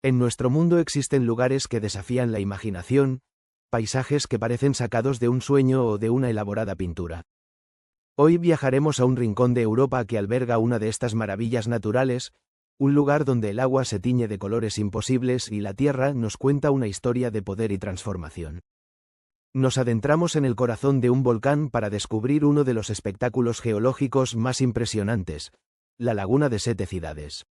En nuestro mundo existen lugares que desafían la imaginación, paisajes que parecen sacados de un sueño o de una elaborada pintura. Hoy viajaremos a un rincón de Europa que alberga una de estas maravillas naturales, un lugar donde el agua se tiñe de colores imposibles y la tierra nos cuenta una historia de poder y transformación. Nos adentramos en el corazón de un volcán para descubrir uno de los espectáculos geológicos más impresionantes, la Laguna de Sete Cidades.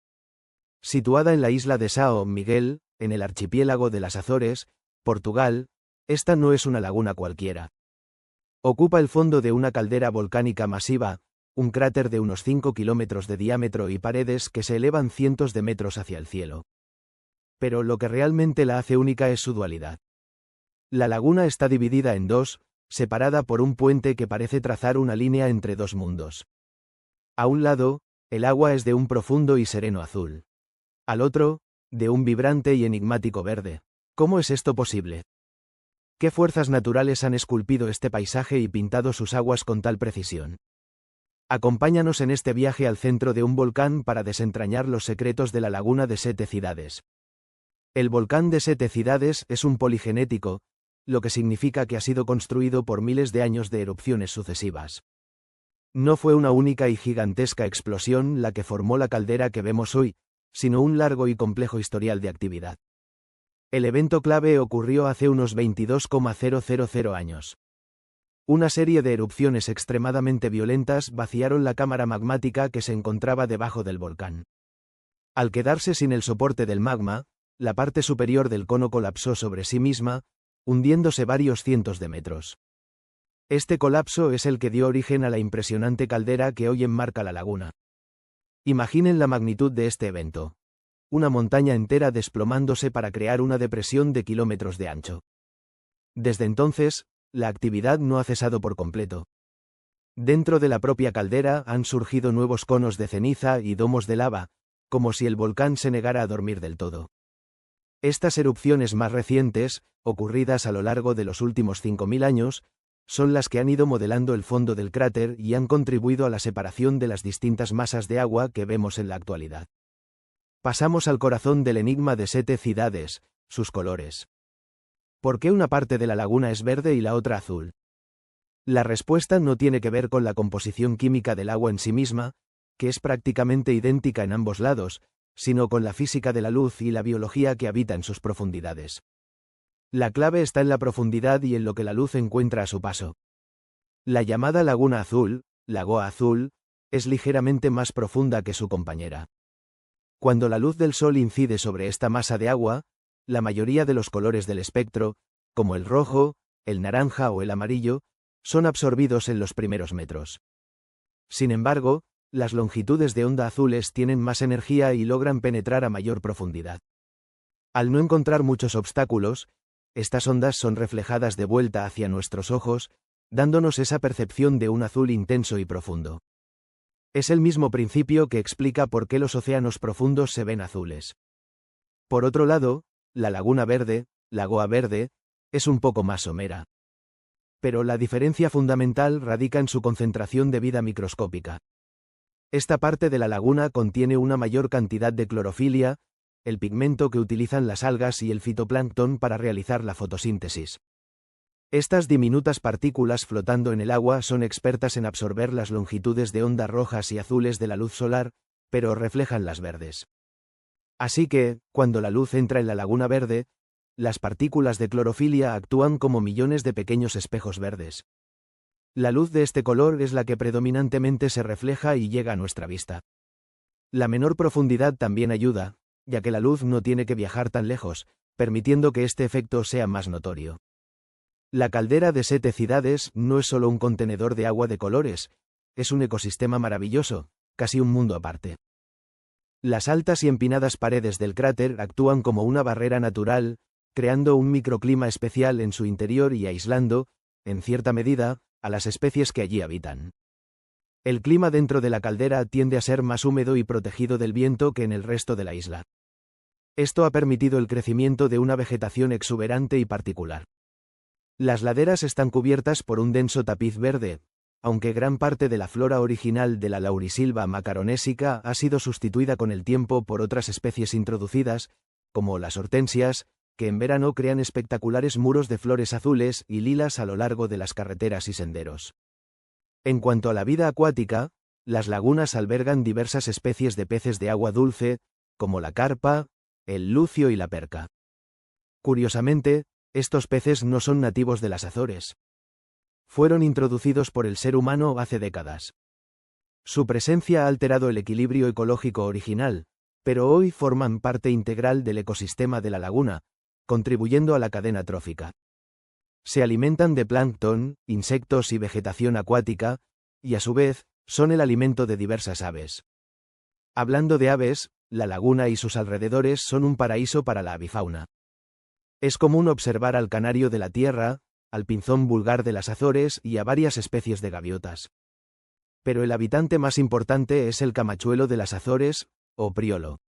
Situada en la isla de São Miguel, en el archipiélago de las Azores, Portugal, esta no es una laguna cualquiera. Ocupa el fondo de una caldera volcánica masiva, un cráter de unos 5 kilómetros de diámetro y paredes que se elevan cientos de metros hacia el cielo. Pero lo que realmente la hace única es su dualidad. La laguna está dividida en dos, separada por un puente que parece trazar una línea entre dos mundos. A un lado, el agua es de un profundo y sereno azul. Al otro, de un vibrante y enigmático verde. ¿Cómo es esto posible? ¿Qué fuerzas naturales han esculpido este paisaje y pintado sus aguas con tal precisión? Acompáñanos en este viaje al centro de un volcán para desentrañar los secretos de la Laguna de Sete Cidades. El volcán de Sete Cidades es un poligenético, lo que significa que ha sido construido por miles de años de erupciones sucesivas. No fue una única y gigantesca explosión la que formó la caldera que vemos hoy, sino un largo y complejo historial de actividad. El evento clave ocurrió hace unos 22,000 años. Una serie de erupciones extremadamente violentas vaciaron la cámara magmática que se encontraba debajo del volcán. Al quedarse sin el soporte del magma, la parte superior del cono colapsó sobre sí misma, hundiéndose varios cientos de metros. Este colapso es el que dio origen a la impresionante caldera que hoy enmarca la laguna. Imaginen la magnitud de este evento. Una montaña entera desplomándose para crear una depresión de kilómetros de ancho. Desde entonces, la actividad no ha cesado por completo. Dentro de la propia caldera han surgido nuevos conos de ceniza y domos de lava, como si el volcán se negara a dormir del todo. Estas erupciones más recientes, ocurridas a lo largo de los últimos 5.000 años, son las que han ido modelando el fondo del cráter y han contribuido a la separación de las distintas masas de agua que vemos en la actualidad. Pasamos al corazón del enigma de Sete Cidades, sus colores. ¿Por qué una parte de la laguna es verde y la otra azul? La respuesta no tiene que ver con la composición química del agua en sí misma, que es prácticamente idéntica en ambos lados, sino con la física de la luz y la biología que habita en sus profundidades. La clave está en la profundidad y en lo que la luz encuentra a su paso. La llamada Laguna Azul, Lagoa Azul, es ligeramente más profunda que su compañera. Cuando la luz del sol incide sobre esta masa de agua, la mayoría de los colores del espectro, como el rojo, el naranja o el amarillo, son absorbidos en los primeros metros. Sin embargo, las longitudes de onda azules tienen más energía y logran penetrar a mayor profundidad. Al no encontrar muchos obstáculos, estas ondas son reflejadas de vuelta hacia nuestros ojos, dándonos esa percepción de un azul intenso y profundo. Es el mismo principio que explica por qué los océanos profundos se ven azules. Por otro lado, la Laguna Verde, Lagoa Verde, es un poco más somera. Pero la diferencia fundamental radica en su concentración de vida microscópica. Esta parte de la laguna contiene una mayor cantidad de clorofilia, el pigmento que utilizan las algas y el fitoplancton para realizar la fotosíntesis. Estas diminutas partículas flotando en el agua son expertas en absorber las longitudes de ondas rojas y azules de la luz solar, pero reflejan las verdes. Así que, cuando la luz entra en la Laguna Verde, las partículas de clorofilia actúan como millones de pequeños espejos verdes. La luz de este color es la que predominantemente se refleja y llega a nuestra vista. La menor profundidad también ayuda, ya que la luz no tiene que viajar tan lejos, permitiendo que este efecto sea más notorio. La caldera de Sete Cidades no es solo un contenedor de agua de colores, es un ecosistema maravilloso, casi un mundo aparte. Las altas y empinadas paredes del cráter actúan como una barrera natural, creando un microclima especial en su interior y aislando, en cierta medida, a las especies que allí habitan. El clima dentro de la caldera tiende a ser más húmedo y protegido del viento que en el resto de la isla. Esto ha permitido el crecimiento de una vegetación exuberante y particular. Las laderas están cubiertas por un denso tapiz verde, aunque gran parte de la flora original de la Laurisilva macaronésica ha sido sustituida con el tiempo por otras especies introducidas, como las hortensias, que en verano crean espectaculares muros de flores azules y lilas a lo largo de las carreteras y senderos. En cuanto a la vida acuática, las lagunas albergan diversas especies de peces de agua dulce, como la carpa, el lucio y la perca. Curiosamente, estos peces no son nativos de las Azores. Fueron introducidos por el ser humano hace décadas. Su presencia ha alterado el equilibrio ecológico original, pero hoy forman parte integral del ecosistema de la laguna, contribuyendo a la cadena trófica. Se alimentan de plancton, insectos y vegetación acuática, y a su vez, son el alimento de diversas aves. Hablando de aves, la laguna y sus alrededores son un paraíso para la avifauna. Es común observar al canario de la tierra, al pinzón vulgar de las Azores y a varias especies de gaviotas. Pero el habitante más importante es el camachuelo de las Azores, o priolo.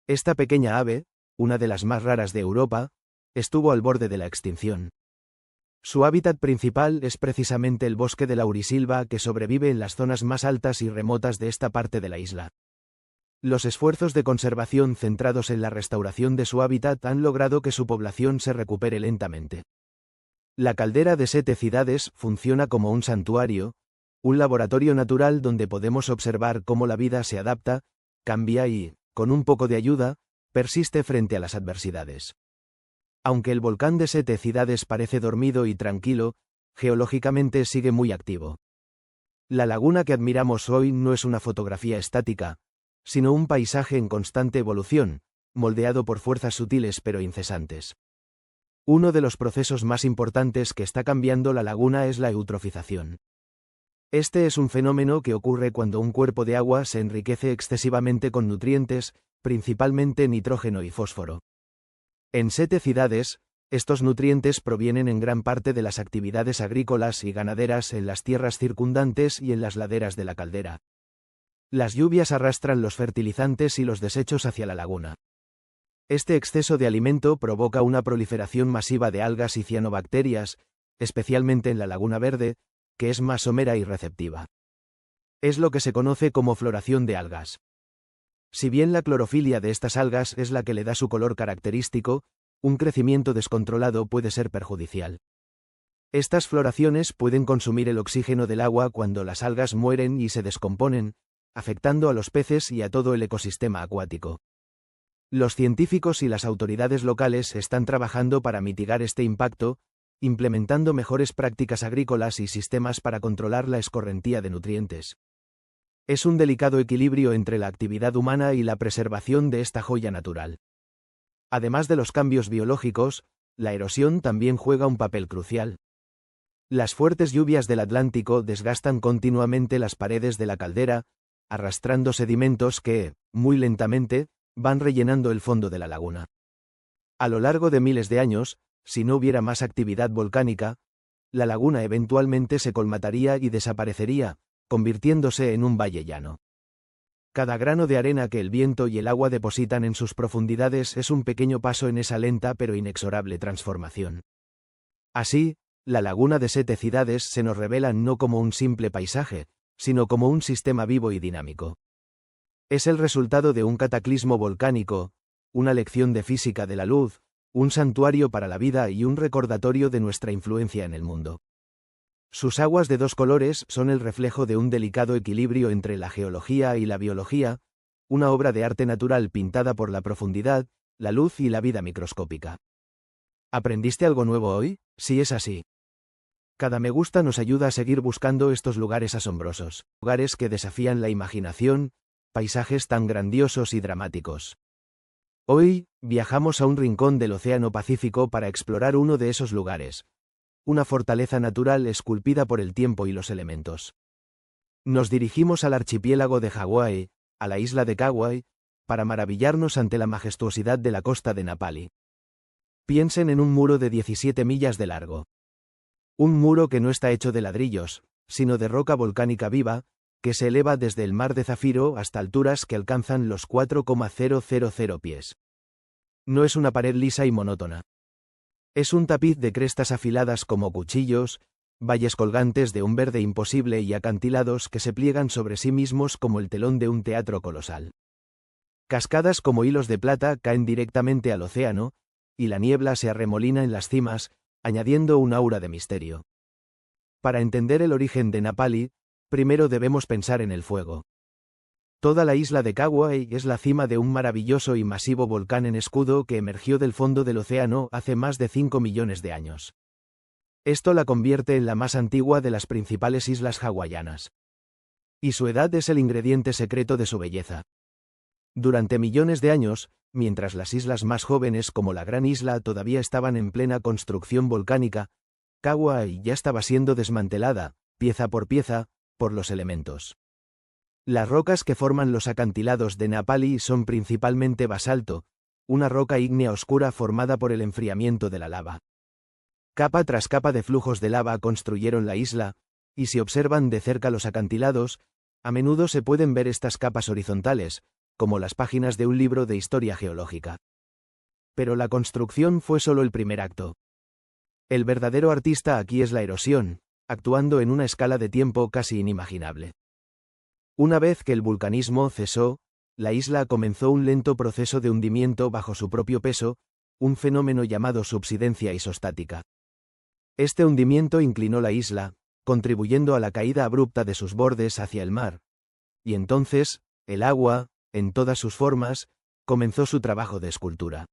Esta pequeña ave, una de las más raras de Europa, estuvo al borde de la extinción. Su hábitat principal es precisamente el bosque de laurisilva que sobrevive en las zonas más altas y remotas de esta parte de la isla. Los esfuerzos de conservación centrados en la restauración de su hábitat han logrado que su población se recupere lentamente. La caldera de Sete Cidades funciona como un santuario, un laboratorio natural donde podemos observar cómo la vida se adapta, cambia y, con un poco de ayuda, persiste frente a las adversidades. Aunque el volcán de Sete Cidades parece dormido y tranquilo, geológicamente sigue muy activo. La laguna que admiramos hoy no es una fotografía estática, sino un paisaje en constante evolución, moldeado por fuerzas sutiles pero incesantes. Uno de los procesos más importantes que está cambiando la laguna es la eutrofización. Este es un fenómeno que ocurre cuando un cuerpo de agua se enriquece excesivamente con nutrientes, principalmente nitrógeno y fósforo. En Sete Cidades, estos nutrientes provienen en gran parte de las actividades agrícolas y ganaderas en las tierras circundantes y en las laderas de la caldera. Las lluvias arrastran los fertilizantes y los desechos hacia la laguna. Este exceso de alimento provoca una proliferación masiva de algas y cianobacterias, especialmente en la laguna verde, que es más somera y receptiva. Es lo que se conoce como floración de algas. Si bien la clorofilia de estas algas es la que le da su color característico, un crecimiento descontrolado puede ser perjudicial. Estas floraciones pueden consumir el oxígeno del agua cuando las algas mueren y se descomponen, afectando a los peces y a todo el ecosistema acuático. Los científicos y las autoridades locales están trabajando para mitigar este impacto, implementando mejores prácticas agrícolas y sistemas para controlar la escorrentía de nutrientes. Es un delicado equilibrio entre la actividad humana y la preservación de esta joya natural. Además de los cambios biológicos, la erosión también juega un papel crucial. Las fuertes lluvias del Atlántico desgastan continuamente las paredes de la caldera, arrastrando sedimentos que, muy lentamente, van rellenando el fondo de la laguna. A lo largo de miles de años, si no hubiera más actividad volcánica, la laguna eventualmente se colmataría y desaparecería, convirtiéndose en un valle llano. Cada grano de arena que el viento y el agua depositan en sus profundidades es un pequeño paso en esa lenta pero inexorable transformación. Así, la laguna de Sete Cidades se nos revela no como un simple paisaje, sino como un sistema vivo y dinámico. Es el resultado de un cataclismo volcánico, una lección de física de la luz, un santuario para la vida y un recordatorio de nuestra influencia en el mundo. Sus aguas de dos colores son el reflejo de un delicado equilibrio entre la geología y la biología, una obra de arte natural pintada por la profundidad, la luz y la vida microscópica. ¿Aprendiste algo nuevo hoy? Si es así. Cada me gusta nos ayuda a seguir buscando estos lugares asombrosos, lugares que desafían la imaginación, paisajes tan grandiosos y dramáticos. Hoy, viajamos a un rincón del Océano Pacífico para explorar uno de esos lugares, una fortaleza natural esculpida por el tiempo y los elementos. Nos dirigimos al archipiélago de Hawái, a la isla de Kauai, para maravillarnos ante la majestuosidad de la costa de Napali. Piensen en un muro de 17 millas de largo. Un muro que no está hecho de ladrillos, sino de roca volcánica viva, que se eleva desde el mar de Zafiro hasta alturas que alcanzan los 4,000 pies. No es una pared lisa y monótona. Es un tapiz de crestas afiladas como cuchillos, valles colgantes de un verde imposible y acantilados que se pliegan sobre sí mismos como el telón de un teatro colosal. Cascadas como hilos de plata caen directamente al océano, y la niebla se arremolina en las cimas, añadiendo un aura de misterio. Para entender el origen de Napali, primero debemos pensar en el fuego. Toda la isla de Kauai es la cima de un maravilloso y masivo volcán en escudo que emergió del fondo del océano hace más de 5 millones de años. Esto la convierte en la más antigua de las principales islas hawaianas. Y su edad es el ingrediente secreto de su belleza. Durante millones de años, mientras las islas más jóvenes como la Gran Isla todavía estaban en plena construcción volcánica, Kauai ya estaba siendo desmantelada, pieza por pieza, por los elementos. Las rocas que forman los acantilados de Napali son principalmente basalto, una roca ígnea oscura formada por el enfriamiento de la lava. Capa tras capa de flujos de lava construyeron la isla, y si observan de cerca los acantilados, a menudo se pueden ver estas capas horizontales, como las páginas de un libro de historia geológica. Pero la construcción fue solo el primer acto. El verdadero artista aquí es la erosión, actuando en una escala de tiempo casi inimaginable. Una vez que el vulcanismo cesó, la isla comenzó un lento proceso de hundimiento bajo su propio peso, un fenómeno llamado subsidencia isostática. Este hundimiento inclinó la isla, contribuyendo a la caída abrupta de sus bordes hacia el mar. Y entonces, el agua, en todas sus formas, comenzó su trabajo de escultura.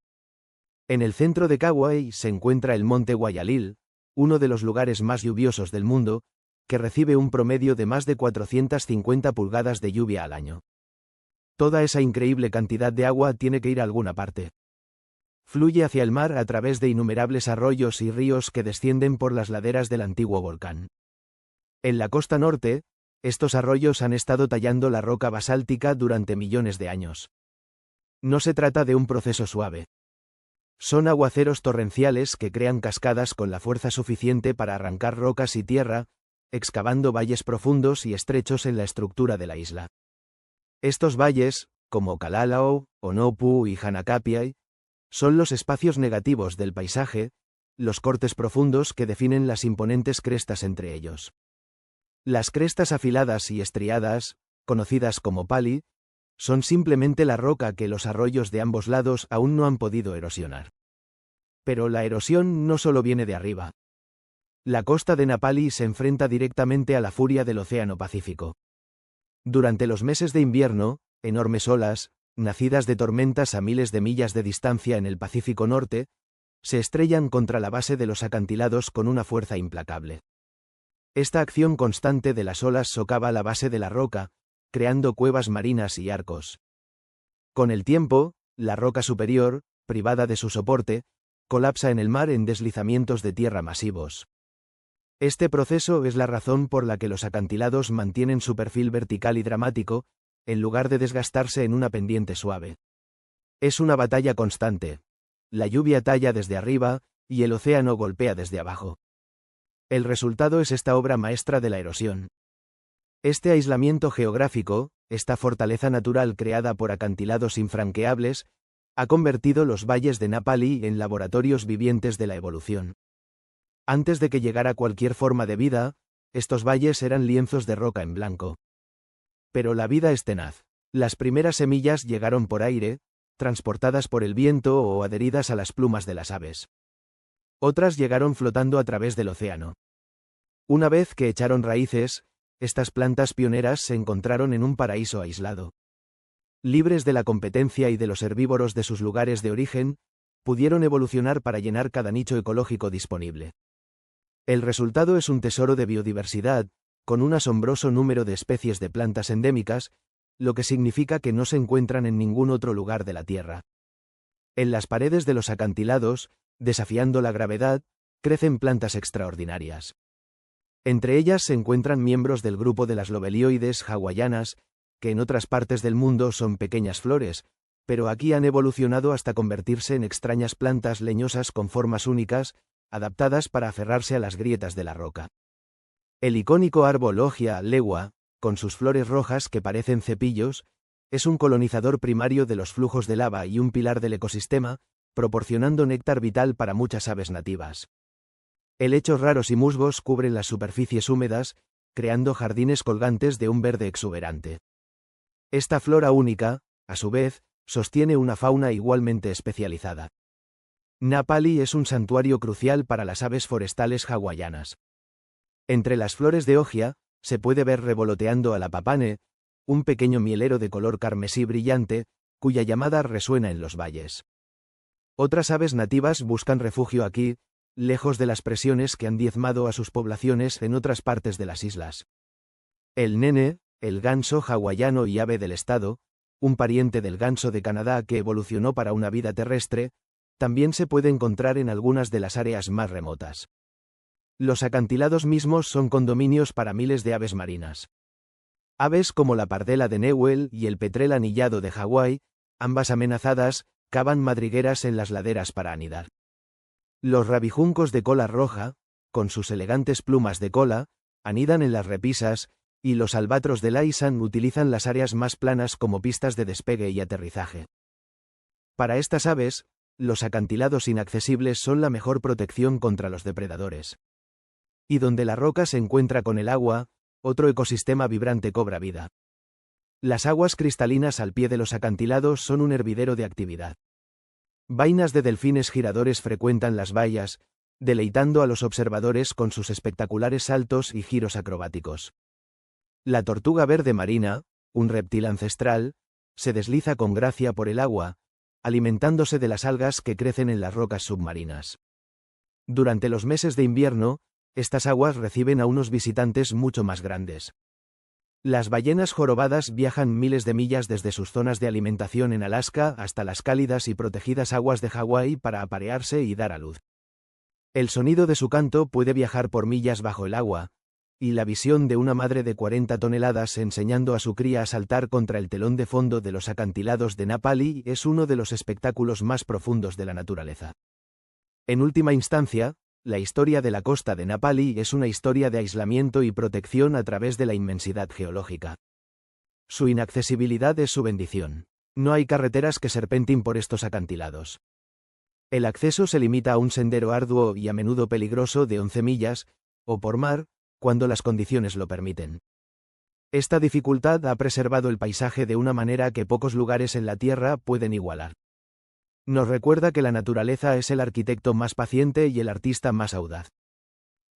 En el centro de Kauai se encuentra el monte Guayalil, uno de los lugares más lluviosos del mundo, que recibe un promedio de más de 450 pulgadas de lluvia al año. Toda esa increíble cantidad de agua tiene que ir a alguna parte. Fluye hacia el mar a través de innumerables arroyos y ríos que descienden por las laderas del antiguo volcán. En la costa norte, estos arroyos han estado tallando la roca basáltica durante millones de años. No se trata de un proceso suave. Son aguaceros torrenciales que crean cascadas con la fuerza suficiente para arrancar rocas y tierra, excavando valles profundos y estrechos en la estructura de la isla. Estos valles, como Kalalau, Onopu y Hanakapiai, son los espacios negativos del paisaje, los cortes profundos que definen las imponentes crestas entre ellos. Las crestas afiladas y estriadas, conocidas como pali, son simplemente la roca que los arroyos de ambos lados aún no han podido erosionar. Pero la erosión no solo viene de arriba. La costa de Napali se enfrenta directamente a la furia del Océano Pacífico. Durante los meses de invierno, enormes olas, nacidas de tormentas a miles de millas de distancia en el Pacífico Norte, se estrellan contra la base de los acantilados con una fuerza implacable. Esta acción constante de las olas socava la base de la roca, creando cuevas marinas y arcos. Con el tiempo, la roca superior, privada de su soporte, colapsa en el mar en deslizamientos de tierra masivos. Este proceso es la razón por la que los acantilados mantienen su perfil vertical y dramático, en lugar de desgastarse en una pendiente suave. Es una batalla constante. La lluvia talla desde arriba, y el océano golpea desde abajo. El resultado es esta obra maestra de la erosión. Este aislamiento geográfico, esta fortaleza natural creada por acantilados infranqueables, ha convertido los valles de Napali en laboratorios vivientes de la evolución. Antes de que llegara cualquier forma de vida, estos valles eran lienzos de roca en blanco. Pero la vida es tenaz. Las primeras semillas llegaron por aire, transportadas por el viento o adheridas a las plumas de las aves. Otras llegaron flotando a través del océano. Una vez que echaron raíces, estas plantas pioneras se encontraron en un paraíso aislado. Libres de la competencia y de los herbívoros de sus lugares de origen, pudieron evolucionar para llenar cada nicho ecológico disponible. El resultado es un tesoro de biodiversidad, con un asombroso número de especies de plantas endémicas, lo que significa que no se encuentran en ningún otro lugar de la Tierra. En las paredes de los acantilados, desafiando la gravedad, crecen plantas extraordinarias. Entre ellas se encuentran miembros del grupo de las lobelioides hawaianas, que en otras partes del mundo son pequeñas flores, pero aquí han evolucionado hasta convertirse en extrañas plantas leñosas con formas únicas, adaptadas para aferrarse a las grietas de la roca. El icónico árbol Logia legua, con sus flores rojas que parecen cepillos, es un colonizador primario de los flujos de lava y un pilar del ecosistema, proporcionando néctar vital para muchas aves nativas. Helechos raros y musgos cubren las superficies húmedas, creando jardines colgantes de un verde exuberante. Esta flora única, a su vez, sostiene una fauna igualmente especializada. Na Pali es un santuario crucial para las aves forestales hawaianas. Entre las flores de Ogia, se puede ver revoloteando a la papane, un pequeño mielero de color carmesí brillante, cuya llamada resuena en los valles. Otras aves nativas buscan refugio aquí, lejos de las presiones que han diezmado a sus poblaciones en otras partes de las islas. El nene, el ganso hawaiano y ave del estado, un pariente del ganso de Canadá que evolucionó para una vida terrestre, también se puede encontrar en algunas de las áreas más remotas. Los acantilados mismos son condominios para miles de aves marinas. Aves como la pardela de Newell y el petrel anillado de Hawái, ambas amenazadas, cavan madrigueras en las laderas para anidar. Los rabijuncos de cola roja, con sus elegantes plumas de cola, anidan en las repisas, y los albatros de Laysan utilizan las áreas más planas como pistas de despegue y aterrizaje. Para estas aves, los acantilados inaccesibles son la mejor protección contra los depredadores. Y donde la roca se encuentra con el agua, otro ecosistema vibrante cobra vida. Las aguas cristalinas al pie de los acantilados son un hervidero de actividad. Vainas de delfines giradores frecuentan las bahías, deleitando a los observadores con sus espectaculares saltos y giros acrobáticos. La tortuga verde marina, un reptil ancestral, se desliza con gracia por el agua, alimentándose de las algas que crecen en las rocas submarinas. Durante los meses de invierno, estas aguas reciben a unos visitantes mucho más grandes. Las ballenas jorobadas viajan miles de millas desde sus zonas de alimentación en Alaska hasta las cálidas y protegidas aguas de Hawái para aparearse y dar a luz. El sonido de su canto puede viajar por millas bajo el agua, y la visión de una madre de 40 toneladas enseñando a su cría a saltar contra el telón de fondo de los acantilados de Na Pali es uno de los espectáculos más profundos de la naturaleza. En última instancia, la historia de la costa de Na Pali es una historia de aislamiento y protección a través de la inmensidad geológica. Su inaccesibilidad es su bendición. No hay carreteras que serpenten por estos acantilados. El acceso se limita a un sendero arduo y a menudo peligroso de 11 millas, o por mar, cuando las condiciones lo permiten. Esta dificultad ha preservado el paisaje de una manera que pocos lugares en la Tierra pueden igualar. Nos recuerda que la naturaleza es el arquitecto más paciente y el artista más audaz.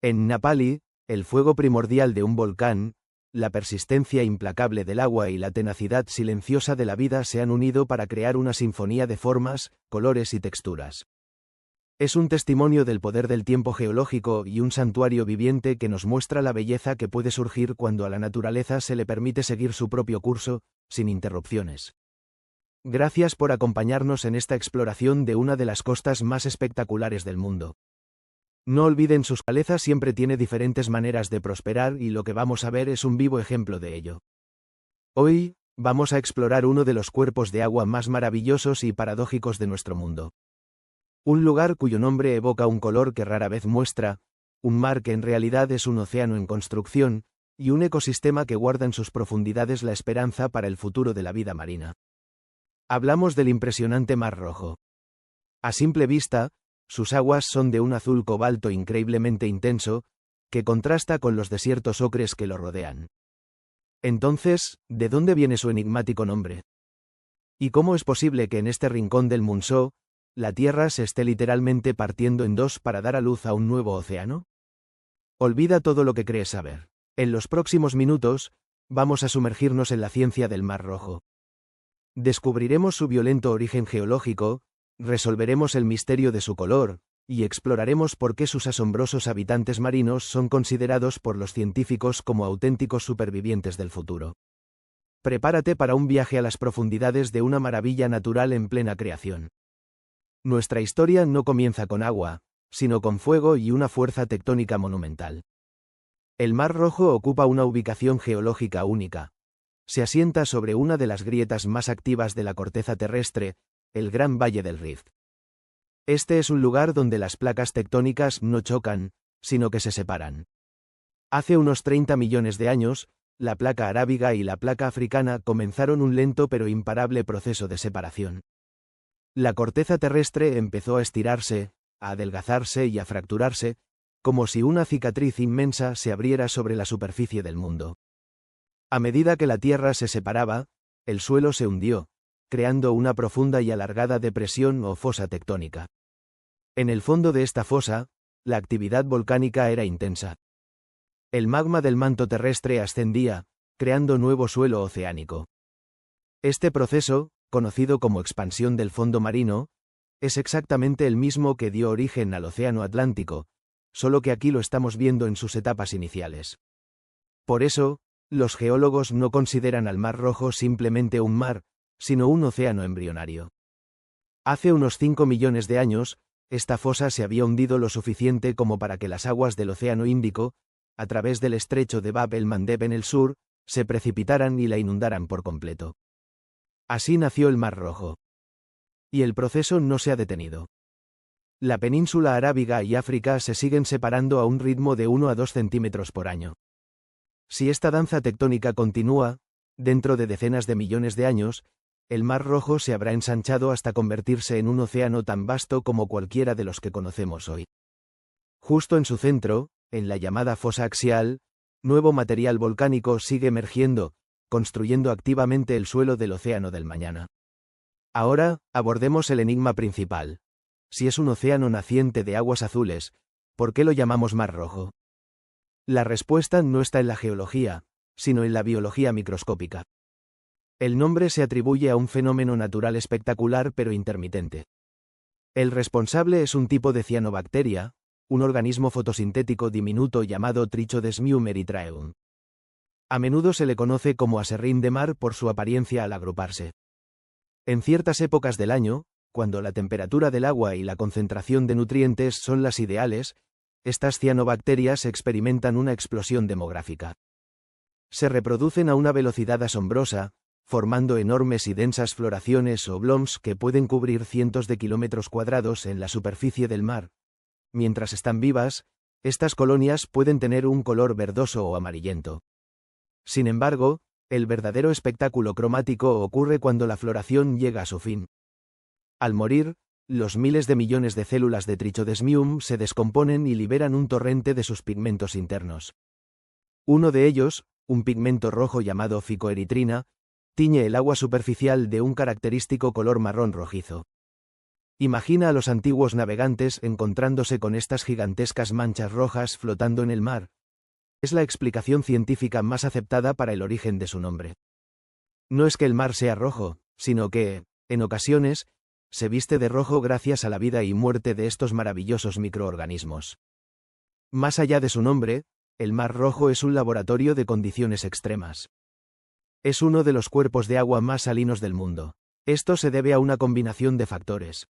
En Na Pali, el fuego primordial de un volcán, la persistencia implacable del agua y la tenacidad silenciosa de la vida se han unido para crear una sinfonía de formas, colores y texturas. Es un testimonio del poder del tiempo geológico y un santuario viviente que nos muestra la belleza que puede surgir cuando a la naturaleza se le permite seguir su propio curso, sin interrupciones. Gracias por acompañarnos en esta exploración de una de las costas más espectaculares del mundo. No olviden, sus caleza siempre tiene diferentes maneras de prosperar y lo que vamos a ver es un vivo ejemplo de ello. Hoy, vamos a explorar uno de los cuerpos de agua más maravillosos y paradójicos de nuestro mundo. Un lugar cuyo nombre evoca un color que rara vez muestra, un mar que en realidad es un océano en construcción, y un ecosistema que guarda en sus profundidades la esperanza para el futuro de la vida marina. Hablamos del impresionante Mar Rojo. A simple vista, sus aguas son de un azul cobalto increíblemente intenso, que contrasta con los desiertos ocres que lo rodean. Entonces, ¿de dónde viene su enigmático nombre? ¿Y cómo es posible que en este rincón del Munsó, la Tierra se esté literalmente partiendo en dos para dar a luz a un nuevo océano? Olvida todo lo que crees saber. En los próximos minutos, vamos a sumergirnos en la ciencia del Mar Rojo. Descubriremos su violento origen geológico, resolveremos el misterio de su color, y exploraremos por qué sus asombrosos habitantes marinos son considerados por los científicos como auténticos supervivientes del futuro. Prepárate para un viaje a las profundidades de una maravilla natural en plena creación. Nuestra historia no comienza con agua, sino con fuego y una fuerza tectónica monumental. El Mar Rojo ocupa una ubicación geológica única. Se asienta sobre una de las grietas más activas de la corteza terrestre, el Gran Valle del Rift. Este es un lugar donde las placas tectónicas no chocan, sino que se separan. Hace unos 30 millones de años, la placa arábiga y la placa africana comenzaron un lento pero imparable proceso de separación. La corteza terrestre empezó a estirarse, a adelgazarse y a fracturarse, como si una cicatriz inmensa se abriera sobre la superficie del mundo. A medida que la Tierra se separaba, el suelo se hundió, creando una profunda y alargada depresión o fosa tectónica. En el fondo de esta fosa, la actividad volcánica era intensa. El magma del manto terrestre ascendía, creando nuevo suelo oceánico. Este proceso, conocido como expansión del fondo marino, es exactamente el mismo que dio origen al Océano Atlántico, solo que aquí lo estamos viendo en sus etapas iniciales. Por eso, los geólogos no consideran al Mar Rojo simplemente un mar, sino un océano embrionario. Hace unos 5 millones de años, esta fosa se había hundido lo suficiente como para que las aguas del Océano Índico, a través del estrecho de Bab el-Mandeb en el sur, se precipitaran y la inundaran por completo. Así nació el Mar Rojo. Y el proceso no se ha detenido. La península arábiga y África se siguen separando a un ritmo de 1 a 2 centímetros por año. Si esta danza tectónica continúa, dentro de decenas de millones de años, el Mar Rojo se habrá ensanchado hasta convertirse en un océano tan vasto como cualquiera de los que conocemos hoy. Justo en su centro, en la llamada fosa axial, nuevo material volcánico sigue emergiendo, construyendo activamente el suelo del océano del mañana. Ahora, abordemos el enigma principal. Si es un océano naciente de aguas azules, ¿por qué lo llamamos Mar Rojo? La respuesta no está en la geología, sino en la biología microscópica. El nombre se atribuye a un fenómeno natural espectacular pero intermitente. El responsable es un tipo de cianobacteria, un organismo fotosintético diminuto llamado Trichodesmium erythraeum. A menudo se le conoce como aserrín de mar por su apariencia al agruparse. En ciertas épocas del año, cuando la temperatura del agua y la concentración de nutrientes son las ideales, estas cianobacterias experimentan una explosión demográfica. Se reproducen a una velocidad asombrosa, formando enormes y densas floraciones o bloms que pueden cubrir cientos de kilómetros cuadrados en la superficie del mar. Mientras están vivas, estas colonias pueden tener un color verdoso o amarillento. Sin embargo, el verdadero espectáculo cromático ocurre cuando la floración llega a su fin. Al morir, los miles de millones de células de Trichodesmium se descomponen y liberan un torrente de sus pigmentos internos. Uno de ellos, un pigmento rojo llamado ficoeritrina, tiñe el agua superficial de un característico color marrón rojizo. Imagina a los antiguos navegantes encontrándose con estas gigantescas manchas rojas flotando en el mar. Es la explicación científica más aceptada para el origen de su nombre. No es que el mar sea rojo, sino que, en ocasiones, se viste de rojo gracias a la vida y muerte de estos maravillosos microorganismos. Más allá de su nombre, el Mar Rojo es un laboratorio de condiciones extremas. Es uno de los cuerpos de agua más salinos del mundo. Esto se debe a una combinación de factores.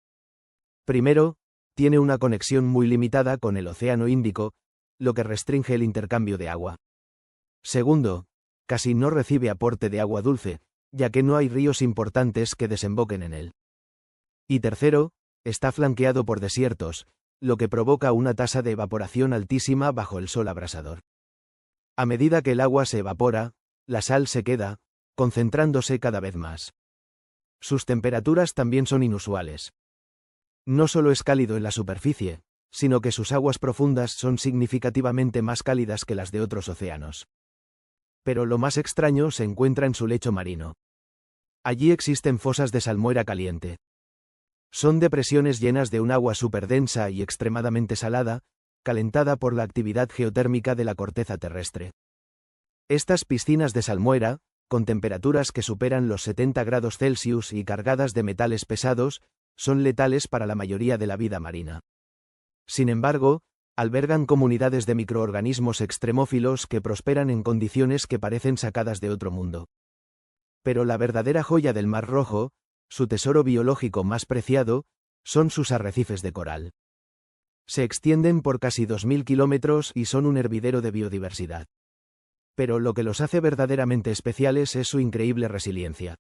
Primero, tiene una conexión muy limitada con el Océano Índico, lo que restringe el intercambio de agua. Segundo, casi no recibe aporte de agua dulce, ya que no hay ríos importantes que desemboquen en él. Y tercero, está flanqueado por desiertos, lo que provoca una tasa de evaporación altísima bajo el sol abrasador. A medida que el agua se evapora, la sal se queda, concentrándose cada vez más. Sus temperaturas también son inusuales. No solo es cálido en la superficie, sino que sus aguas profundas son significativamente más cálidas que las de otros océanos. Pero lo más extraño se encuentra en su lecho marino. Allí existen fosas de salmuera caliente. Son depresiones llenas de un agua superdensa y extremadamente salada, calentada por la actividad geotérmica de la corteza terrestre. Estas piscinas de salmuera, con temperaturas que superan los 70 grados Celsius y cargadas de metales pesados, son letales para la mayoría de la vida marina. Sin embargo, albergan comunidades de microorganismos extremófilos que prosperan en condiciones que parecen sacadas de otro mundo. Pero la verdadera joya del Mar Rojo, su tesoro biológico más preciado, son sus arrecifes de coral. Se extienden por casi 2000 kilómetros y son un hervidero de biodiversidad. Pero lo que los hace verdaderamente especiales es su increíble resiliencia.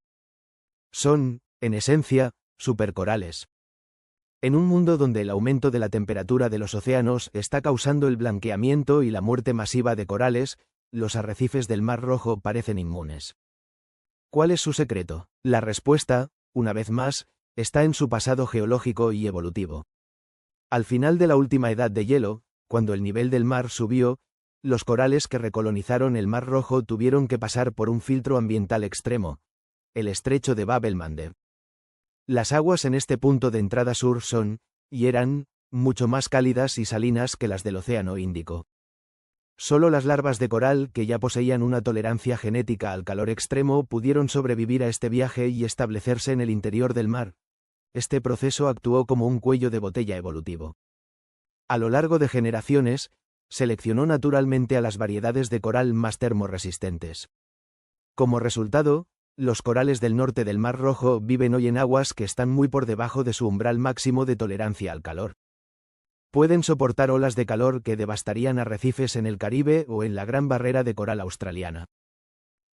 Son, en esencia, supercorales. En un mundo donde el aumento de la temperatura de los océanos está causando el blanqueamiento y la muerte masiva de corales, los arrecifes del Mar Rojo parecen inmunes. ¿Cuál es su secreto? La respuesta, una vez más, está en su pasado geológico y evolutivo. Al final de la última edad de hielo, cuando el nivel del mar subió, los corales que recolonizaron el Mar Rojo tuvieron que pasar por un filtro ambiental extremo, el estrecho de Bab el-Mandeb. Las aguas en este punto de entrada sur son, y eran, mucho más cálidas y salinas que las del Océano Índico. Solo las larvas de coral, que ya poseían una tolerancia genética al calor extremo, pudieron sobrevivir a este viaje y establecerse en el interior del mar. Este proceso actuó como un cuello de botella evolutivo. A lo largo de generaciones, seleccionó naturalmente a las variedades de coral más termorresistentes. Como resultado, los corales del norte del Mar Rojo viven hoy en aguas que están muy por debajo de su umbral máximo de tolerancia al calor. Pueden soportar olas de calor que devastarían arrecifes en el Caribe o en la Gran Barrera de Coral australiana.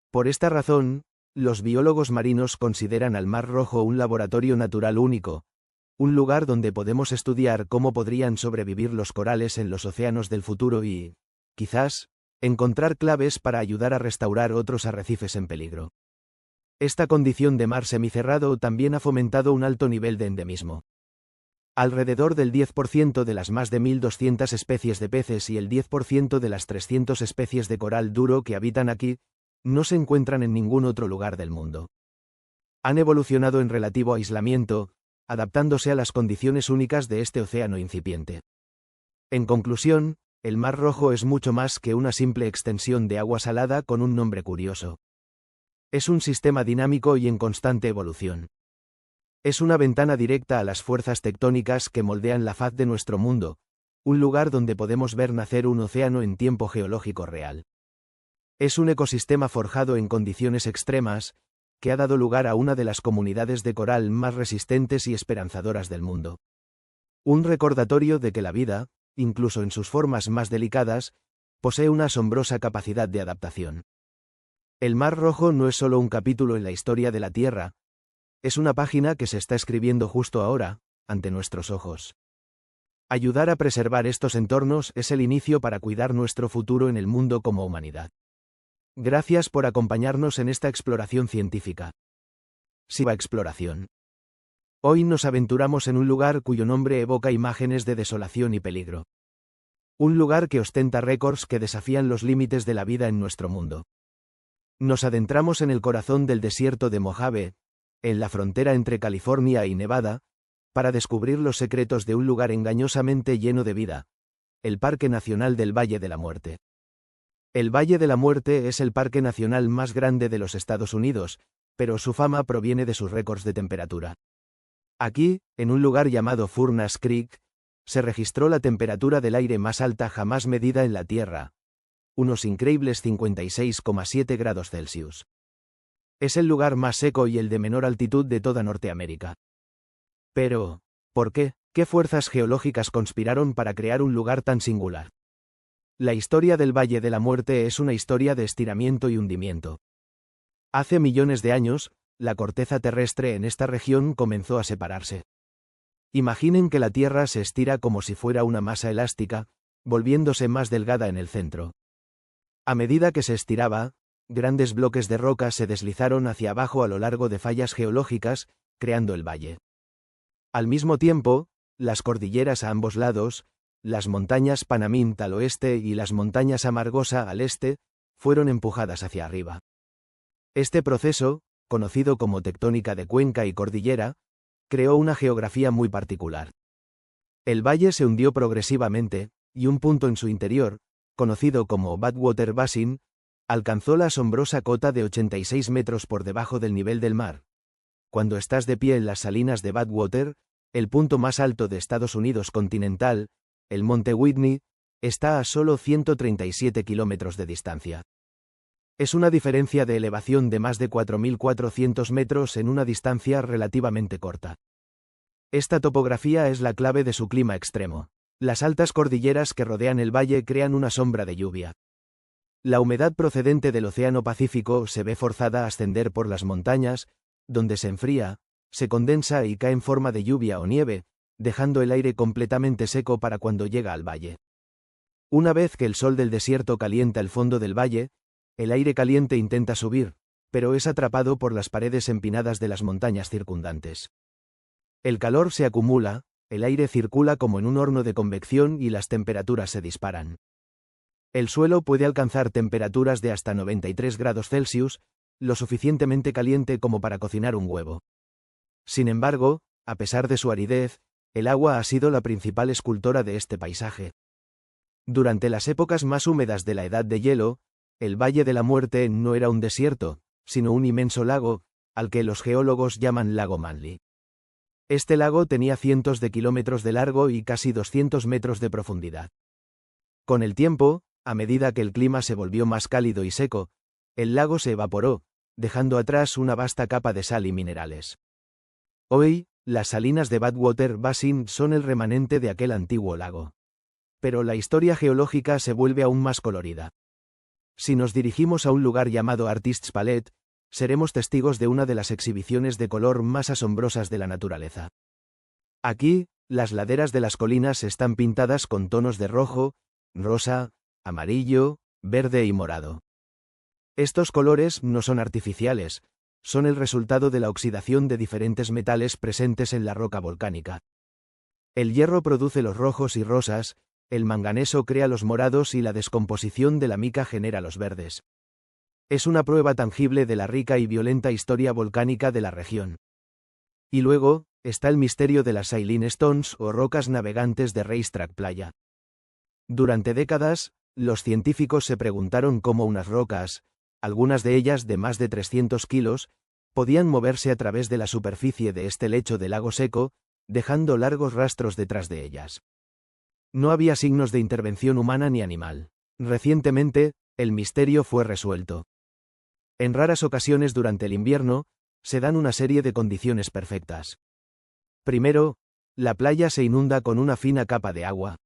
Por esta razón, los biólogos marinos consideran al Mar Rojo un laboratorio natural único, un lugar donde podemos estudiar cómo podrían sobrevivir los corales en los océanos del futuro y, quizás, encontrar claves para ayudar a restaurar otros arrecifes en peligro. Esta condición de mar semicerrado también ha fomentado un alto nivel de endemismo. Alrededor del 10% de las más de 1.200 especies de peces y el 10% de las 300 especies de coral duro que habitan aquí, no se encuentran en ningún otro lugar del mundo. Han evolucionado en relativo aislamiento, adaptándose a las condiciones únicas de este océano incipiente. En conclusión, el Mar Rojo es mucho más que una simple extensión de agua salada con un nombre curioso. Es un sistema dinámico y en constante evolución. Es una ventana directa a las fuerzas tectónicas que moldean la faz de nuestro mundo, un lugar donde podemos ver nacer un océano en tiempo geológico real. Es un ecosistema forjado en condiciones extremas, que ha dado lugar a una de las comunidades de coral más resistentes y esperanzadoras del mundo. Un recordatorio de que la vida, incluso en sus formas más delicadas, posee una asombrosa capacidad de adaptación. El Mar Rojo no es solo un capítulo en la historia de la Tierra, es una página que se está escribiendo justo ahora, ante nuestros ojos. Ayudar a preservar estos entornos es el inicio para cuidar nuestro futuro en el mundo como humanidad. Gracias por acompañarnos en esta exploración científica. Siva Exploración. Hoy nos aventuramos en un lugar cuyo nombre evoca imágenes de desolación y peligro. Un lugar que ostenta récords que desafían los límites de la vida en nuestro mundo. Nos adentramos en el corazón del desierto de Mojave, en la frontera entre California y Nevada, para descubrir los secretos de un lugar engañosamente lleno de vida, el Parque Nacional del Valle de la Muerte. El Valle de la Muerte es el parque nacional más grande de los Estados Unidos, pero su fama proviene de sus récords de temperatura. Aquí, en un lugar llamado Furnace Creek, se registró la temperatura del aire más alta jamás medida en la Tierra, unos increíbles 56,7 grados Celsius. Es el lugar más seco y el de menor altitud de toda Norteamérica. Pero, ¿por qué? ¿Qué fuerzas geológicas conspiraron para crear un lugar tan singular? La historia del Valle de la Muerte es una historia de estiramiento y hundimiento. Hace millones de años, la corteza terrestre en esta región comenzó a separarse. Imaginen que la Tierra se estira como si fuera una masa elástica, volviéndose más delgada en el centro. A medida que se estiraba, grandes bloques de roca se deslizaron hacia abajo a lo largo de fallas geológicas, creando el valle. Al mismo tiempo, las cordilleras a ambos lados, las montañas Panamint al oeste y las montañas Amargosa al este, fueron empujadas hacia arriba. Este proceso, conocido como tectónica de cuenca y cordillera, creó una geografía muy particular. El valle se hundió progresivamente, y un punto en su interior, conocido como Badwater Basin, alcanzó la asombrosa cota de 86 metros por debajo del nivel del mar. Cuando estás de pie en las salinas de Badwater, el punto más alto de Estados Unidos continental, el monte Whitney, está a solo 137 kilómetros de distancia. Es una diferencia de elevación de más de 4.400 metros en una distancia relativamente corta. Esta topografía es la clave de su clima extremo. Las altas cordilleras que rodean el valle crean una sombra de lluvia. La humedad procedente del Océano Pacífico se ve forzada a ascender por las montañas, donde se enfría, se condensa y cae en forma de lluvia o nieve, dejando el aire completamente seco para cuando llega al valle. Una vez que el sol del desierto calienta el fondo del valle, el aire caliente intenta subir, pero es atrapado por las paredes empinadas de las montañas circundantes. El calor se acumula, el aire circula como en un horno de convección y las temperaturas se disparan. El suelo puede alcanzar temperaturas de hasta 93 grados Celsius, lo suficientemente caliente como para cocinar un huevo. Sin embargo, a pesar de su aridez, el agua ha sido la principal escultora de este paisaje. Durante las épocas más húmedas de la Edad de Hielo, el Valle de la Muerte no era un desierto, sino un inmenso lago, al que los geólogos llaman Lago Manly. Este lago tenía cientos de kilómetros de largo y casi 200 metros de profundidad. Con el tiempo, a medida que el clima se volvió más cálido y seco, el lago se evaporó, dejando atrás una vasta capa de sal y minerales. Hoy, las salinas de Badwater Basin son el remanente de aquel antiguo lago. Pero la historia geológica se vuelve aún más colorida. Si nos dirigimos a un lugar llamado Artists Palette, seremos testigos de una de las exhibiciones de color más asombrosas de la naturaleza. Aquí, las laderas de las colinas están pintadas con tonos de rojo, rosa, amarillo, verde y morado. Estos colores no son artificiales, son el resultado de la oxidación de diferentes metales presentes en la roca volcánica. El hierro produce los rojos y rosas, el manganeso crea los morados y la descomposición de la mica genera los verdes. Es una prueba tangible de la rica y violenta historia volcánica de la región. Y luego, está el misterio de las Saline Stones o rocas navegantes de Racetrack Playa. Durante décadas, los científicos se preguntaron cómo unas rocas, algunas de ellas de más de 300 kilos, podían moverse a través de la superficie de este lecho de lago seco, dejando largos rastros detrás de ellas. No había signos de intervención humana ni animal. Recientemente, el misterio fue resuelto. En raras ocasiones durante el invierno, se dan una serie de condiciones perfectas. Primero, la playa se inunda con una fina capa de agua.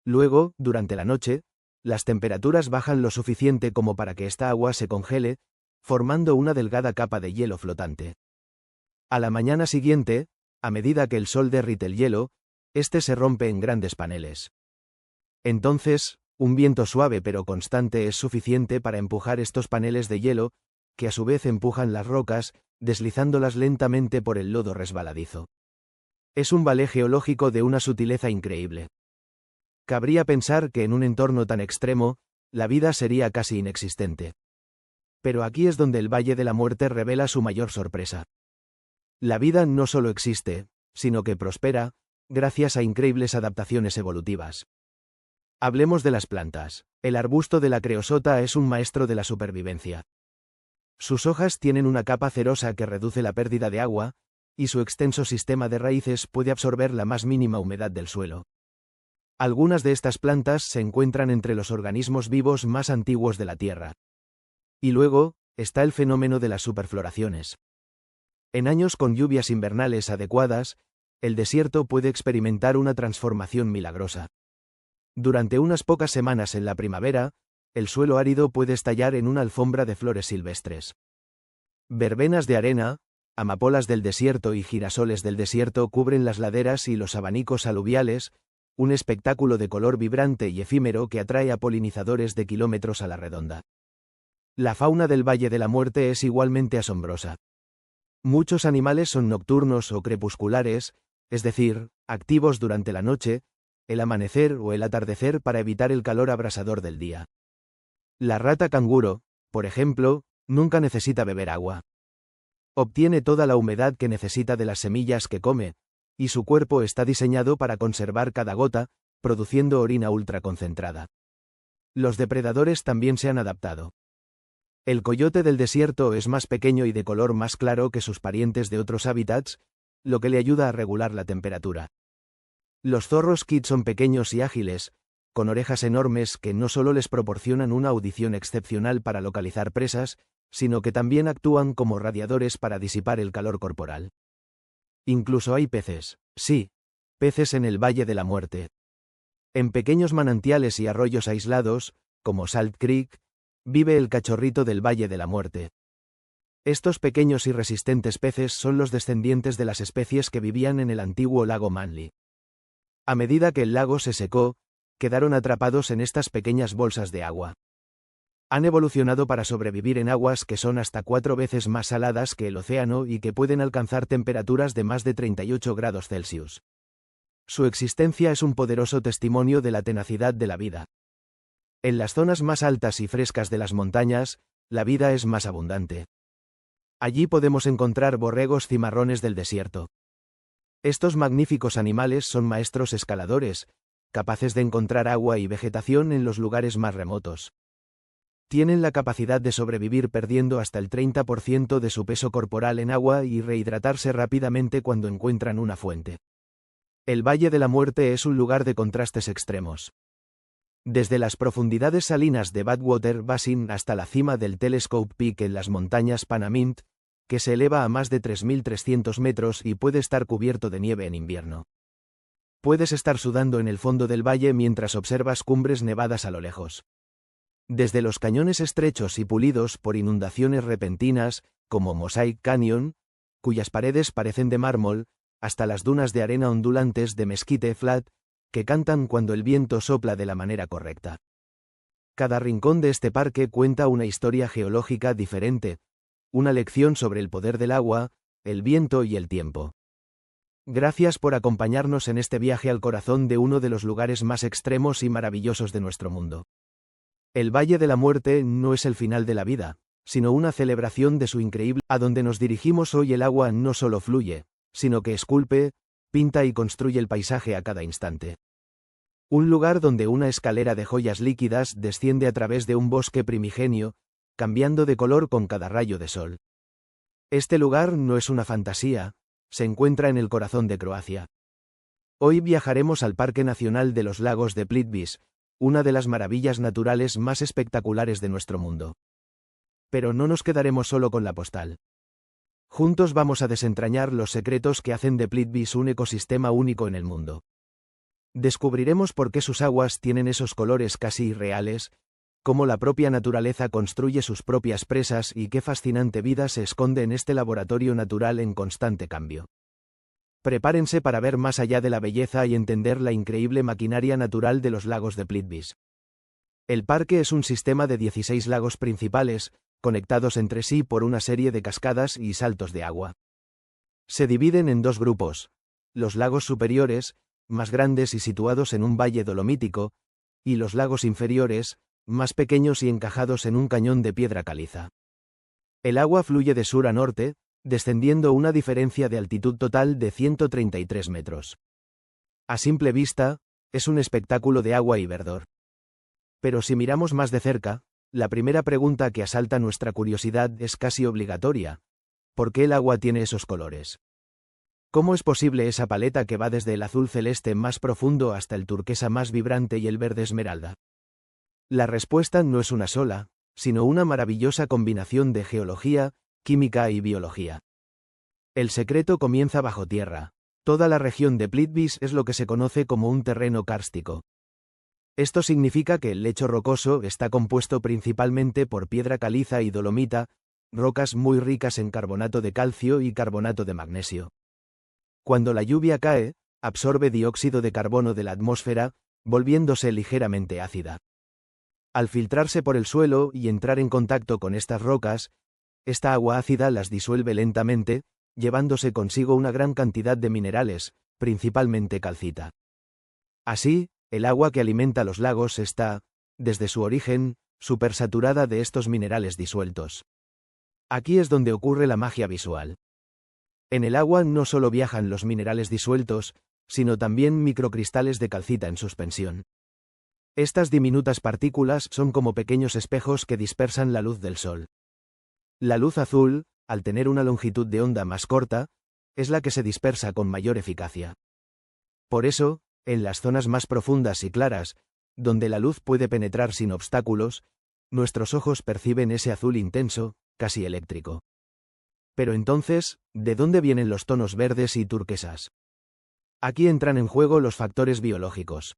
Luego, durante la noche, las temperaturas bajan lo suficiente como para que esta agua se congele, formando una delgada capa de hielo flotante. A la mañana siguiente, a medida que el sol derrite el hielo, este se rompe en grandes paneles. Entonces, un viento suave pero constante es suficiente para empujar estos paneles de hielo, que a su vez empujan las rocas, deslizándolas lentamente por el lodo resbaladizo. Es un ballet geológico de una sutileza increíble. Cabría pensar que en un entorno tan extremo, la vida sería casi inexistente. Pero aquí es donde el Valle de la Muerte revela su mayor sorpresa. La vida no solo existe, sino que prospera, gracias a increíbles adaptaciones evolutivas. Hablemos de las plantas. El arbusto de la creosota es un maestro de la supervivencia. Sus hojas tienen una capa cerosa que reduce la pérdida de agua, y su extenso sistema de raíces puede absorber la más mínima humedad del suelo. Algunas de estas plantas se encuentran entre los organismos vivos más antiguos de la Tierra. Y luego, está el fenómeno de las superfloraciones. En años con lluvias invernales adecuadas, el desierto puede experimentar una transformación milagrosa. Durante unas pocas semanas en la primavera, el suelo árido puede estallar en una alfombra de flores silvestres. Verbenas de arena, amapolas del desierto y girasoles del desierto cubren las laderas y los abanicos aluviales, un espectáculo de color vibrante y efímero que atrae a polinizadores de kilómetros a la redonda. La fauna del Valle de la Muerte es igualmente asombrosa. Muchos animales son nocturnos o crepusculares, es decir, activos durante la noche, el amanecer o el atardecer para evitar el calor abrasador del día. La rata canguro, por ejemplo, nunca necesita beber agua. Obtiene toda la humedad que necesita de las semillas que come, y su cuerpo está diseñado para conservar cada gota, produciendo orina ultraconcentrada. Los depredadores también se han adaptado. El coyote del desierto es más pequeño y de color más claro que sus parientes de otros hábitats, lo que le ayuda a regular la temperatura. Los zorros kid son pequeños y ágiles, con orejas enormes que no solo les proporcionan una audición excepcional para localizar presas, sino que también actúan como radiadores para disipar el calor corporal. Incluso hay peces, sí, peces en el Valle de la Muerte. En pequeños manantiales y arroyos aislados, como Salt Creek, vive el cachorrito del Valle de la Muerte. Estos pequeños y resistentes peces son los descendientes de las especies que vivían en el antiguo lago Manly. A medida que el lago se secó, quedaron atrapados en estas pequeñas bolsas de agua. Han evolucionado para sobrevivir en aguas que son hasta 4 veces más saladas que el océano y que pueden alcanzar temperaturas de más de 38 grados Celsius. Su existencia es un poderoso testimonio de la tenacidad de la vida. En las zonas más altas y frescas de las montañas, la vida es más abundante. Allí podemos encontrar borregos cimarrones del desierto. Estos magníficos animales son maestros escaladores, capaces de encontrar agua y vegetación en los lugares más remotos. Tienen la capacidad de sobrevivir perdiendo hasta el 30% de su peso corporal en agua y rehidratarse rápidamente cuando encuentran una fuente. El Valle de la Muerte es un lugar de contrastes extremos. Desde las profundidades salinas de Badwater Basin hasta la cima del Telescope Peak en las montañas Panamint, que se eleva a más de 3.300 metros y puede estar cubierto de nieve en invierno. Puedes estar sudando en el fondo del valle mientras observas cumbres nevadas a lo lejos. Desde los cañones estrechos y pulidos por inundaciones repentinas, como Mosaic Canyon, cuyas paredes parecen de mármol, hasta las dunas de arena ondulantes de Mesquite Flat, que cantan cuando el viento sopla de la manera correcta. Cada rincón de este parque cuenta una historia geológica diferente, una lección sobre el poder del agua, el viento y el tiempo. Gracias por acompañarnos en este viaje al corazón de uno de los lugares más extremos y maravillosos de nuestro mundo. El Valle de la Muerte no es el final de la vida, sino una celebración de su increíble. A donde nos dirigimos hoy el agua no solo fluye, sino que esculpe, pinta y construye el paisaje a cada instante. Un lugar donde una escalera de joyas líquidas desciende a través de un bosque primigenio, cambiando de color con cada rayo de sol. Este lugar no es una fantasía, se encuentra en el corazón de Croacia. Hoy viajaremos al Parque Nacional de los Lagos de Plitvice, una de las maravillas naturales más espectaculares de nuestro mundo. Pero no nos quedaremos solo con la postal. Juntos vamos a desentrañar los secretos que hacen de Plitvice un ecosistema único en el mundo. Descubriremos por qué sus aguas tienen esos colores casi irreales, cómo la propia naturaleza construye sus propias presas y qué fascinante vida se esconde en este laboratorio natural en constante cambio. Prepárense para ver más allá de la belleza y entender la increíble maquinaria natural de los lagos de Plitvice. El parque es un sistema de 16 lagos principales, conectados entre sí por una serie de cascadas y saltos de agua. Se dividen en dos grupos: los lagos superiores, más grandes y situados en un valle dolomítico, y los lagos inferiores, más pequeños y encajados en un cañón de piedra caliza. El agua fluye de sur a norte, descendiendo una diferencia de altitud total de 133 metros. A simple vista, es un espectáculo de agua y verdor. Pero si miramos más de cerca, la primera pregunta que asalta nuestra curiosidad es casi obligatoria: ¿por qué el agua tiene esos colores? ¿Cómo es posible esa paleta que va desde el azul celeste más profundo hasta el turquesa más vibrante y el verde esmeralda? La respuesta no es una sola, sino una maravillosa combinación de geología, química y biología. El secreto comienza bajo tierra. Toda la región de Plitvice es lo que se conoce como un terreno kárstico. Esto significa que el lecho rocoso está compuesto principalmente por piedra caliza y dolomita, rocas muy ricas en carbonato de calcio y carbonato de magnesio. Cuando la lluvia cae, absorbe dióxido de carbono de la atmósfera, volviéndose ligeramente ácida. Al filtrarse por el suelo y entrar en contacto con estas rocas, esta agua ácida las disuelve lentamente, llevándose consigo una gran cantidad de minerales, principalmente calcita. Así, el agua que alimenta los lagos está, desde su origen, supersaturada de estos minerales disueltos. Aquí es donde ocurre la magia visual. En el agua no solo viajan los minerales disueltos, sino también microcristales de calcita en suspensión. Estas diminutas partículas son como pequeños espejos que dispersan la luz del sol. La luz azul, al tener una longitud de onda más corta, es la que se dispersa con mayor eficacia. Por eso, en las zonas más profundas y claras, donde la luz puede penetrar sin obstáculos, nuestros ojos perciben ese azul intenso, casi eléctrico. Pero entonces, ¿de dónde vienen los tonos verdes y turquesas? Aquí entran en juego los factores biológicos.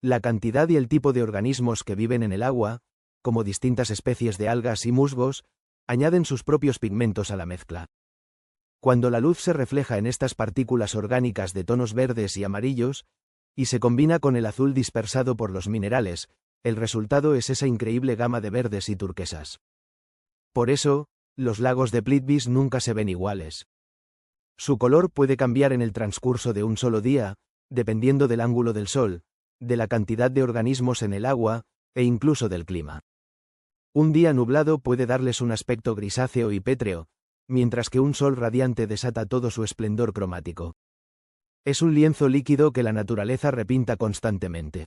La cantidad y el tipo de organismos que viven en el agua, como distintas especies de algas y musgos, añaden sus propios pigmentos a la mezcla. Cuando la luz se refleja en estas partículas orgánicas de tonos verdes y amarillos, y se combina con el azul dispersado por los minerales, el resultado es esa increíble gama de verdes y turquesas. Por eso, los lagos de Plitvice nunca se ven iguales. Su color puede cambiar en el transcurso de un solo día, dependiendo del ángulo del sol, de la cantidad de organismos en el agua, e incluso del clima. Un día nublado puede darles un aspecto grisáceo y pétreo, mientras que un sol radiante desata todo su esplendor cromático. Es un lienzo líquido que la naturaleza repinta constantemente.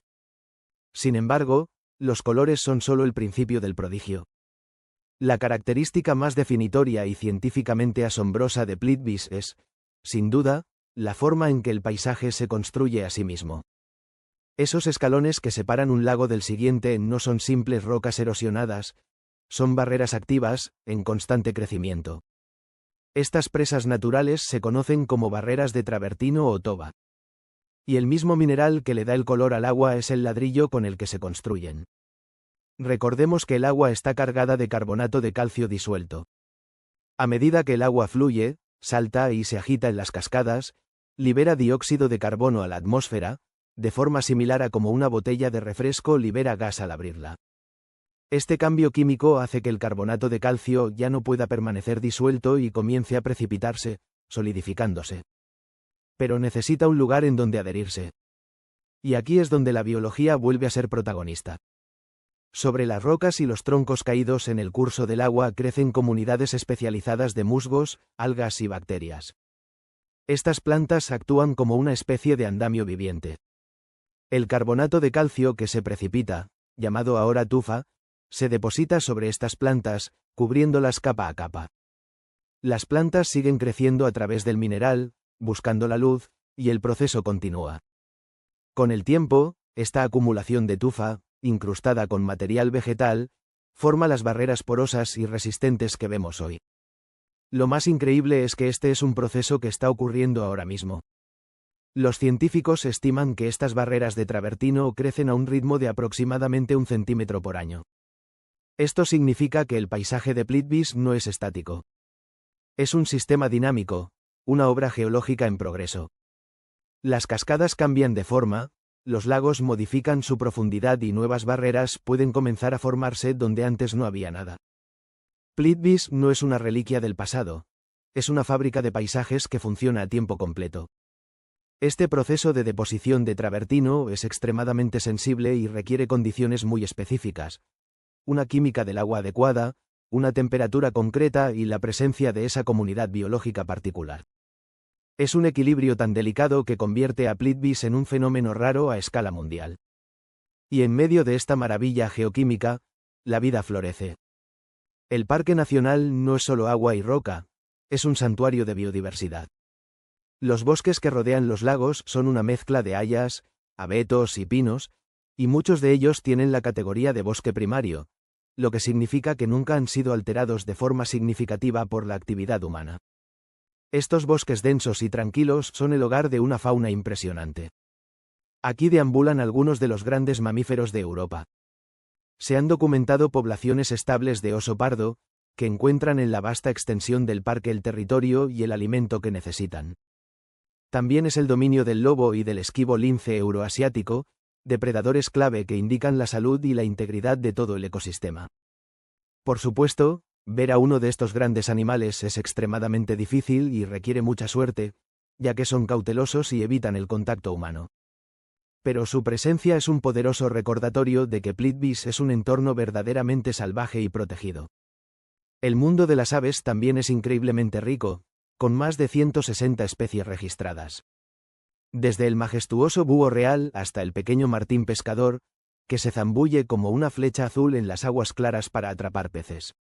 Sin embargo, los colores son solo el principio del prodigio. La característica más definitoria y científicamente asombrosa de Plitvice es, sin duda, la forma en que el paisaje se construye a sí mismo. Esos escalones que separan un lago del siguiente no son simples rocas erosionadas, son barreras activas, en constante crecimiento. Estas presas naturales se conocen como barreras de travertino o toba. Y el mismo mineral que le da el color al agua es el ladrillo con el que se construyen. Recordemos que el agua está cargada de carbonato de calcio disuelto. A medida que el agua fluye, salta y se agita en las cascadas, libera dióxido de carbono a la atmósfera, de forma similar a como una botella de refresco libera gas al abrirla. Este cambio químico hace que el carbonato de calcio ya no pueda permanecer disuelto y comience a precipitarse, solidificándose. Pero necesita un lugar en donde adherirse. Y aquí es donde la biología vuelve a ser protagonista. Sobre las rocas y los troncos caídos en el curso del agua crecen comunidades especializadas de musgos, algas y bacterias. Estas plantas actúan como una especie de andamio viviente. El carbonato de calcio que se precipita, llamado ahora tufa, se deposita sobre estas plantas, cubriéndolas capa a capa. Las plantas siguen creciendo a través del mineral, buscando la luz, y el proceso continúa. Con el tiempo, esta acumulación de tufa, incrustada con material vegetal, forma las barreras porosas y resistentes que vemos hoy. Lo más increíble es que este es un proceso que está ocurriendo ahora mismo. Los científicos estiman que estas barreras de travertino crecen a un ritmo de aproximadamente 1 centímetro por año. Esto significa que el paisaje de Plitvice no es estático. Es un sistema dinámico, una obra geológica en progreso. Las cascadas cambian de forma, los lagos modifican su profundidad y nuevas barreras pueden comenzar a formarse donde antes no había nada. Plitvice no es una reliquia del pasado, es una fábrica de paisajes que funciona a tiempo completo. Este proceso de deposición de travertino es extremadamente sensible y requiere condiciones muy específicas. Una química del agua adecuada, una temperatura concreta y la presencia de esa comunidad biológica particular. Es un equilibrio tan delicado que convierte a Plitvice en un fenómeno raro a escala mundial. Y en medio de esta maravilla geoquímica, la vida florece. El Parque Nacional no es solo agua y roca, es un santuario de biodiversidad. Los bosques que rodean los lagos son una mezcla de hayas, abetos y pinos, y muchos de ellos tienen la categoría de bosque primario, lo que significa que nunca han sido alterados de forma significativa por la actividad humana. Estos bosques densos y tranquilos son el hogar de una fauna impresionante. Aquí deambulan algunos de los grandes mamíferos de Europa. Se han documentado poblaciones estables de oso pardo, que encuentran en la vasta extensión del parque el territorio y el alimento que necesitan. También es el dominio del lobo y del esquivo lince euroasiático, depredadores clave que indican la salud y la integridad de todo el ecosistema. Por supuesto, ver a uno de estos grandes animales es extremadamente difícil y requiere mucha suerte, ya que son cautelosos y evitan el contacto humano. Pero su presencia es un poderoso recordatorio de que Plitvice es un entorno verdaderamente salvaje y protegido. El mundo de las aves también es increíblemente rico, con más de 160 especies registradas. Desde el majestuoso búho real hasta el pequeño martín pescador, que se zambulle como una flecha azul en las aguas claras para atrapar peces.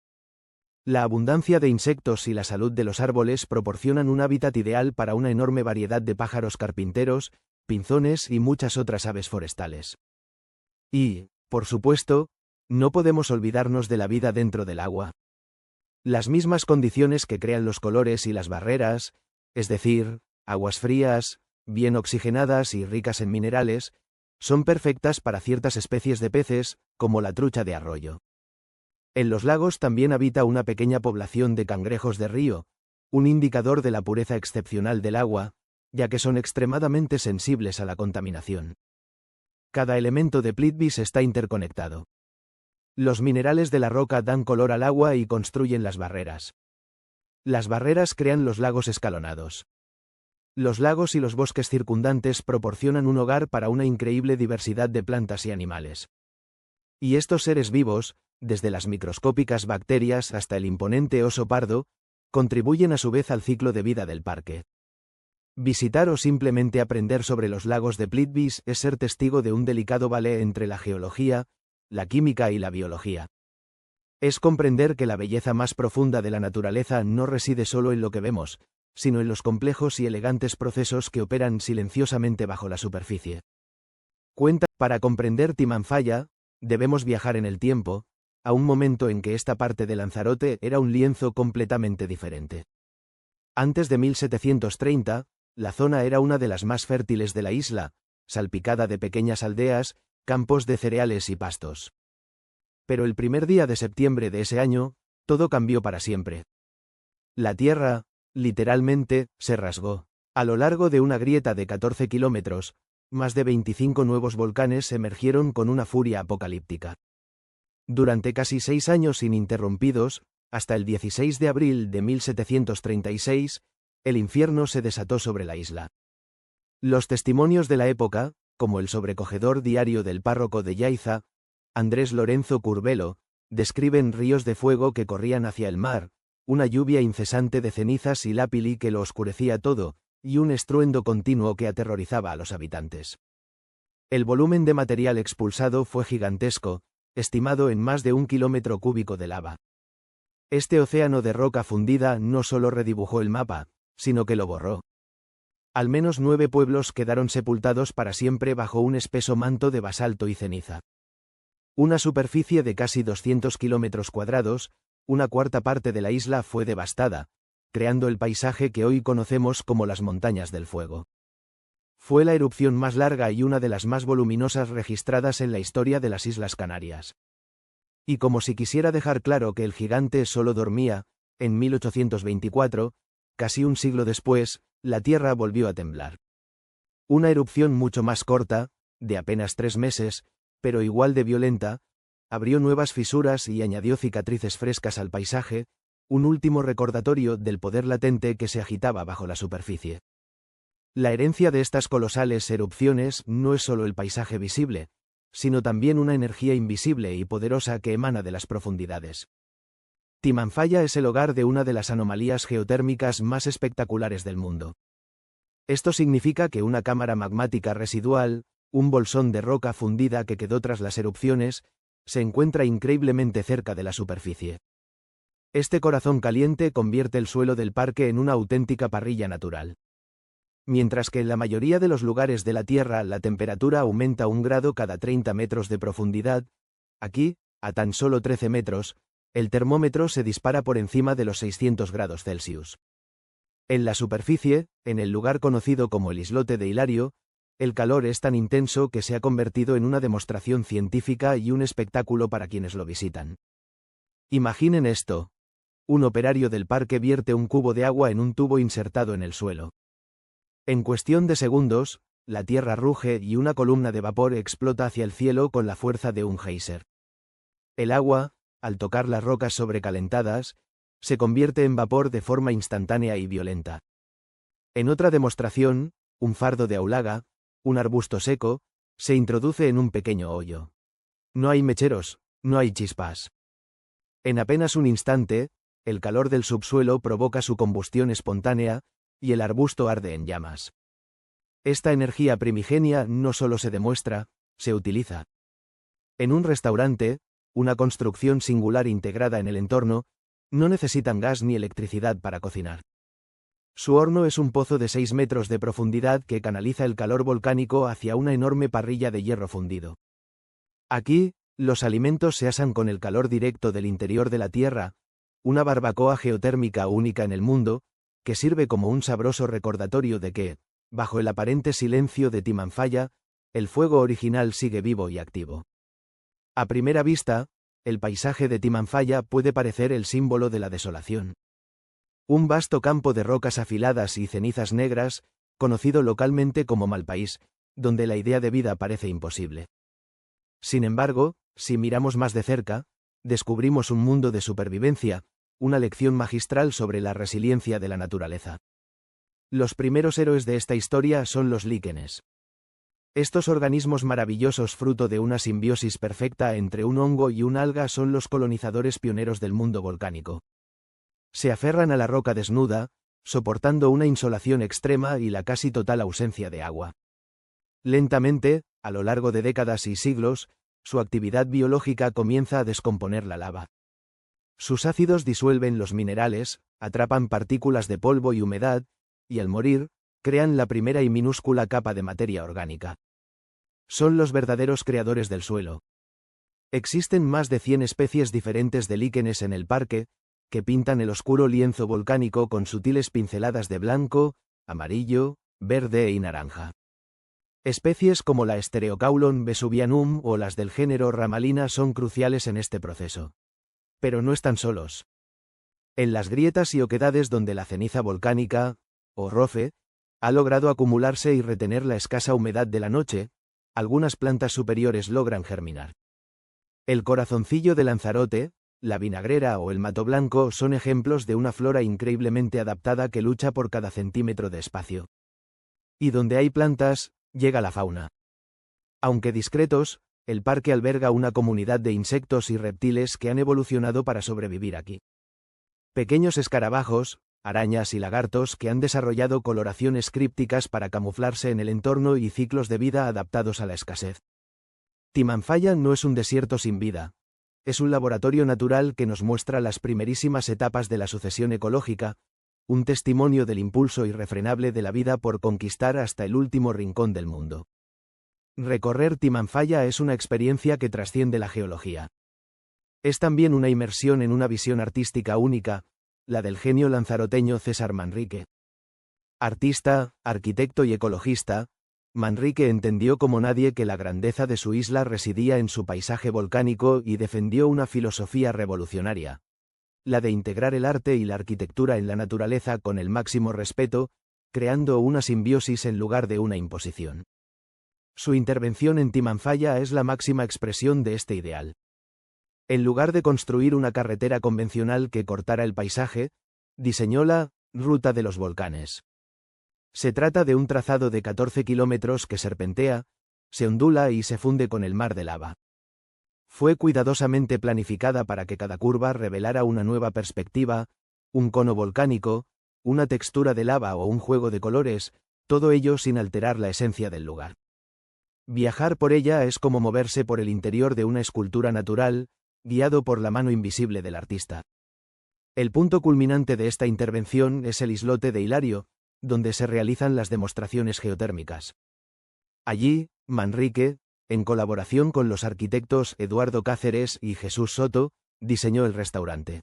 La abundancia de insectos y la salud de los árboles proporcionan un hábitat ideal para una enorme variedad de pájaros carpinteros, pinzones y muchas otras aves forestales. Y, por supuesto, no podemos olvidarnos de la vida dentro del agua. Las mismas condiciones que crean los colores y las barreras, es decir, aguas frías, bien oxigenadas y ricas en minerales, son perfectas para ciertas especies de peces, como la trucha de arroyo. En los lagos también habita una pequeña población de cangrejos de río, un indicador de la pureza excepcional del agua, ya que son extremadamente sensibles a la contaminación. Cada elemento de Plitvice está interconectado. Los minerales de la roca dan color al agua y construyen las barreras. Las barreras crean los lagos escalonados. Los lagos y los bosques circundantes proporcionan un hogar para una increíble diversidad de plantas y animales. Y estos seres vivos, desde las microscópicas bacterias hasta el imponente oso pardo, contribuyen a su vez al ciclo de vida del parque. Visitar o simplemente aprender sobre los lagos de Plitvice es ser testigo de un delicado ballet entre la geología, la química y la biología. Es comprender que la belleza más profunda de la naturaleza no reside solo en lo que vemos, sino en los complejos y elegantes procesos que operan silenciosamente bajo la superficie. Para comprender Timanfaya, debemos viajar en el tiempo, a un momento en que esta parte de Lanzarote era un lienzo completamente diferente. Antes de 1730, la zona era una de las más fértiles de la isla, salpicada de pequeñas aldeas, campos de cereales y pastos. Pero el primer día de septiembre de ese año, todo cambió para siempre. La tierra, literalmente, se rasgó. A lo largo de una grieta de 14 kilómetros, más de 25 nuevos volcanes emergieron con una furia apocalíptica. Durante casi 6 años ininterrumpidos, hasta el 16 de abril de 1736, el infierno se desató sobre la isla. Los testimonios de la época, como el sobrecogedor diario del párroco de Yaiza, Andrés Lorenzo Curbelo, describen ríos de fuego que corrían hacia el mar, una lluvia incesante de cenizas y lápili que lo oscurecía todo, y un estruendo continuo que aterrorizaba a los habitantes. El volumen de material expulsado fue gigantesco, estimado en más de 1 kilómetro cúbico de lava. Este océano de roca fundida no solo redibujó el mapa, sino que lo borró. Al menos 9 pueblos quedaron sepultados para siempre bajo un espeso manto de basalto y ceniza. Una superficie de casi 200 kilómetros cuadrados, una cuarta parte de la isla fue devastada, creando el paisaje que hoy conocemos como las Montañas del Fuego. Fue la erupción más larga y una de las más voluminosas registradas en la historia de las Islas Canarias. Y como si quisiera dejar claro que el gigante solo dormía, en 1824, casi un siglo después, la Tierra volvió a temblar. Una erupción mucho más corta, de apenas 3 meses, pero igual de violenta, abrió nuevas fisuras y añadió cicatrices frescas al paisaje, un último recordatorio del poder latente que se agitaba bajo la superficie. La herencia de estas colosales erupciones no es solo el paisaje visible, sino también una energía invisible y poderosa que emana de las profundidades. Timanfaya es el hogar de una de las anomalías geotérmicas más espectaculares del mundo. Esto significa que una cámara magmática residual, un bolsón de roca fundida que quedó tras las erupciones, se encuentra increíblemente cerca de la superficie. Este corazón caliente convierte el suelo del parque en una auténtica parrilla natural. Mientras que en la mayoría de los lugares de la Tierra la temperatura aumenta 1 grado cada 30 metros de profundidad, aquí, a tan solo 13 metros, el termómetro se dispara por encima de los 600 grados Celsius. En la superficie, en el lugar conocido como el islote de Hilario, el calor es tan intenso que se ha convertido en una demostración científica y un espectáculo para quienes lo visitan. Imaginen esto. Un operario del parque vierte un cubo de agua en un tubo insertado en el suelo. En cuestión de segundos, la tierra ruge y una columna de vapor explota hacia el cielo con la fuerza de un geyser. El agua, al tocar las rocas sobrecalentadas, se convierte en vapor de forma instantánea y violenta. En otra demostración, un fardo de aulaga, un arbusto seco, se introduce en un pequeño hoyo. No hay mecheros, no hay chispas. En apenas un instante, el calor del subsuelo provoca su combustión espontánea, y el arbusto arde en llamas. Esta energía primigenia no solo se demuestra, se utiliza. En un restaurante, una construcción singular integrada en el entorno, no necesitan gas ni electricidad para cocinar. Su horno es un pozo de 6 metros de profundidad que canaliza el calor volcánico hacia una enorme parrilla de hierro fundido. Aquí, los alimentos se asan con el calor directo del interior de la Tierra, una barbacoa geotérmica única en el mundo, que sirve como un sabroso recordatorio de que, bajo el aparente silencio de Timanfaya, el fuego original sigue vivo y activo. A primera vista, el paisaje de Timanfaya puede parecer el símbolo de la desolación. Un vasto campo de rocas afiladas y cenizas negras, conocido localmente como Malpaís, donde la idea de vida parece imposible. Sin embargo, si miramos más de cerca, descubrimos un mundo de supervivencia, una lección magistral sobre la resiliencia de la naturaleza. Los primeros héroes de esta historia son los líquenes. Estos organismos maravillosos fruto de una simbiosis perfecta entre un hongo y un alga son los colonizadores pioneros del mundo volcánico. Se aferran a la roca desnuda, soportando una insolación extrema y la casi total ausencia de agua. Lentamente, a lo largo de décadas y siglos, su actividad biológica comienza a descomponer la lava. Sus ácidos disuelven los minerales, atrapan partículas de polvo y humedad, y al morir, crean la primera y minúscula capa de materia orgánica. Son los verdaderos creadores del suelo. Existen más de 100 especies diferentes de líquenes en el parque, que pintan el oscuro lienzo volcánico con sutiles pinceladas de blanco, amarillo, verde y naranja. Especies como la Stereocaulon vesuvianum o las del género Ramalina son cruciales en este proceso. Pero no están solos. En las grietas y oquedades donde la ceniza volcánica, o rofe, ha logrado acumularse y retener la escasa humedad de la noche, algunas plantas superiores logran germinar. El corazoncillo de Lanzarote, la vinagrera o el mato blanco son ejemplos de una flora increíblemente adaptada que lucha por cada centímetro de espacio. Y donde hay plantas, llega la fauna. Aunque discretos, el parque alberga una comunidad de insectos y reptiles que han evolucionado para sobrevivir aquí. Pequeños escarabajos, arañas y lagartos que han desarrollado coloraciones crípticas para camuflarse en el entorno y ciclos de vida adaptados a la escasez. Timanfaya no es un desierto sin vida. Es un laboratorio natural que nos muestra las primerísimas etapas de la sucesión ecológica, un testimonio del impulso irrefrenable de la vida por conquistar hasta el último rincón del mundo. Recorrer Timanfaya es una experiencia que trasciende la geología. Es también una inmersión en una visión artística única, la del genio lanzaroteño César Manrique. Artista, arquitecto y ecologista, Manrique entendió como nadie que la grandeza de su isla residía en su paisaje volcánico y defendió una filosofía revolucionaria, la de integrar el arte y la arquitectura en la naturaleza con el máximo respeto, creando una simbiosis en lugar de una imposición. Su intervención en Timanfaya es la máxima expresión de este ideal. En lugar de construir una carretera convencional que cortara el paisaje, diseñó la Ruta de los Volcanes. Se trata de un trazado de 14 kilómetros que serpentea, se ondula y se funde con el mar de lava. Fue cuidadosamente planificada para que cada curva revelara una nueva perspectiva, un cono volcánico, una textura de lava o un juego de colores, todo ello sin alterar la esencia del lugar. Viajar por ella es como moverse por el interior de una escultura natural, guiado por la mano invisible del artista. El punto culminante de esta intervención es el islote de Hilario, donde se realizan las demostraciones geotérmicas. Allí, Manrique, en colaboración con los arquitectos Eduardo Cáceres y Jesús Soto, diseñó el restaurante.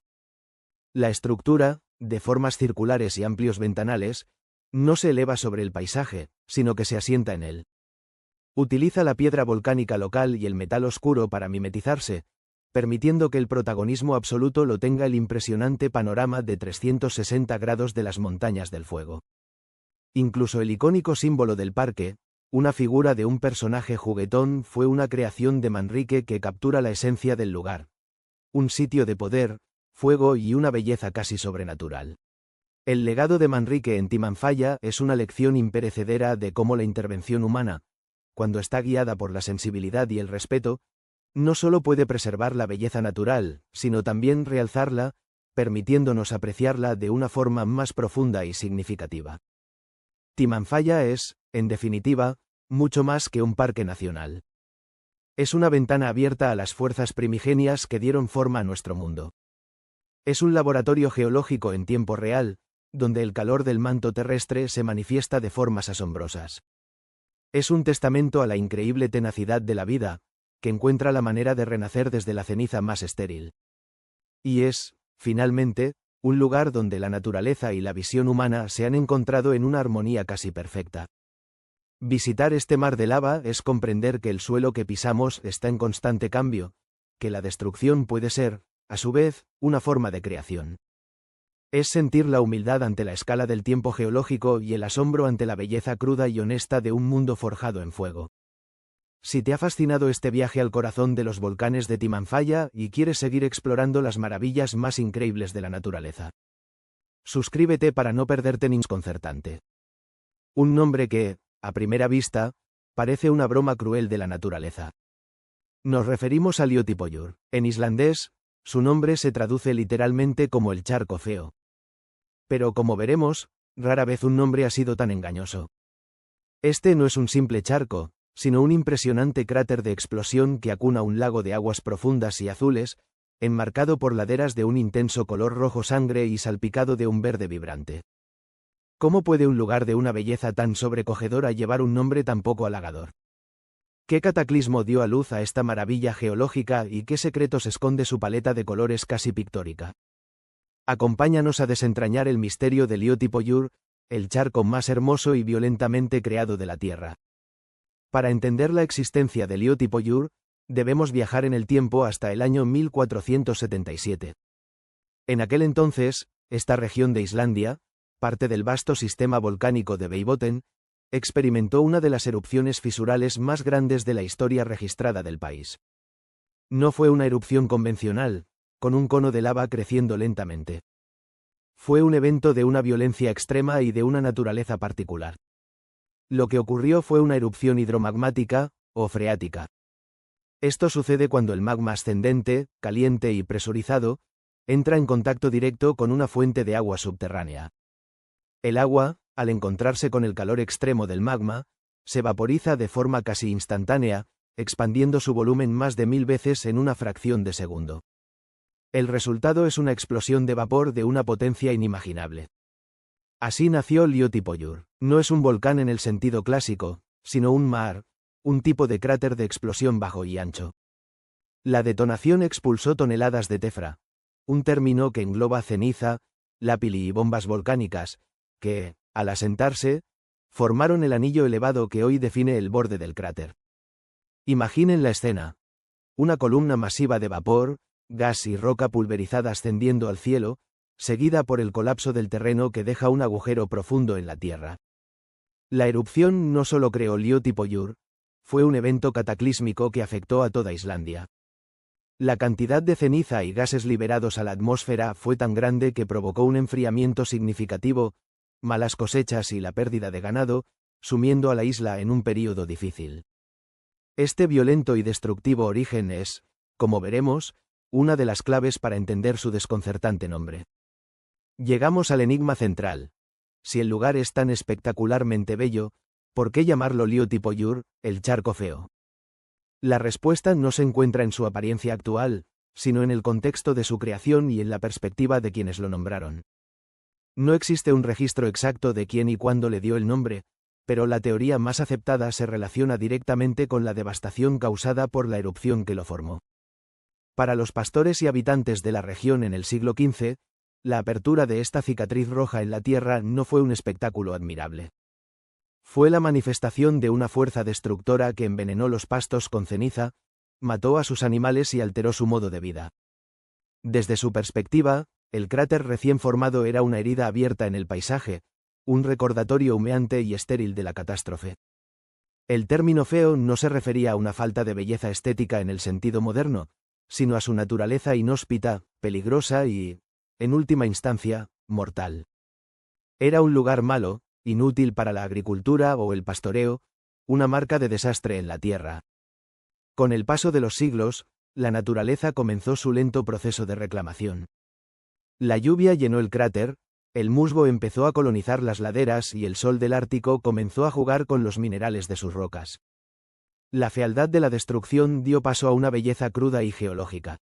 La estructura, de formas circulares y amplios ventanales, no se eleva sobre el paisaje, sino que se asienta en él. Utiliza la piedra volcánica local y el metal oscuro para mimetizarse, permitiendo que el protagonismo absoluto lo tenga el impresionante panorama de 360 grados de las montañas del fuego. Incluso el icónico símbolo del parque, una figura de un personaje juguetón, fue una creación de Manrique que captura la esencia del lugar. Un sitio de poder, fuego y una belleza casi sobrenatural. El legado de Manrique en Timanfaya es una lección imperecedera de cómo la intervención humana, cuando está guiada por la sensibilidad y el respeto, no solo puede preservar la belleza natural, sino también realzarla, permitiéndonos apreciarla de una forma más profunda y significativa. Timanfaya es, en definitiva, mucho más que un parque nacional. Es una ventana abierta a las fuerzas primigenias que dieron forma a nuestro mundo. Es un laboratorio geológico en tiempo real, donde el calor del manto terrestre se manifiesta de formas asombrosas. Es un testamento a la increíble tenacidad de la vida, que encuentra la manera de renacer desde la ceniza más estéril. Y es, finalmente, un lugar donde la naturaleza y la visión humana se han encontrado en una armonía casi perfecta. Visitar este mar de lava es comprender que el suelo que pisamos está en constante cambio, que la destrucción puede ser, a su vez, una forma de creación. Es sentir la humildad ante la escala del tiempo geológico y el asombro ante la belleza cruda y honesta de un mundo forjado en fuego. Si te ha fascinado este viaje al corazón de los volcanes de Timanfaya y quieres seguir explorando las maravillas más increíbles de la naturaleza, suscríbete para no perderte ningún desconcertante. Un nombre que, a primera vista, parece una broma cruel de la naturaleza. Nos referimos a Liotipollur, en islandés, Su nombre se traduce literalmente como el charco feo. Pero como veremos, rara vez un nombre ha sido tan engañoso. Este no es un simple charco, sino un impresionante cráter de explosión que acuna un lago de aguas profundas y azules, enmarcado por laderas de un intenso color rojo sangre y salpicado de un verde vibrante. ¿Cómo puede un lugar de una belleza tan sobrecogedora llevar un nombre tan poco halagador? ¿Qué cataclismo dio a luz a esta maravilla geológica y qué secretos esconde su paleta de colores casi pictórica? Acompáñanos a desentrañar el misterio del Ootipeyur, el charco más hermoso y violentamente creado de la Tierra. Para entender la existencia del Ootipeyur, debemos viajar en el tiempo hasta el año 1477. En aquel entonces, esta región de Islandia, parte del vasto sistema volcánico de Veiboten, experimentó una de las erupciones fisurales más grandes de la historia registrada del país. No fue una erupción convencional, con un cono de lava creciendo lentamente. Fue un evento de una violencia extrema y de una naturaleza particular. Lo que ocurrió fue una erupción hidromagmática, o freática. Esto sucede cuando el magma ascendente, caliente y presurizado, entra en contacto directo con una fuente de agua subterránea. El agua, al encontrarse con el calor extremo del magma, se vaporiza de forma casi instantánea, expandiendo su volumen más de 1000 veces en una fracción de segundo. El resultado es una explosión de vapor de una potencia inimaginable. Así nació el Ootipeyur. No es un volcán en el sentido clásico, sino un maar, un tipo de cráter de explosión bajo y ancho. La detonación expulsó toneladas de tefra, un término que engloba ceniza, lápili y bombas volcánicas, que, al asentarse, formaron el anillo elevado que hoy define el borde del cráter. Imaginen la escena. Una columna masiva de vapor, gas y roca pulverizada ascendiendo al cielo, seguida por el colapso del terreno que deja un agujero profundo en la tierra. La erupción no solo creó el Ootipeyur, fue un evento cataclísmico que afectó a toda Islandia. La cantidad de ceniza y gases liberados a la atmósfera fue tan grande que provocó un enfriamiento significativo, malas cosechas y la pérdida de ganado, sumiendo a la isla en un período difícil. Este violento y destructivo origen es, como veremos, una de las claves para entender su desconcertante nombre. Llegamos al enigma central. Si el lugar es tan espectacularmente bello, ¿por qué llamarlo Ootipeyur, el charco feo? La respuesta no se encuentra en su apariencia actual, sino en el contexto de su creación y en la perspectiva de quienes lo nombraron. No existe un registro exacto de quién y cuándo le dio el nombre, pero la teoría más aceptada se relaciona directamente con la devastación causada por la erupción que lo formó. Para los pastores y habitantes de la región en el siglo XV, la apertura de esta cicatriz roja en la tierra no fue un espectáculo admirable. Fue la manifestación de una fuerza destructora que envenenó los pastos con ceniza, mató a sus animales y alteró su modo de vida. Desde su perspectiva, el cráter recién formado era una herida abierta en el paisaje, un recordatorio humeante y estéril de la catástrofe. El término feo no se refería a una falta de belleza estética en el sentido moderno, sino a su naturaleza inhóspita, peligrosa y, en última instancia, mortal. Era un lugar malo, inútil para la agricultura o el pastoreo, una marca de desastre en la tierra. Con el paso de los siglos, la naturaleza comenzó su lento proceso de reclamación. La lluvia llenó el cráter, el musgo empezó a colonizar las laderas y el sol del Ártico comenzó a jugar con los minerales de sus rocas. La fealdad de la destrucción dio paso a una belleza cruda y geológica.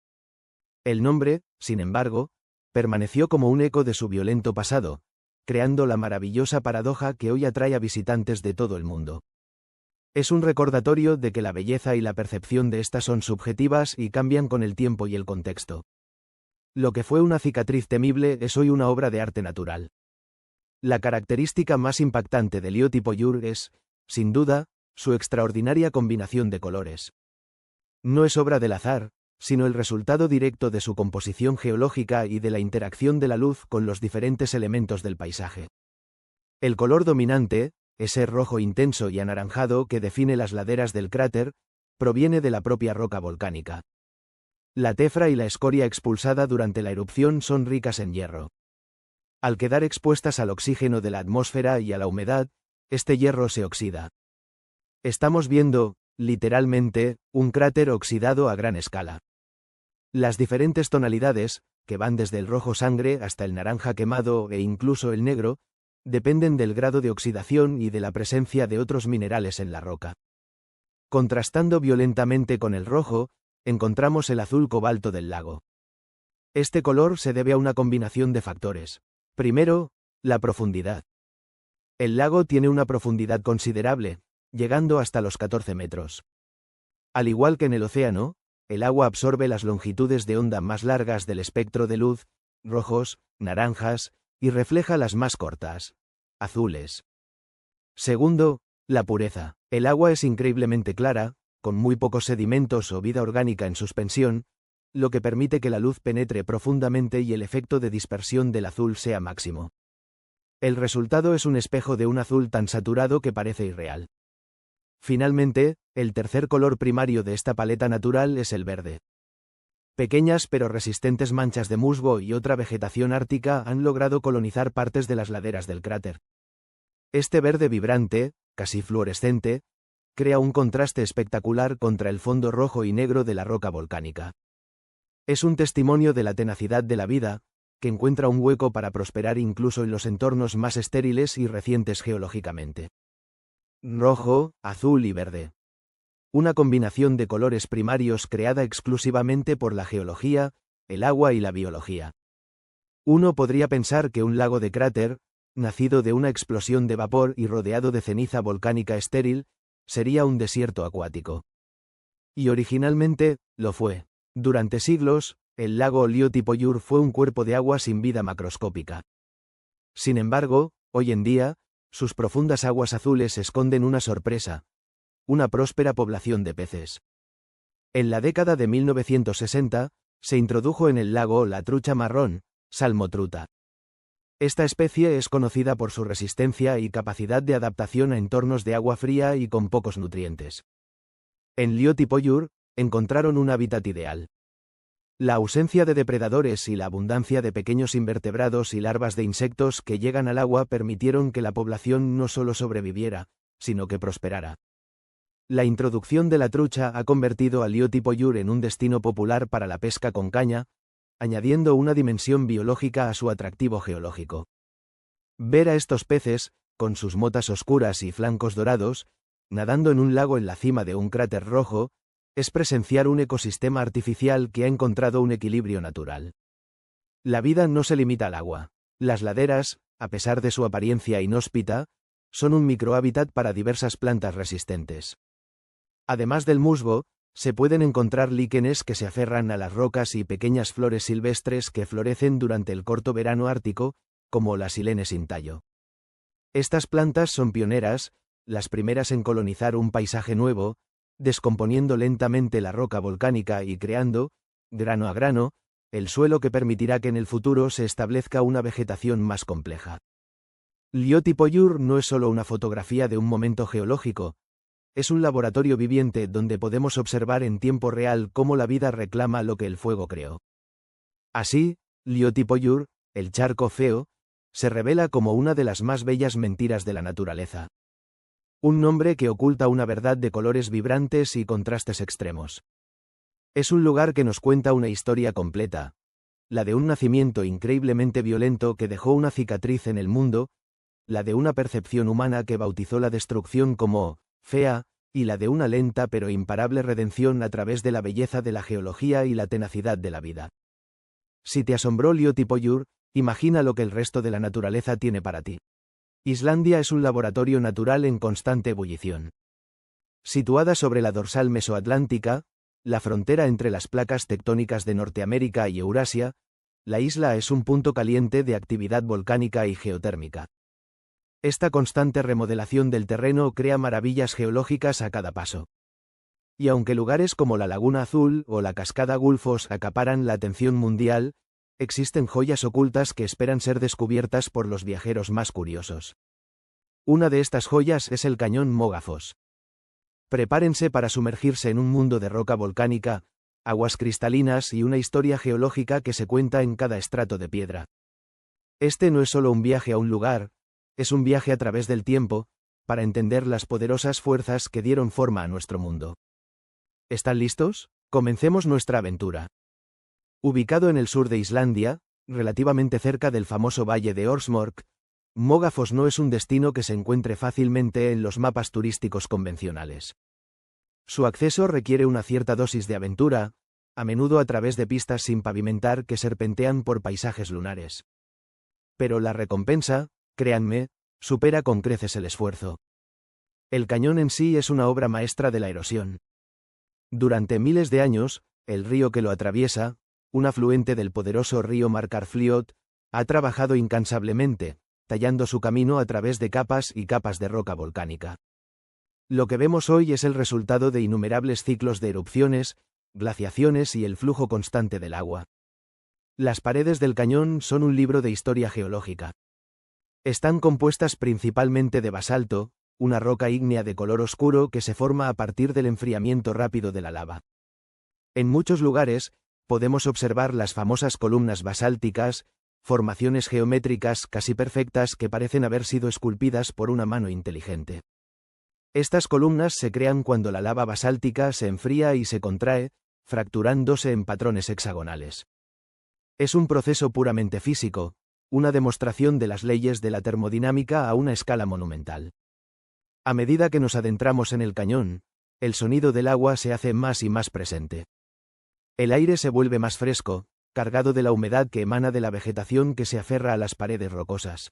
El nombre, sin embargo, permaneció como un eco de su violento pasado, creando la maravillosa paradoja que hoy atrae a visitantes de todo el mundo. Es un recordatorio de que la belleza y la percepción de estas son subjetivas y cambian con el tiempo y el contexto. Lo que fue una cicatriz temible es hoy una obra de arte natural. La característica más impactante del Ootipeyur es, sin duda, su extraordinaria combinación de colores. No es obra del azar, sino el resultado directo de su composición geológica y de la interacción de la luz con los diferentes elementos del paisaje. El color dominante, ese rojo intenso y anaranjado que define las laderas del cráter, proviene de la propia roca volcánica. La tefra y la escoria expulsada durante la erupción son ricas en hierro. Al quedar expuestas al oxígeno de la atmósfera y a la humedad, este hierro se oxida. Estamos viendo, literalmente, un cráter oxidado a gran escala. Las diferentes tonalidades, que van desde el rojo sangre hasta el naranja quemado e incluso el negro, dependen del grado de oxidación y de la presencia de otros minerales en la roca. Contrastando violentamente con el rojo, encontramos el azul cobalto del lago. Este color se debe a una combinación de factores. Primero, la profundidad. El lago tiene una profundidad considerable, llegando hasta los 14 metros. Al igual que en el océano, el agua absorbe las longitudes de onda más largas del espectro de luz, rojos, naranjas, y refleja las más cortas, azules. Segundo, la pureza. El agua es increíblemente clara, con muy pocos sedimentos o vida orgánica en suspensión, lo que permite que la luz penetre profundamente y el efecto de dispersión del azul sea máximo. El resultado es un espejo de un azul tan saturado que parece irreal. Finalmente, el tercer color primario de esta paleta natural es el verde. Pequeñas pero resistentes manchas de musgo y otra vegetación ártica han logrado colonizar partes de las laderas del cráter. Este verde vibrante, casi fluorescente, crea un contraste espectacular contra el fondo rojo y negro de la roca volcánica. Es un testimonio de la tenacidad de la vida, que encuentra un hueco para prosperar incluso en los entornos más estériles y recientes geológicamente. Rojo, azul y verde. Una combinación de colores primarios creada exclusivamente por la geología, el agua y la biología. Uno podría pensar que un lago de cráter, nacido de una explosión de vapor y rodeado de ceniza volcánica estéril, sería un desierto acuático. Y originalmente, lo fue. Durante siglos, el lago Olliotipollur fue un cuerpo de agua sin vida macroscópica. Sin embargo, hoy en día, sus profundas aguas azules esconden una sorpresa: una próspera población de peces. En la década de 1960, se introdujo en el lago la trucha marrón, Salmotruta. Esta especie es conocida por su resistencia y capacidad de adaptación a entornos de agua fría y con pocos nutrientes. En Liotipollur, encontraron un hábitat ideal. La ausencia de depredadores y la abundancia de pequeños invertebrados y larvas de insectos que llegan al agua permitieron que la población no solo sobreviviera, sino que prosperara. La introducción de la trucha ha convertido a Liotipollur en un destino popular para la pesca con caña, añadiendo una dimensión biológica a su atractivo geológico. Ver a estos peces, con sus motas oscuras y flancos dorados, nadando en un lago en la cima de un cráter rojo, es presenciar un ecosistema artificial que ha encontrado un equilibrio natural. La vida no se limita al agua. Las laderas, a pesar de su apariencia inhóspita, son un microhábitat para diversas plantas resistentes. Además del musgo, se pueden encontrar líquenes que se aferran a las rocas y pequeñas flores silvestres que florecen durante el corto verano ártico, como la silene sin tallo. Estas plantas son pioneras, las primeras en colonizar un paisaje nuevo, descomponiendo lentamente la roca volcánica y creando, grano a grano, el suelo que permitirá que en el futuro se establezca una vegetación más compleja. Liotipollur no es solo una fotografía de un momento geológico, es un laboratorio viviente donde podemos observar en tiempo real cómo la vida reclama lo que el fuego creó. Así, Liotipollur, el charco feo, se revela como una de las más bellas mentiras de la naturaleza. Un nombre que oculta una verdad de colores vibrantes y contrastes extremos. Es un lugar que nos cuenta una historia completa, la de un nacimiento increíblemente violento que dejó una cicatriz en el mundo, la de una percepción humana que bautizó la destrucción como fea, y la de una lenta pero imparable redención a través de la belleza de la geología y la tenacidad de la vida. Si te asombró Liotipollur, imagina lo que el resto de la naturaleza tiene para ti. Islandia es un laboratorio natural en constante ebullición. Situada sobre la dorsal mesoatlántica, la frontera entre las placas tectónicas de Norteamérica y Eurasia, la isla es un punto caliente de actividad volcánica y geotérmica. Esta constante remodelación del terreno crea maravillas geológicas a cada paso. Y aunque lugares como la Laguna Azul o la Cascada Gulfos acaparan la atención mundial, existen joyas ocultas que esperan ser descubiertas por los viajeros más curiosos. Una de estas joyas es el cañón Mogafos. Prepárense para sumergirse en un mundo de roca volcánica, aguas cristalinas y una historia geológica que se cuenta en cada estrato de piedra. Este no es solo un viaje a un lugar, es un viaje a través del tiempo, para entender las poderosas fuerzas que dieron forma a nuestro mundo. ¿Están listos? Comencemos nuestra aventura. Ubicado en el sur de Islandia, relativamente cerca del famoso valle de Þórsmörk, Mógafoss no es un destino que se encuentre fácilmente en los mapas turísticos convencionales. Su acceso requiere una cierta dosis de aventura, a menudo a través de pistas sin pavimentar que serpentean por paisajes lunares. Pero la recompensa, créanme, supera con creces el esfuerzo. El cañón en sí es una obra maestra de la erosión. Durante miles de años, el río que lo atraviesa, un afluente del poderoso río Markarfljót, ha trabajado incansablemente, tallando su camino a través de capas y capas de roca volcánica. Lo que vemos hoy es el resultado de innumerables ciclos de erupciones, glaciaciones y el flujo constante del agua. Las paredes del cañón son un libro de historia geológica. Están compuestas principalmente de basalto, una roca ígnea de color oscuro que se forma a partir del enfriamiento rápido de la lava. En muchos lugares, podemos observar las famosas columnas basálticas, formaciones geométricas casi perfectas que parecen haber sido esculpidas por una mano inteligente. Estas columnas se crean cuando la lava basáltica se enfría y se contrae, fracturándose en patrones hexagonales. Es un proceso puramente físico, una demostración de las leyes de la termodinámica a una escala monumental. A medida que nos adentramos en el cañón, el sonido del agua se hace más y más presente. El aire se vuelve más fresco, cargado de la humedad que emana de la vegetación que se aferra a las paredes rocosas.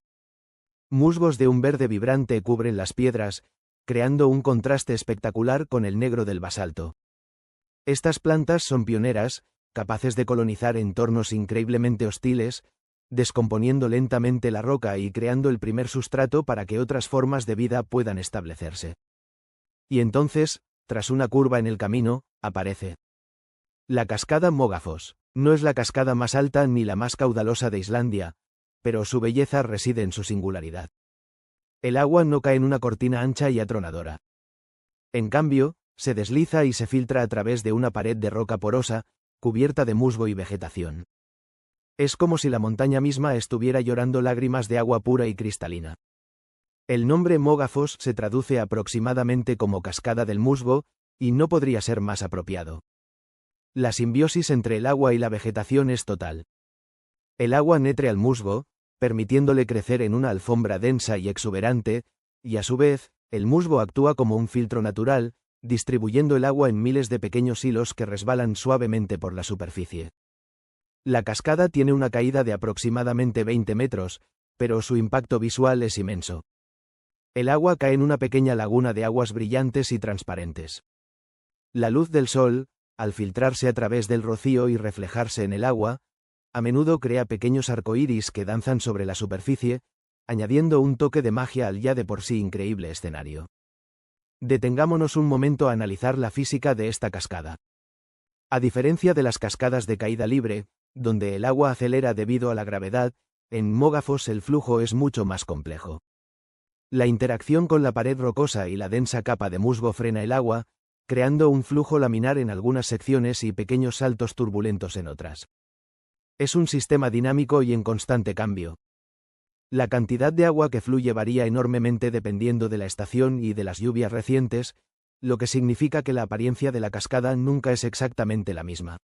Musgos de un verde vibrante cubren las piedras, creando un contraste espectacular con el negro del basalto. Estas plantas son pioneras, capaces de colonizar entornos increíblemente hostiles, descomponiendo lentamente la roca y creando el primer sustrato para que otras formas de vida puedan establecerse. Y entonces, tras una curva en el camino, aparece la cascada Mógafoss. No es la cascada más alta ni la más caudalosa de Islandia, pero su belleza reside en su singularidad. El agua no cae en una cortina ancha y atronadora. En cambio, se desliza y se filtra a través de una pared de roca porosa, cubierta de musgo y vegetación. Es como si la montaña misma estuviera llorando lágrimas de agua pura y cristalina. El nombre Mógafoss se traduce aproximadamente como cascada del musgo, y no podría ser más apropiado. La simbiosis entre el agua y la vegetación es total. El agua nutre al musgo, permitiéndole crecer en una alfombra densa y exuberante, y a su vez, el musgo actúa como un filtro natural, distribuyendo el agua en miles de pequeños hilos que resbalan suavemente por la superficie. La cascada tiene una caída de aproximadamente 20 metros, pero su impacto visual es inmenso. El agua cae en una pequeña laguna de aguas brillantes y transparentes. La luz del sol, al filtrarse a través del rocío y reflejarse en el agua, a menudo crea pequeños arcoíris que danzan sobre la superficie, añadiendo un toque de magia al ya de por sí increíble escenario. Detengámonos un momento a analizar la física de esta cascada. A diferencia de las cascadas de caída libre, donde el agua acelera debido a la gravedad, en Mógafoss el flujo es mucho más complejo. La interacción con la pared rocosa y la densa capa de musgo frena el agua, creando un flujo laminar en algunas secciones y pequeños saltos turbulentos en otras. Es un sistema dinámico y en constante cambio. La cantidad de agua que fluye varía enormemente dependiendo de la estación y de las lluvias recientes, lo que significa que la apariencia de la cascada nunca es exactamente la misma.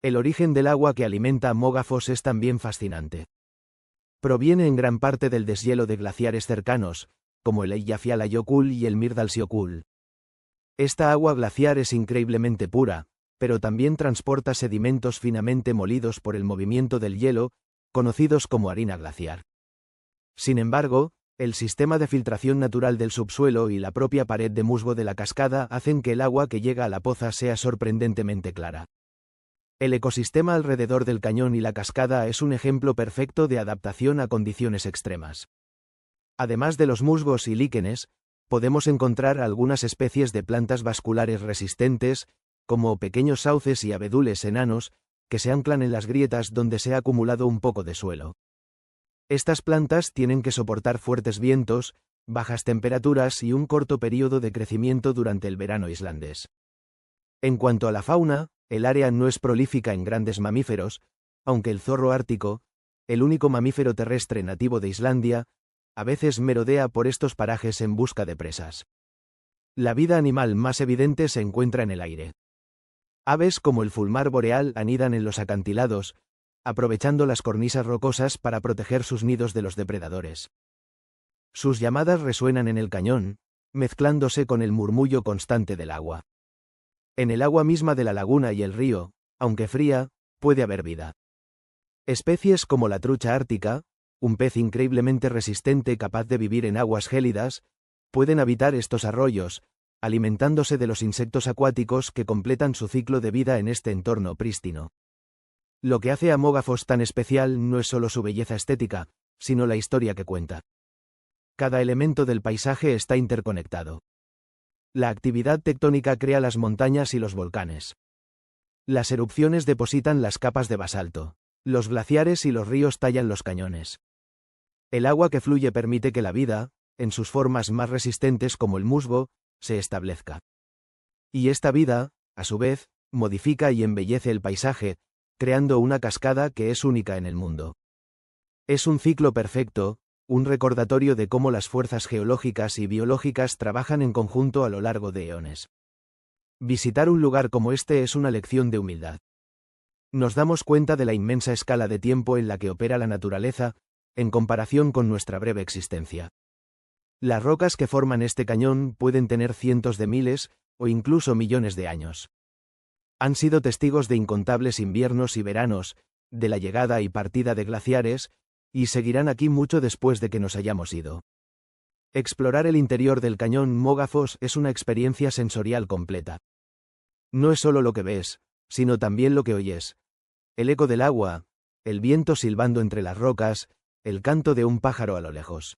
El origen del agua que alimenta Mógafoss es también fascinante. Proviene en gran parte del deshielo de glaciares cercanos, como el Eyjafjallajökull y el Mýrdalsjökull. Esta agua glaciar es increíblemente pura, pero también transporta sedimentos finamente molidos por el movimiento del hielo, conocidos como harina glaciar. Sin embargo, el sistema de filtración natural del subsuelo y la propia pared de musgo de la cascada hacen que el agua que llega a la poza sea sorprendentemente clara. El ecosistema alrededor del cañón y la cascada es un ejemplo perfecto de adaptación a condiciones extremas. Además de los musgos y líquenes, podemos encontrar algunas especies de plantas vasculares resistentes, como pequeños sauces y abedules enanos, que se anclan en las grietas donde se ha acumulado un poco de suelo. Estas plantas tienen que soportar fuertes vientos, bajas temperaturas y un corto periodo de crecimiento durante el verano islandés. En cuanto a la fauna, el área no es prolífica en grandes mamíferos, aunque el zorro ártico, el único mamífero terrestre nativo de Islandia, a veces merodea por estos parajes en busca de presas. La vida animal más evidente se encuentra en el aire. Aves como el fulmar boreal anidan en los acantilados, aprovechando las cornisas rocosas para proteger sus nidos de los depredadores. Sus llamadas resuenan en el cañón, mezclándose con el murmullo constante del agua. En el agua misma de la laguna y el río, aunque fría, puede haber vida. Especies como la trucha ártica, un pez increíblemente resistente capaz de vivir en aguas gélidas, pueden habitar estos arroyos, alimentándose de los insectos acuáticos que completan su ciclo de vida en este entorno prístino. Lo que hace a Mógafos tan especial no es solo su belleza estética, sino la historia que cuenta. Cada elemento del paisaje está interconectado. La actividad tectónica crea las montañas y los volcanes. Las erupciones depositan las capas de basalto. Los glaciares y los ríos tallan los cañones. El agua que fluye permite que la vida, en sus formas más resistentes como el musgo, se establezca. Y esta vida, a su vez, modifica y embellece el paisaje, creando una cascada que es única en el mundo. Es un ciclo perfecto, un recordatorio de cómo las fuerzas geológicas y biológicas trabajan en conjunto a lo largo de eones. Visitar un lugar como este es una lección de humildad. Nos damos cuenta de la inmensa escala de tiempo en la que opera la naturaleza, en comparación con nuestra breve existencia. Las rocas que forman este cañón pueden tener cientos de miles, o incluso millones de años. Han sido testigos de incontables inviernos y veranos, de la llegada y partida de glaciares, y seguirán aquí mucho después de que nos hayamos ido. Explorar el interior del cañón Mógafos es una experiencia sensorial completa. No es solo lo que ves, sino también lo que oyes. El eco del agua, el viento silbando entre las rocas, el canto de un pájaro a lo lejos.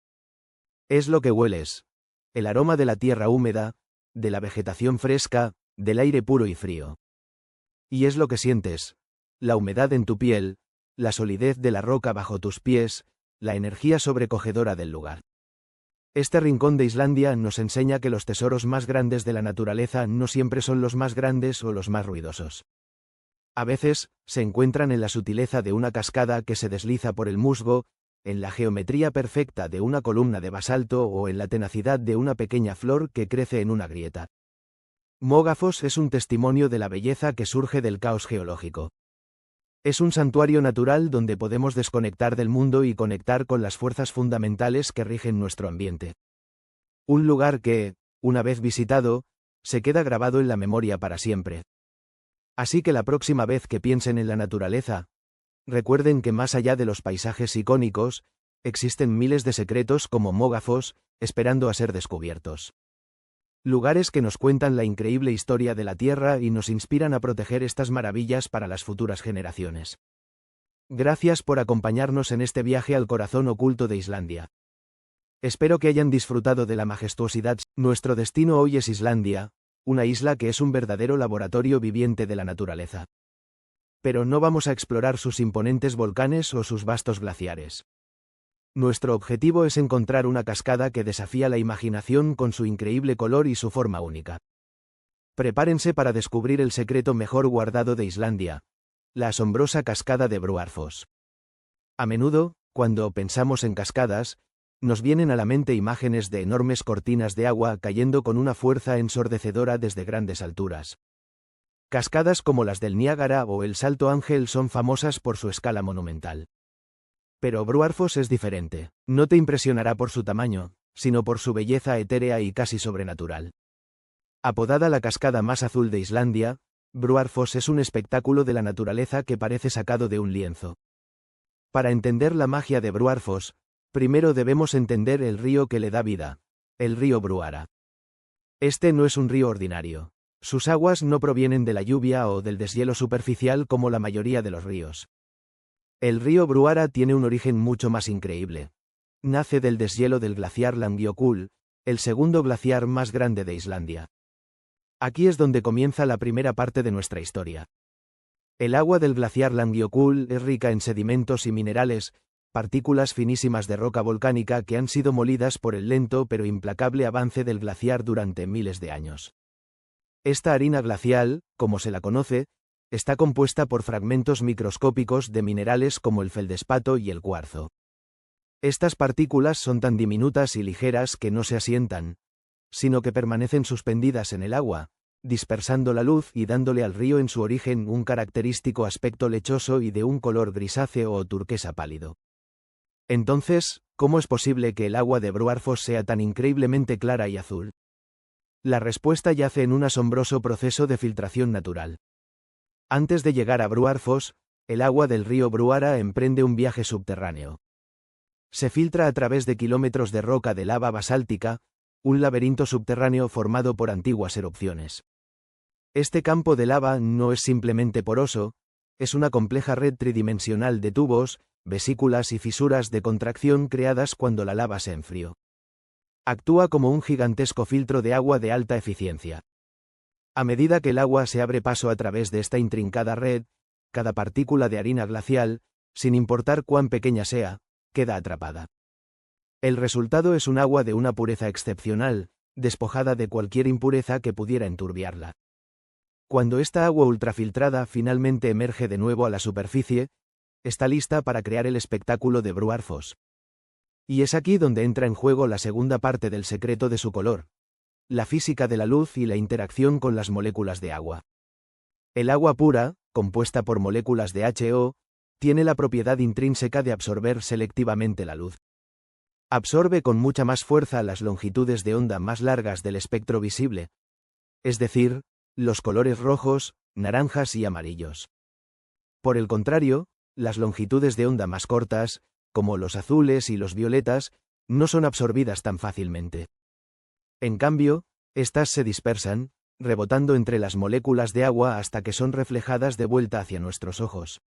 Es lo que hueles, el aroma de la tierra húmeda, de la vegetación fresca, del aire puro y frío. Y es lo que sientes, la humedad en tu piel, la solidez de la roca bajo tus pies, la energía sobrecogedora del lugar. Este rincón de Islandia nos enseña que los tesoros más grandes de la naturaleza no siempre son los más grandes o los más ruidosos. A veces, se encuentran en la sutileza de una cascada que se desliza por el musgo, en la geometría perfecta de una columna de basalto o en la tenacidad de una pequeña flor que crece en una grieta. Mógafos es un testimonio de la belleza que surge del caos geológico. Es un santuario natural donde podemos desconectar del mundo y conectar con las fuerzas fundamentales que rigen nuestro ambiente. Un lugar que, una vez visitado, se queda grabado en la memoria para siempre. Así que la próxima vez que piensen en la naturaleza, recuerden que más allá de los paisajes icónicos, existen miles de secretos como Mógafos, esperando a ser descubiertos. Lugares que nos cuentan la increíble historia de la Tierra y nos inspiran a proteger estas maravillas para las futuras generaciones. Gracias por acompañarnos en este viaje al corazón oculto de Islandia. Espero que hayan disfrutado de la majestuosidad. Nuestro destino hoy es Islandia, una isla que es un verdadero laboratorio viviente de la naturaleza. Pero no vamos a explorar sus imponentes volcanes o sus vastos glaciares. Nuestro objetivo es encontrar una cascada que desafía la imaginación con su increíble color y su forma única. Prepárense para descubrir el secreto mejor guardado de Islandia, la asombrosa cascada de Bróarfoss. A menudo, cuando pensamos en cascadas, nos vienen a la mente imágenes de enormes cortinas de agua cayendo con una fuerza ensordecedora desde grandes alturas. Cascadas como las del Niágara o el Salto Ángel son famosas por su escala monumental. Pero Bróarfoss es diferente. No te impresionará por su tamaño, sino por su belleza etérea y casi sobrenatural. Apodada la cascada más azul de Islandia, Bróarfoss es un espectáculo de la naturaleza que parece sacado de un lienzo. Para entender la magia de Bróarfoss, primero debemos entender el río que le da vida, el río Bróara. Este no es un río ordinario. Sus aguas no provienen de la lluvia o del deshielo superficial como la mayoría de los ríos. El río Bróara tiene un origen mucho más increíble. Nace del deshielo del glaciar Langjökull, el segundo glaciar más grande de Islandia. Aquí es donde comienza la primera parte de nuestra historia. El agua del glaciar Langjökull es rica en sedimentos y minerales, partículas finísimas de roca volcánica que han sido molidas por el lento pero implacable avance del glaciar durante miles de años. Esta harina glacial, como se la conoce, está compuesta por fragmentos microscópicos de minerales como el feldespato y el cuarzo. Estas partículas son tan diminutas y ligeras que no se asientan, sino que permanecen suspendidas en el agua, dispersando la luz y dándole al río en su origen un característico aspecto lechoso y de un color grisáceo o turquesa pálido. Entonces, ¿cómo es posible que el agua de Bruarfoss sea tan increíblemente clara y azul? La respuesta yace en un asombroso proceso de filtración natural. Antes de llegar a Bruarfoss, el agua del río Bruara emprende un viaje subterráneo. Se filtra a través de kilómetros de roca de lava basáltica, un laberinto subterráneo formado por antiguas erupciones. Este campo de lava no es simplemente poroso, es una compleja red tridimensional de tubos, vesículas y fisuras de contracción creadas cuando la lava se enfrió. Actúa como un gigantesco filtro de agua de alta eficiencia. A medida que el agua se abre paso a través de esta intrincada red, cada partícula de harina glacial, sin importar cuán pequeña sea, queda atrapada. El resultado es un agua de una pureza excepcional, despojada de cualquier impureza que pudiera enturbiarla. Cuando esta agua ultrafiltrada finalmente emerge de nuevo a la superficie, está lista para crear el espectáculo de Bruarfoss. Y es aquí donde entra en juego la segunda parte del secreto de su color: la física de la luz y la interacción con las moléculas de agua. El agua pura, compuesta por moléculas de HO, tiene la propiedad intrínseca de absorber selectivamente la luz. Absorbe con mucha más fuerza las longitudes de onda más largas del espectro visible, es decir, los colores rojos, naranjas y amarillos. Por el contrario, las longitudes de onda más cortas, como los azules y los violetas, no son absorbidas tan fácilmente. En cambio, estas se dispersan, rebotando entre las moléculas de agua hasta que son reflejadas de vuelta hacia nuestros ojos.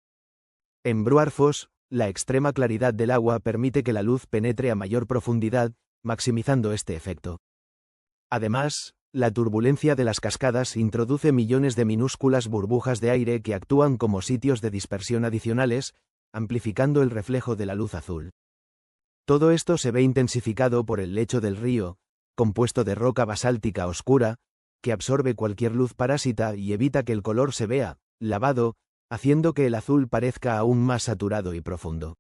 En Bruarfoss, la extrema claridad del agua permite que la luz penetre a mayor profundidad, maximizando este efecto. Además, la turbulencia de las cascadas introduce millones de minúsculas burbujas de aire que actúan como sitios de dispersión adicionales, amplificando el reflejo de la luz azul. Todo esto se ve intensificado por el lecho del río, compuesto de roca basáltica oscura, que absorbe cualquier luz parásita y evita que el color se vea lavado, haciendo que el azul parezca aún más saturado y profundo.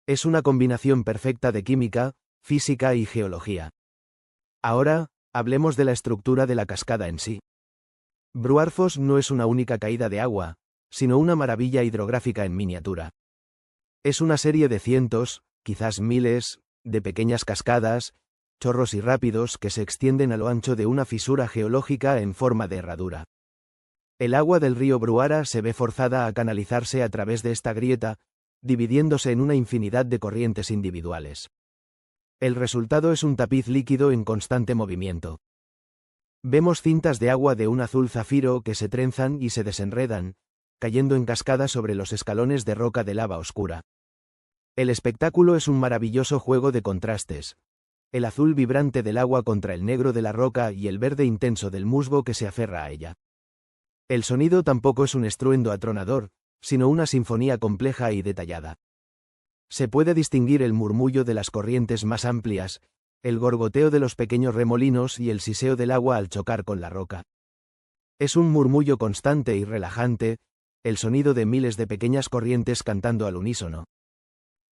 Es una combinación perfecta de química, física y geología. Ahora, hablemos de la estructura de la cascada en sí. Bruarfoss no es una única caída de agua, sino una maravilla hidrográfica en miniatura. Es una serie de cientos, quizás miles, de pequeñas cascadas, chorros y rápidos que se extienden a lo ancho de una fisura geológica en forma de herradura. El agua del río Bruara se ve forzada a canalizarse a través de esta grieta, dividiéndose en una infinidad de corrientes individuales. El resultado es un tapiz líquido en constante movimiento. Vemos cintas de agua de un azul zafiro que se trenzan y se desenredan, cayendo en cascada sobre los escalones de roca de lava oscura. El espectáculo es un maravilloso juego de contrastes: el azul vibrante del agua contra el negro de la roca y el verde intenso del musgo que se aferra a ella. El sonido tampoco es un estruendo atronador, sino una sinfonía compleja y detallada. Se puede distinguir el murmullo de las corrientes más amplias, el gorgoteo de los pequeños remolinos y el siseo del agua al chocar con la roca. Es un murmullo constante y relajante, el sonido de miles de pequeñas corrientes cantando al unísono.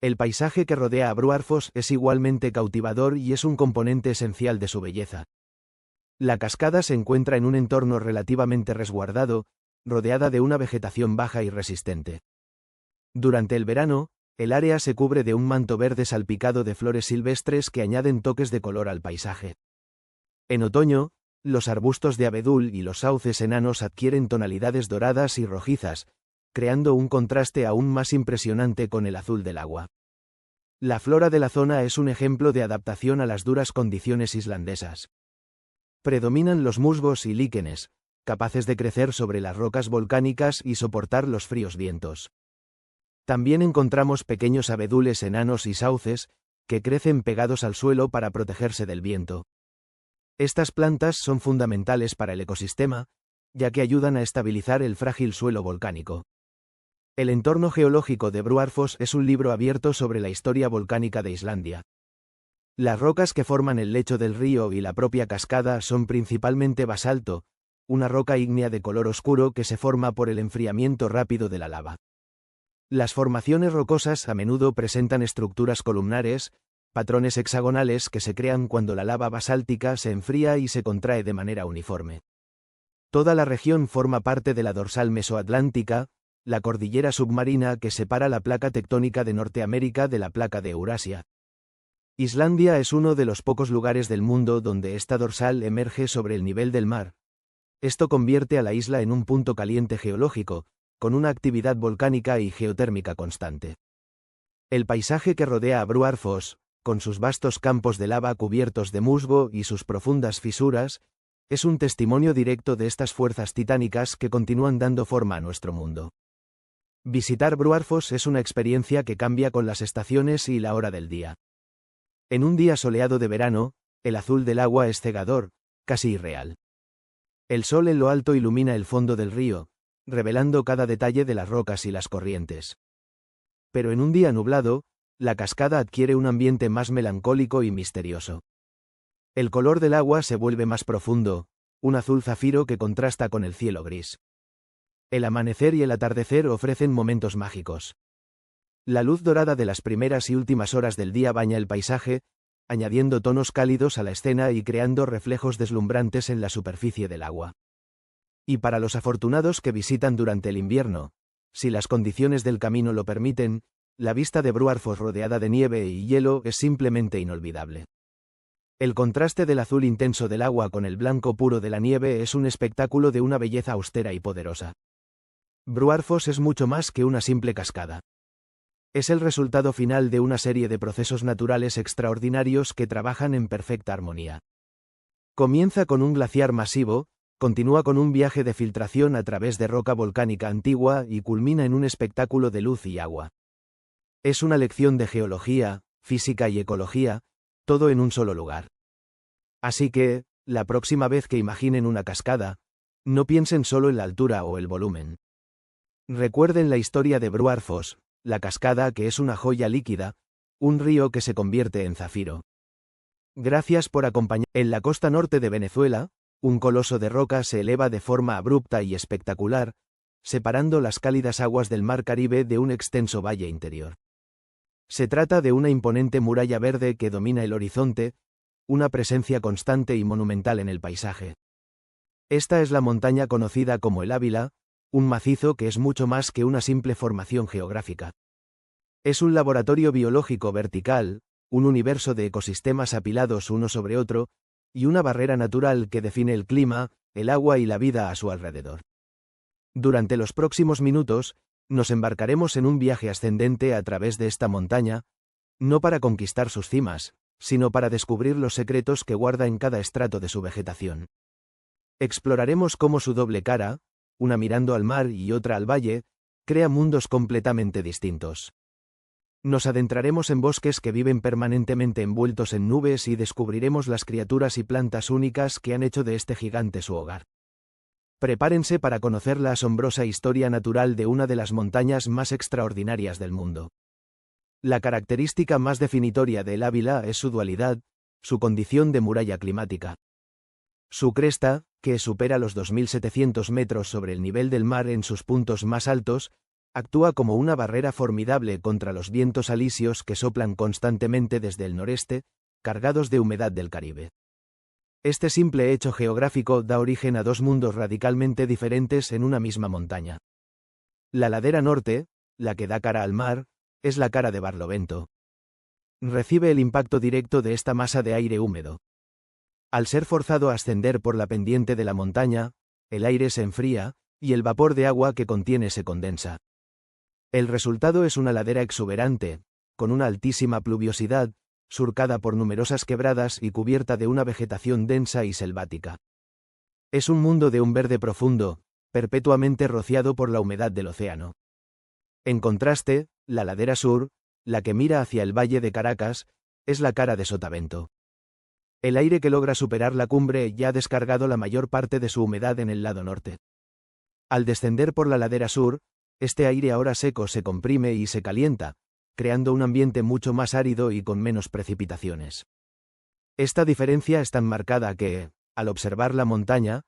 El paisaje que rodea a Bruarfoss es igualmente cautivador y es un componente esencial de su belleza. La cascada se encuentra en un entorno relativamente resguardado, rodeada de una vegetación baja y resistente. Durante el verano, el área se cubre de un manto verde salpicado de flores silvestres que añaden toques de color al paisaje. En otoño, los arbustos de abedul y los sauces enanos adquieren tonalidades doradas y rojizas, creando un contraste aún más impresionante con el azul del agua. La flora de la zona es un ejemplo de adaptación a las duras condiciones islandesas. Predominan los musgos y líquenes, capaces de crecer sobre las rocas volcánicas y soportar los fríos vientos. También encontramos pequeños abedules enanos y sauces, que crecen pegados al suelo para protegerse del viento. Estas plantas son fundamentales para el ecosistema, ya que ayudan a estabilizar el frágil suelo volcánico. El entorno geológico de Bruarfoss es un libro abierto sobre la historia volcánica de Islandia. Las rocas que forman el lecho del río y la propia cascada son principalmente basalto, una roca ígnea de color oscuro que se forma por el enfriamiento rápido de la lava. Las formaciones rocosas a menudo presentan estructuras columnares, patrones hexagonales que se crean cuando la lava basáltica se enfría y se contrae de manera uniforme. Toda la región forma parte de la dorsal mesoatlántica, la cordillera submarina que separa la placa tectónica de Norteamérica de la placa de Eurasia. Islandia es uno de los pocos lugares del mundo donde esta dorsal emerge sobre el nivel del mar. Esto convierte a la isla en un punto caliente geológico, con una actividad volcánica y geotérmica constante. El paisaje que rodea a Bruarfoss, con sus vastos campos de lava cubiertos de musgo y sus profundas fisuras, es un testimonio directo de estas fuerzas titánicas que continúan dando forma a nuestro mundo. Visitar Bruarfoss es una experiencia que cambia con las estaciones y la hora del día. En un día soleado de verano, el azul del agua es cegador, casi irreal. El sol en lo alto ilumina el fondo del río, revelando cada detalle de las rocas y las corrientes. Pero en un día nublado, la cascada adquiere un ambiente más melancólico y misterioso. El color del agua se vuelve más profundo, un azul zafiro que contrasta con el cielo gris. El amanecer y el atardecer ofrecen momentos mágicos. La luz dorada de las primeras y últimas horas del día baña el paisaje, añadiendo tonos cálidos a la escena y creando reflejos deslumbrantes en la superficie del agua. Y para los afortunados que visitan durante el invierno, si las condiciones del camino lo permiten, la vista de Bruarfoss rodeada de nieve y hielo es simplemente inolvidable. El contraste del azul intenso del agua con el blanco puro de la nieve es un espectáculo de una belleza austera y poderosa. Bruarfoss es mucho más que una simple cascada. Es el resultado final de una serie de procesos naturales extraordinarios que trabajan en perfecta armonía. Comienza con un glaciar masivo, continúa con un viaje de filtración a través de roca volcánica antigua y culmina en un espectáculo de luz y agua. Es una lección de geología, física y ecología, todo en un solo lugar. Así que, la próxima vez que imaginen una cascada, no piensen solo en la altura o el volumen. Recuerden la historia de Bruarfoss, la cascada que es una joya líquida, un río que se convierte en zafiro. Gracias por acompañarnos. En la costa norte de Venezuela, un coloso de roca se eleva de forma abrupta y espectacular, separando las cálidas aguas del mar Caribe de un extenso valle interior. Se trata de una imponente muralla verde que domina el horizonte, una presencia constante y monumental en el paisaje. Esta es la montaña conocida como el Ávila, un macizo que es mucho más que una simple formación geográfica. Es un laboratorio biológico vertical, un universo de ecosistemas apilados uno sobre otro, y una barrera natural que define el clima, el agua y la vida a su alrededor. Durante los próximos minutos, nos embarcaremos en un viaje ascendente a través de esta montaña, no para conquistar sus cimas, sino para descubrir los secretos que guarda en cada estrato de su vegetación. Exploraremos cómo su doble cara, una mirando al mar y otra al valle, crea mundos completamente distintos. Nos adentraremos en bosques que viven permanentemente envueltos en nubes y descubriremos las criaturas y plantas únicas que han hecho de este gigante su hogar. Prepárense para conocer la asombrosa historia natural de una de las montañas más extraordinarias del mundo. La característica más definitoria del Ávila es su dualidad, su condición de muralla climática. Su cresta, que supera los 2.700 metros sobre el nivel del mar en sus puntos más altos, actúa como una barrera formidable contra los vientos alisios que soplan constantemente desde el noreste, cargados de humedad del Caribe. Este simple hecho geográfico da origen a dos mundos radicalmente diferentes en una misma montaña. La ladera norte, la que da cara al mar, es la cara de Barlovento. Recibe el impacto directo de esta masa de aire húmedo. Al ser forzado a ascender por la pendiente de la montaña, el aire se enfría, y el vapor de agua que contiene se condensa. El resultado es una ladera exuberante, con una altísima pluviosidad, surcada por numerosas quebradas y cubierta de una vegetación densa y selvática. Es un mundo de un verde profundo, perpetuamente rociado por la humedad del océano. En contraste, la ladera sur, la que mira hacia el valle de Caracas, es la cara de Sotavento. El aire que logra superar la cumbre ya ha descargado la mayor parte de su humedad en el lado norte. Al descender por la ladera sur, este aire ahora seco se comprime y se calienta, creando un ambiente mucho más árido y con menos precipitaciones. Esta diferencia es tan marcada que, al observar la montaña,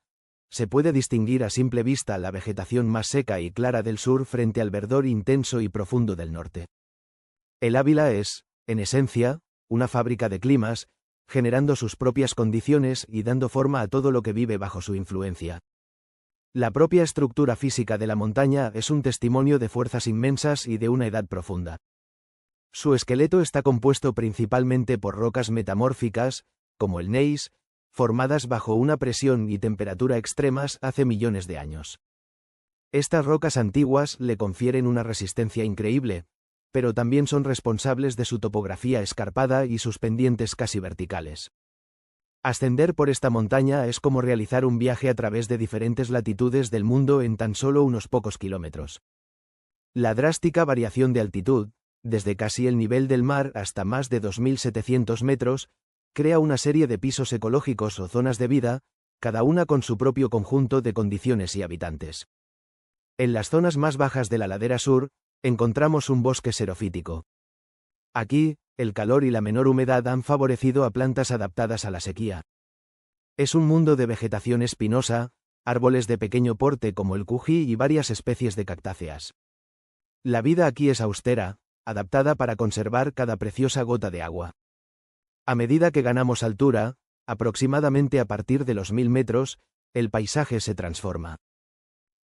se puede distinguir a simple vista la vegetación más seca y clara del sur frente al verdor intenso y profundo del norte. El Ávila es, en esencia, una fábrica de climas, generando sus propias condiciones y dando forma a todo lo que vive bajo su influencia. La propia estructura física de la montaña es un testimonio de fuerzas inmensas y de una edad profunda. Su esqueleto está compuesto principalmente por rocas metamórficas, como el gneiss, formadas bajo una presión y temperatura extremas hace millones de años. Estas rocas antiguas le confieren una resistencia increíble, pero también son responsables de su topografía escarpada y sus pendientes casi verticales. Ascender por esta montaña es como realizar un viaje a través de diferentes latitudes del mundo en tan solo unos pocos kilómetros. La drástica variación de altitud, desde casi el nivel del mar hasta más de 2.700 metros, crea una serie de pisos ecológicos o zonas de vida, cada una con su propio conjunto de condiciones y habitantes. En las zonas más bajas de la ladera sur, encontramos un bosque xerofítico. Aquí, el calor y la menor humedad han favorecido a plantas adaptadas a la sequía. Es un mundo de vegetación espinosa, árboles de pequeño porte como el cují y varias especies de cactáceas. La vida aquí es austera, adaptada para conservar cada preciosa gota de agua. A medida que ganamos altura, aproximadamente a partir de los 1000 metros, el paisaje se transforma.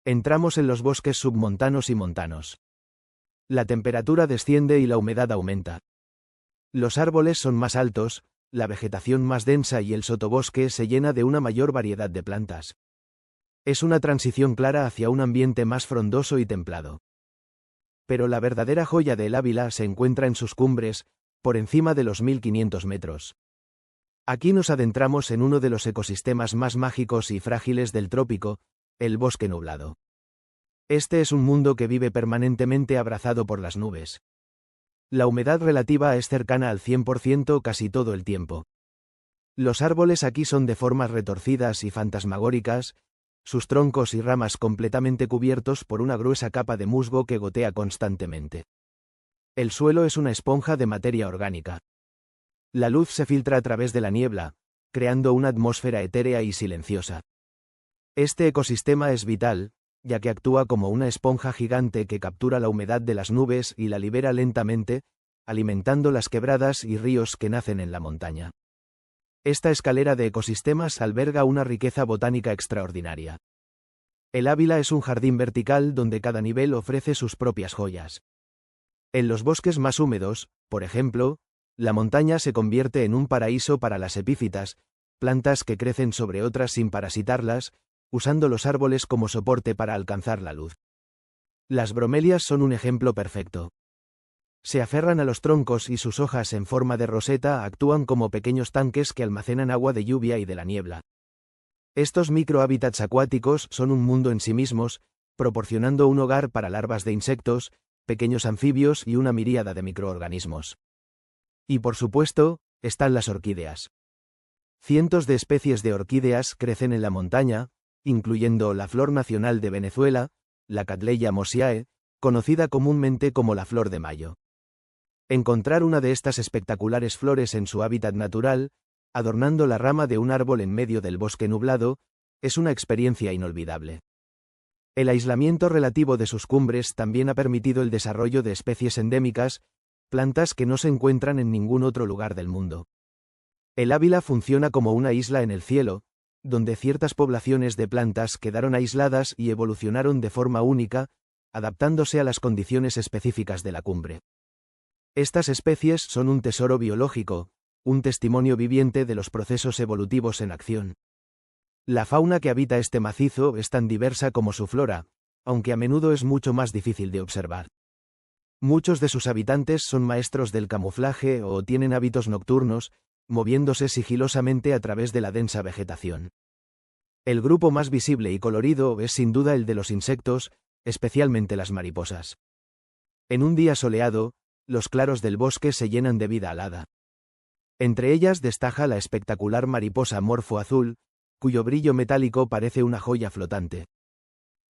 Entramos en los bosques submontanos y montanos. La temperatura desciende y la humedad aumenta. Los árboles son más altos, la vegetación más densa y el sotobosque se llena de una mayor variedad de plantas. Es una transición clara hacia un ambiente más frondoso y templado. Pero la verdadera joya de El Ávila se encuentra en sus cumbres, por encima de los 1500 metros. Aquí nos adentramos en uno de los ecosistemas más mágicos y frágiles del trópico, el bosque nublado. Este es un mundo que vive permanentemente abrazado por las nubes. La humedad relativa es cercana al 100% casi todo el tiempo. Los árboles aquí son de formas retorcidas y fantasmagóricas, sus troncos y ramas completamente cubiertos por una gruesa capa de musgo que gotea constantemente. El suelo es una esponja de materia orgánica. La luz se filtra a través de la niebla, creando una atmósfera etérea y silenciosa. Este ecosistema es vital, ya que actúa como una esponja gigante que captura la humedad de las nubes y la libera lentamente, alimentando las quebradas y ríos que nacen en la montaña. Esta escalera de ecosistemas alberga una riqueza botánica extraordinaria. El Ávila es un jardín vertical donde cada nivel ofrece sus propias joyas. En los bosques más húmedos, por ejemplo, la montaña se convierte en un paraíso para las epífitas, plantas que crecen sobre otras sin parasitarlas, usando los árboles como soporte para alcanzar la luz. Las bromelias son un ejemplo perfecto. Se aferran a los troncos y sus hojas en forma de roseta actúan como pequeños tanques que almacenan agua de lluvia y de la niebla. Estos microhábitats acuáticos son un mundo en sí mismos, proporcionando un hogar para larvas de insectos, pequeños anfibios y una miríada de microorganismos. Y por supuesto, están las orquídeas. Cientos de especies de orquídeas crecen en la montaña, incluyendo la flor nacional de Venezuela, la Cattleya mosaicae, conocida comúnmente como la flor de mayo. Encontrar una de estas espectaculares flores en su hábitat natural, adornando la rama de un árbol en medio del bosque nublado, es una experiencia inolvidable. El aislamiento relativo de sus cumbres también ha permitido el desarrollo de especies endémicas, plantas que no se encuentran en ningún otro lugar del mundo. El Ávila funciona como una isla en el cielo, donde ciertas poblaciones de plantas quedaron aisladas y evolucionaron de forma única, adaptándose a las condiciones específicas de la cumbre. Estas especies son un tesoro biológico, un testimonio viviente de los procesos evolutivos en acción. La fauna que habita este macizo es tan diversa como su flora, aunque a menudo es mucho más difícil de observar. Muchos de sus habitantes son maestros del camuflaje o tienen hábitos nocturnos, moviéndose sigilosamente a través de la densa vegetación. El grupo más visible y colorido es sin duda el de los insectos, especialmente las mariposas. En un día soleado, los claros del bosque se llenan de vida alada. Entre ellas destaca la espectacular mariposa morfo azul, cuyo brillo metálico parece una joya flotante.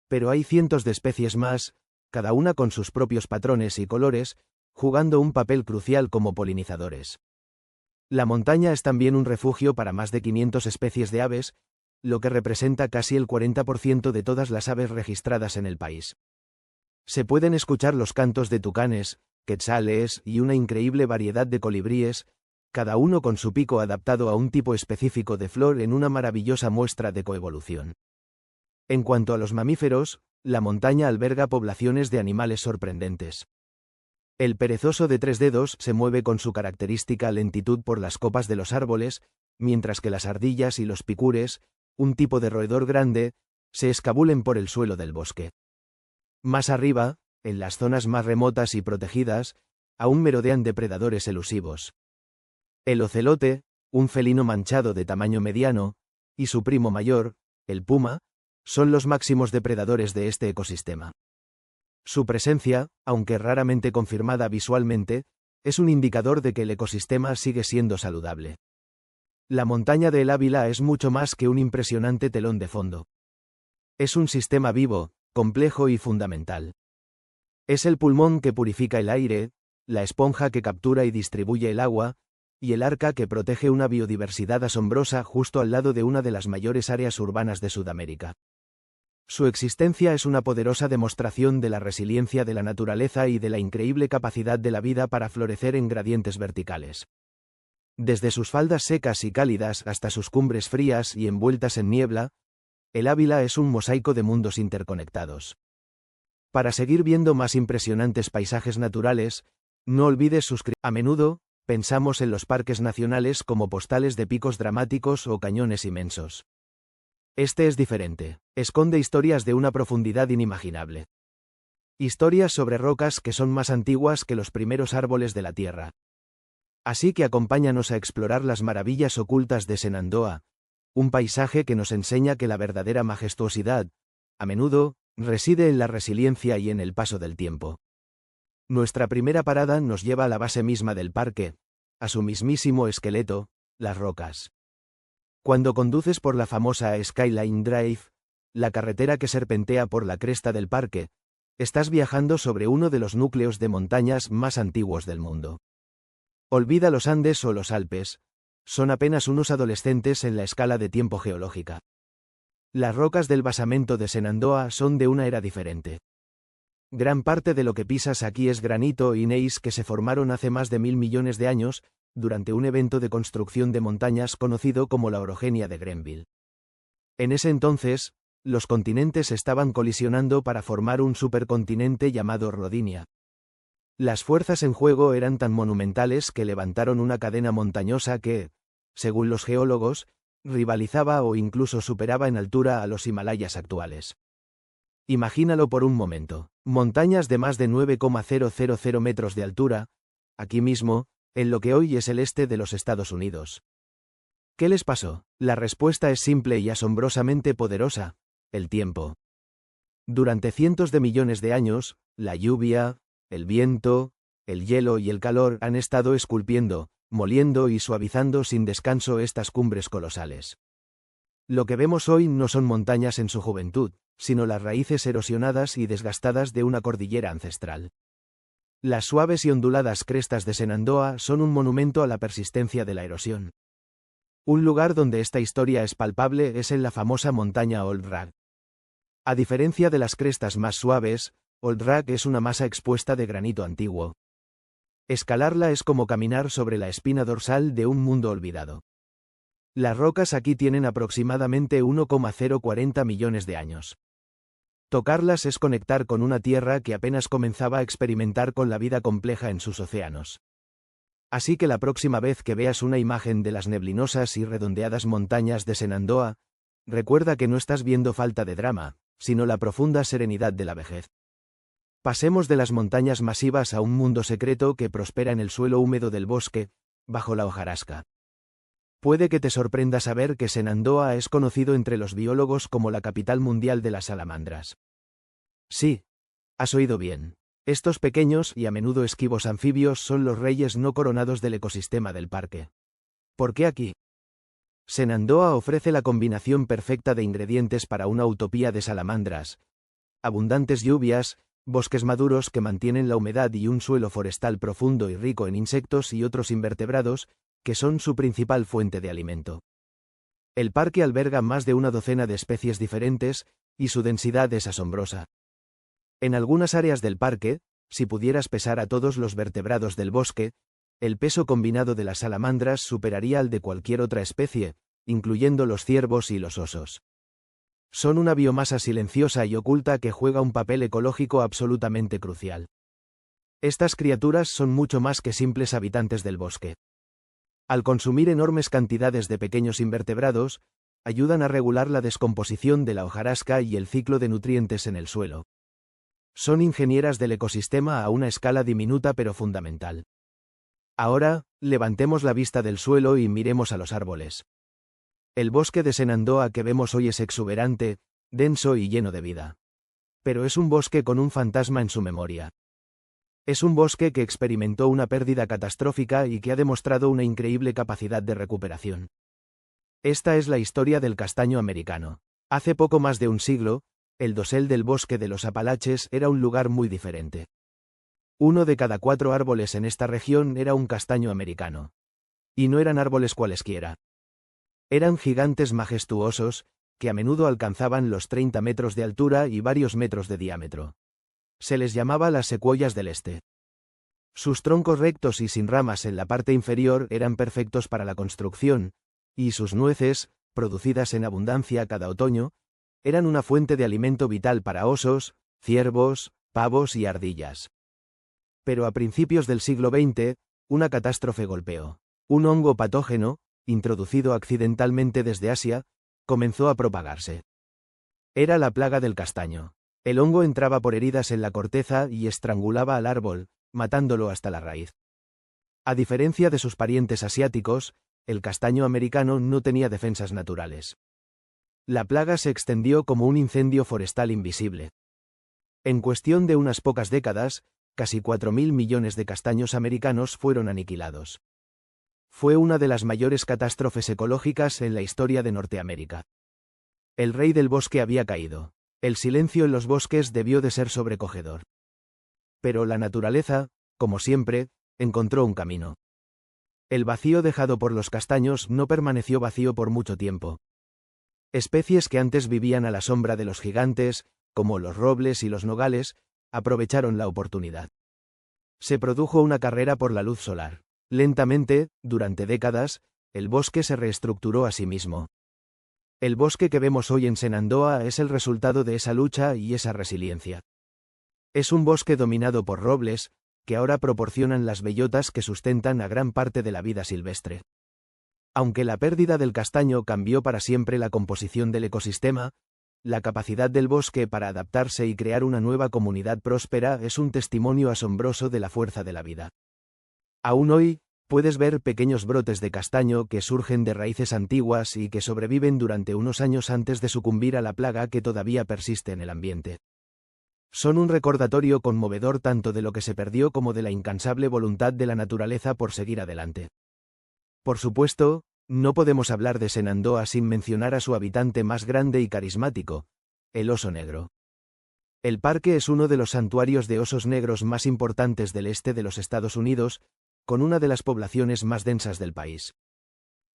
Pero hay cientos de especies más, cada una con sus propios patrones y colores, jugando un papel crucial como polinizadores. La montaña es también un refugio para más de 500 especies de aves, lo que representa casi el 40% de todas las aves registradas en el país. Se pueden escuchar los cantos de tucanes, quetzales y una increíble variedad de colibríes, cada uno con su pico adaptado a un tipo específico de flor en una maravillosa muestra de coevolución. En cuanto a los mamíferos, la montaña alberga poblaciones de animales sorprendentes. El perezoso de 3 dedos se mueve con su característica lentitud por las copas de los árboles, mientras que las ardillas y los picures, un tipo de roedor grande, se escabulen por el suelo del bosque. Más arriba, en las zonas más remotas y protegidas, aún merodean depredadores elusivos. El ocelote, un felino manchado de tamaño mediano, y su primo mayor, el puma, son los máximos depredadores de este ecosistema. Su presencia, aunque raramente confirmada visualmente, es un indicador de que el ecosistema sigue siendo saludable. La montaña de El Ávila es mucho más que un impresionante telón de fondo. Es un sistema vivo, complejo y fundamental. Es el pulmón que purifica el aire, la esponja que captura y distribuye el agua, y el arca que protege una biodiversidad asombrosa justo al lado de una de las mayores áreas urbanas de Sudamérica. Su existencia es una poderosa demostración de la resiliencia de la naturaleza y de la increíble capacidad de la vida para florecer en gradientes verticales. Desde sus faldas secas y cálidas hasta sus cumbres frías y envueltas en niebla, El Ávila es un mosaico de mundos interconectados. Para seguir viendo más impresionantes paisajes naturales, no olvides suscribirte. A menudo, pensamos en los parques nacionales como postales de picos dramáticos o cañones inmensos. Este es diferente, esconde historias de una profundidad inimaginable. Historias sobre rocas que son más antiguas que los primeros árboles de la Tierra. Así que acompáñanos a explorar las maravillas ocultas de Shenandoah, un paisaje que nos enseña que la verdadera majestuosidad, a menudo, reside en la resiliencia y en el paso del tiempo. Nuestra primera parada nos lleva a la base misma del parque, a su mismísimo esqueleto, las rocas. Cuando conduces por la famosa Skyline Drive, la carretera que serpentea por la cresta del parque, estás viajando sobre uno de los núcleos de montañas más antiguos del mundo. Olvida los Andes o los Alpes, son apenas unos adolescentes en la escala de tiempo geológica. Las rocas del basamento de Shenandoah son de una era diferente. Gran parte de lo que pisas aquí es granito y gneiss que se formaron hace más de 1000 millones de años, durante un evento de construcción de montañas conocido como la orogenia de Grenville. En ese entonces, los continentes estaban colisionando para formar un supercontinente llamado Rodinia. Las fuerzas en juego eran tan monumentales que levantaron una cadena montañosa que, según los geólogos, rivalizaba o incluso superaba en altura a los Himalayas actuales. Imagínalo por un momento, montañas de más de 9,000 metros de altura, aquí mismo, en lo que hoy es el este de los Estados Unidos. ¿Qué les pasó? La respuesta es simple y asombrosamente poderosa: el tiempo. Durante cientos de millones de años, la lluvia, el viento, el hielo y el calor han estado esculpiendo, moliendo y suavizando sin descanso estas cumbres colosales. Lo que vemos hoy no son montañas en su juventud, sino las raíces erosionadas y desgastadas de una cordillera ancestral. Las suaves y onduladas crestas de Shenandoah son un monumento a la persistencia de la erosión. Un lugar donde esta historia es palpable es en la famosa montaña Old Rag. A diferencia de las crestas más suaves, Old Rag es una masa expuesta de granito antiguo. Escalarla es como caminar sobre la espina dorsal de un mundo olvidado. Las rocas aquí tienen aproximadamente 1,040 millones de años. Tocarlas es conectar con una tierra que apenas comenzaba a experimentar con la vida compleja en sus océanos. Así que la próxima vez que veas una imagen de las neblinosas y redondeadas montañas de Shenandoah, recuerda que no estás viendo falta de drama, sino la profunda serenidad de la vejez. Pasemos de las montañas masivas a un mundo secreto que prospera en el suelo húmedo del bosque, bajo la hojarasca. Puede que te sorprenda saber que Shenandoah es conocido entre los biólogos como la capital mundial de las salamandras. Sí, has oído bien. Estos pequeños y a menudo esquivos anfibios son los reyes no coronados del ecosistema del parque. ¿Por qué aquí? Shenandoah ofrece la combinación perfecta de ingredientes para una utopía de salamandras: abundantes lluvias, bosques maduros que mantienen la humedad y un suelo forestal profundo y rico en insectos y otros invertebrados, que son su principal fuente de alimento. El parque alberga más de una docena de especies diferentes, y su densidad es asombrosa. En algunas áreas del parque, si pudieras pesar a todos los vertebrados del bosque, el peso combinado de las salamandras superaría al de cualquier otra especie, incluyendo los ciervos y los osos. Son una biomasa silenciosa y oculta que juega un papel ecológico absolutamente crucial. Estas criaturas son mucho más que simples habitantes del bosque. Al consumir enormes cantidades de pequeños invertebrados, ayudan a regular la descomposición de la hojarasca y el ciclo de nutrientes en el suelo. Son ingenieras del ecosistema a una escala diminuta pero fundamental. Ahora, levantemos la vista del suelo y miremos a los árboles. El bosque de Shenandoah que vemos hoy es exuberante, denso y lleno de vida. Pero es un bosque con un fantasma en su memoria. Es un bosque que experimentó una pérdida catastrófica y que ha demostrado una increíble capacidad de recuperación. Esta es la historia del castaño americano. Hace poco más de un siglo, el dosel del bosque de los Apalaches era un lugar muy diferente. 1 de cada 4 árboles en esta región era un castaño americano. Y no eran árboles cualesquiera. Eran gigantes majestuosos, que a menudo alcanzaban los 30 metros de altura y varios metros de diámetro. Se les llamaba las secuoyas del este. Sus troncos rectos y sin ramas en la parte inferior eran perfectos para la construcción, y sus nueces, producidas en abundancia cada otoño, eran una fuente de alimento vital para osos, ciervos, pavos y ardillas. Pero a principios del siglo XX, una catástrofe golpeó. Un hongo patógeno, introducido accidentalmente desde Asia, comenzó a propagarse. Era la plaga del castaño. El hongo entraba por heridas en la corteza y estrangulaba al árbol, matándolo hasta la raíz. A diferencia de sus parientes asiáticos, el castaño americano no tenía defensas naturales. La plaga se extendió como un incendio forestal invisible. En cuestión de unas pocas décadas, casi 4.000 millones de castaños americanos fueron aniquilados. Fue una de las mayores catástrofes ecológicas en la historia de Norteamérica. El rey del bosque había caído. El silencio en los bosques debió de ser sobrecogedor. Pero la naturaleza, como siempre, encontró un camino. El vacío dejado por los castaños no permaneció vacío por mucho tiempo. Especies que antes vivían a la sombra de los gigantes, como los robles y los nogales, aprovecharon la oportunidad. Se produjo una carrera por la luz solar. Lentamente, durante décadas, el bosque se reestructuró a sí mismo. El bosque que vemos hoy en Shenandoah es el resultado de esa lucha y esa resiliencia. Es un bosque dominado por robles, que ahora proporcionan las bellotas que sustentan a gran parte de la vida silvestre. Aunque la pérdida del castaño cambió para siempre la composición del ecosistema, la capacidad del bosque para adaptarse y crear una nueva comunidad próspera es un testimonio asombroso de la fuerza de la vida. Aún hoy, puedes ver pequeños brotes de castaño que surgen de raíces antiguas y que sobreviven durante unos años antes de sucumbir a la plaga que todavía persiste en el ambiente. Son un recordatorio conmovedor tanto de lo que se perdió como de la incansable voluntad de la naturaleza por seguir adelante. Por supuesto, no podemos hablar de Shenandoah sin mencionar a su habitante más grande y carismático, el oso negro. El parque es uno de los santuarios de osos negros más importantes del este de los Estados Unidos, con una de las poblaciones más densas del país.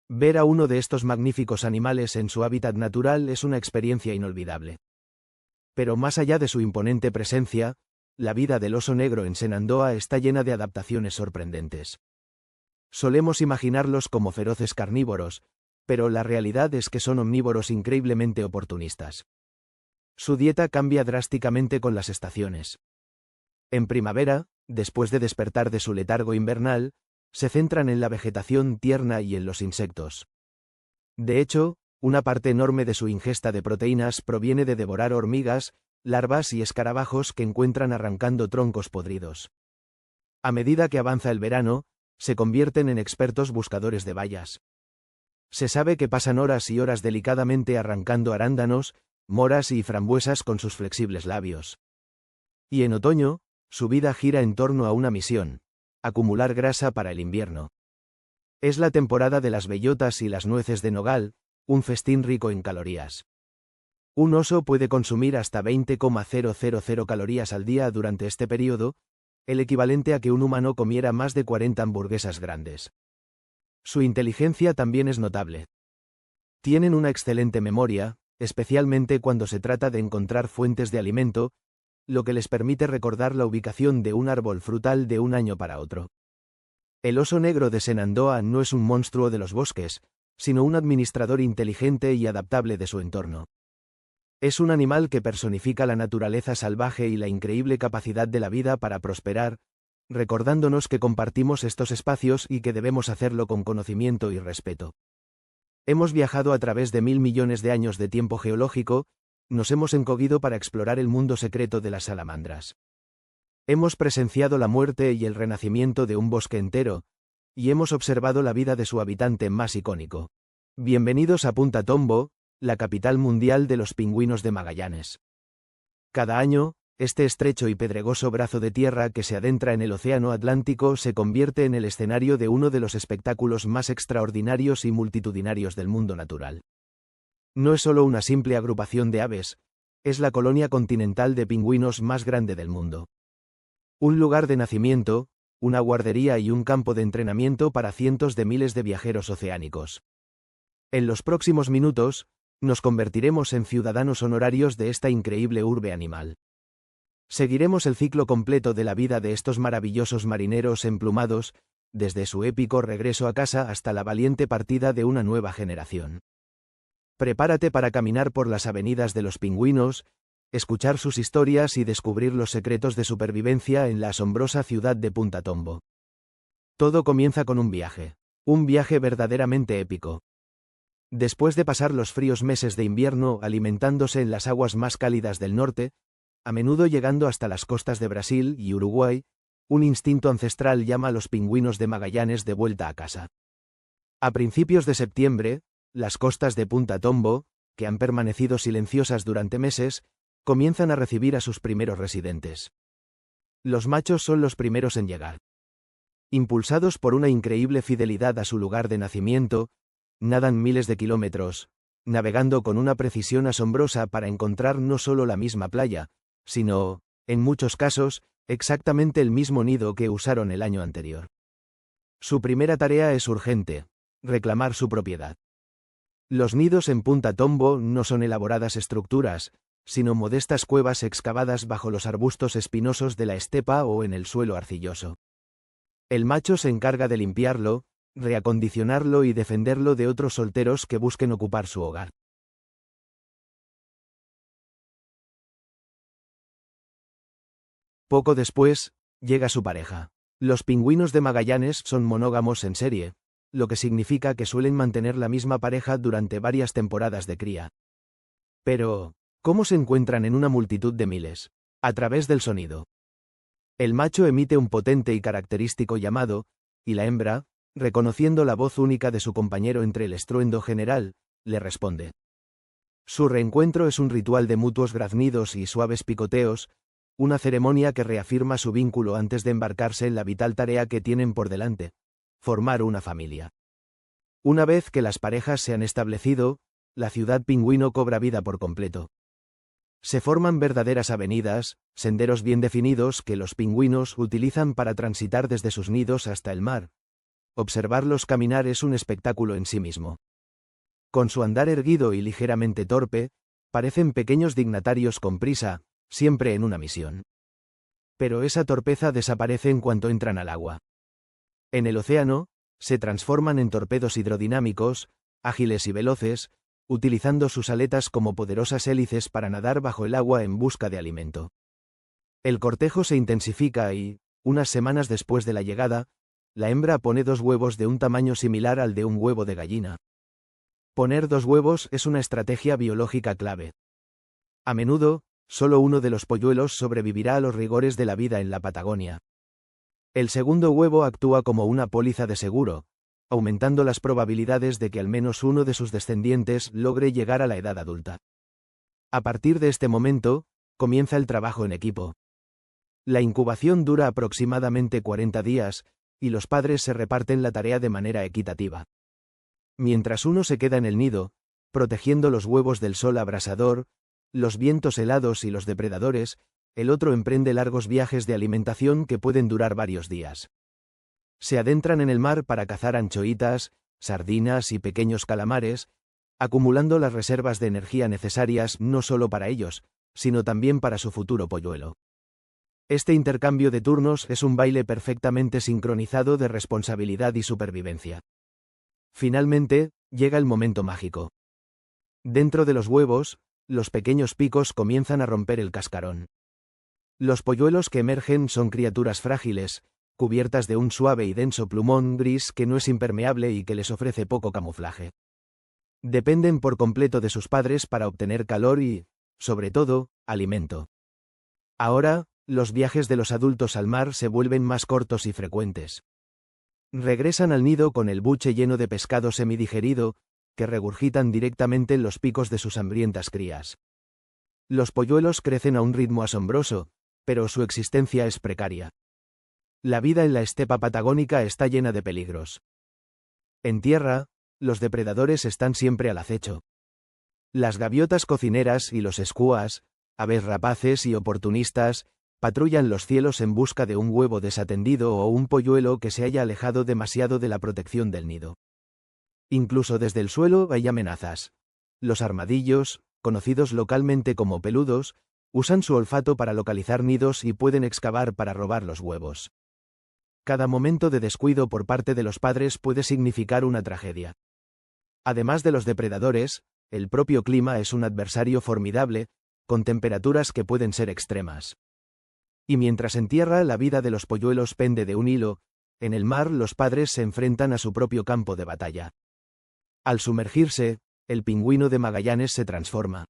Ver a uno de estos magníficos animales en su hábitat natural es una experiencia inolvidable. Pero más allá de su imponente presencia, la vida del oso negro en Shenandoah está llena de adaptaciones sorprendentes. Solemos imaginarlos como feroces carnívoros, pero la realidad es que son omnívoros increíblemente oportunistas. Su dieta cambia drásticamente con las estaciones. En primavera, después de despertar de su letargo invernal, se centran en la vegetación tierna y en los insectos. De hecho, una parte enorme de su ingesta de proteínas proviene de devorar hormigas, larvas y escarabajos que encuentran arrancando troncos podridos. A medida que avanza el verano, se convierten en expertos buscadores de bayas. Se sabe que pasan horas y horas delicadamente arrancando arándanos, moras y frambuesas con sus flexibles labios. Y en otoño, su vida gira en torno a una misión: acumular grasa para el invierno. Es la temporada de las bellotas y las nueces de nogal, un festín rico en calorías. Un oso puede consumir hasta 20,000 calorías al día durante este periodo, el equivalente a que un humano comiera más de 40 hamburguesas grandes. Su inteligencia también es notable. Tienen una excelente memoria, especialmente cuando se trata de encontrar fuentes de alimento, lo que les permite recordar la ubicación de un árbol frutal de un año para otro. El oso negro de Shenandoah no es un monstruo de los bosques, sino un administrador inteligente y adaptable de su entorno. Es un animal que personifica la naturaleza salvaje y la increíble capacidad de la vida para prosperar, recordándonos que compartimos estos espacios y que debemos hacerlo con conocimiento y respeto. Hemos viajado a través de 1000 millones de años de tiempo geológico, nos hemos encogido para explorar el mundo secreto de las salamandras. Hemos presenciado la muerte y el renacimiento de un bosque entero, y hemos observado la vida de su habitante más icónico. Bienvenidos a Punta Tombo, la capital mundial de los pingüinos de Magallanes. Cada año, este estrecho y pedregoso brazo de tierra que se adentra en el Océano Atlántico se convierte en el escenario de uno de los espectáculos más extraordinarios y multitudinarios del mundo natural. No es solo una simple agrupación de aves, es la colonia continental de pingüinos más grande del mundo. Un lugar de nacimiento, una guardería y un campo de entrenamiento para cientos de miles de viajeros oceánicos. En los próximos minutos, nos convertiremos en ciudadanos honorarios de esta increíble urbe animal. Seguiremos el ciclo completo de la vida de estos maravillosos marineros emplumados, desde su épico regreso a casa hasta la valiente partida de una nueva generación. Prepárate para caminar por las avenidas de los pingüinos, escuchar sus historias y descubrir los secretos de supervivencia en la asombrosa ciudad de Punta Tombo. Todo comienza con un viaje verdaderamente épico. Después de pasar los fríos meses de invierno alimentándose en las aguas más cálidas del norte, a menudo llegando hasta las costas de Brasil y Uruguay, un instinto ancestral llama a los pingüinos de Magallanes de vuelta a casa. A principios de septiembre, las costas de Punta Tombo, que han permanecido silenciosas durante meses, comienzan a recibir a sus primeros residentes. Los machos son los primeros en llegar. Impulsados por una increíble fidelidad a su lugar de nacimiento, nadan miles de kilómetros, navegando con una precisión asombrosa para encontrar no solo la misma playa, sino, en muchos casos, exactamente el mismo nido que usaron el año anterior. Su primera tarea es urgente: reclamar su propiedad. Los nidos en Punta Tombo no son elaboradas estructuras, sino modestas cuevas excavadas bajo los arbustos espinosos de la estepa o en el suelo arcilloso. El macho se encarga de limpiarlo, reacondicionarlo y defenderlo de otros solteros que busquen ocupar su hogar. Poco después, llega su pareja. Los pingüinos de Magallanes son monógamos en serie, lo que significa que suelen mantener la misma pareja durante varias temporadas de cría. Pero, ¿cómo se encuentran en una multitud de miles? A través del sonido. El macho emite un potente y característico llamado, y la hembra, reconociendo la voz única de su compañero entre el estruendo general, le responde. Su reencuentro es un ritual de mutuos graznidos y suaves picoteos, una ceremonia que reafirma su vínculo antes de embarcarse en la vital tarea que tienen por delante: formar una familia. Una vez que las parejas se han establecido, la ciudad pingüino cobra vida por completo. Se forman verdaderas avenidas, senderos bien definidos que los pingüinos utilizan para transitar desde sus nidos hasta el mar. Observarlos caminar es un espectáculo en sí mismo. Con su andar erguido y ligeramente torpe, parecen pequeños dignatarios con prisa, siempre en una misión. Pero esa torpeza desaparece en cuanto entran al agua. En el océano, se transforman en torpedos hidrodinámicos, ágiles y veloces, utilizando sus aletas como poderosas hélices para nadar bajo el agua en busca de alimento. El cortejo se intensifica y, unas semanas después de la llegada, la hembra pone 2 huevos de un tamaño similar al de un huevo de gallina. Poner 2 huevos es una estrategia biológica clave. A menudo, solo uno de los polluelos sobrevivirá a los rigores de la vida en la Patagonia. El segundo huevo actúa como una póliza de seguro, aumentando las probabilidades de que al menos uno de sus descendientes logre llegar a la edad adulta. A partir de este momento, comienza el trabajo en equipo. La incubación dura aproximadamente 40 días, y los padres se reparten la tarea de manera equitativa. Mientras uno se queda en el nido, protegiendo los huevos del sol abrasador, los vientos helados y los depredadores, el otro emprende largos viajes de alimentación que pueden durar varios días. Se adentran en el mar para cazar anchoitas, sardinas y pequeños calamares, acumulando las reservas de energía necesarias no solo para ellos, sino también para su futuro polluelo. Este intercambio de turnos es un baile perfectamente sincronizado de responsabilidad y supervivencia. Finalmente, llega el momento mágico. Dentro de los huevos, los pequeños picos comienzan a romper el cascarón. Los polluelos que emergen son criaturas frágiles, cubiertas de un suave y denso plumón gris que no es impermeable y que les ofrece poco camuflaje. Dependen por completo de sus padres para obtener calor y, sobre todo, alimento. Ahora, los viajes de los adultos al mar se vuelven más cortos y frecuentes. Regresan al nido con el buche lleno de pescado semidigerido, que regurgitan directamente en los picos de sus hambrientas crías. Los polluelos crecen a un ritmo asombroso, pero su existencia es precaria. La vida en la estepa patagónica está llena de peligros. En tierra, los depredadores están siempre al acecho. Las gaviotas cocineras y los escuas, aves rapaces y oportunistas, patrullan los cielos en busca de un huevo desatendido o un polluelo que se haya alejado demasiado de la protección del nido. Incluso desde el suelo hay amenazas. Los armadillos, conocidos localmente como peludos, usan su olfato para localizar nidos y pueden excavar para robar los huevos. Cada momento de descuido por parte de los padres puede significar una tragedia. Además de los depredadores, el propio clima es un adversario formidable, con temperaturas que pueden ser extremas. Y mientras en tierra la vida de los polluelos pende de un hilo, en el mar los padres se enfrentan a su propio campo de batalla. Al sumergirse, el pingüino de Magallanes se transforma.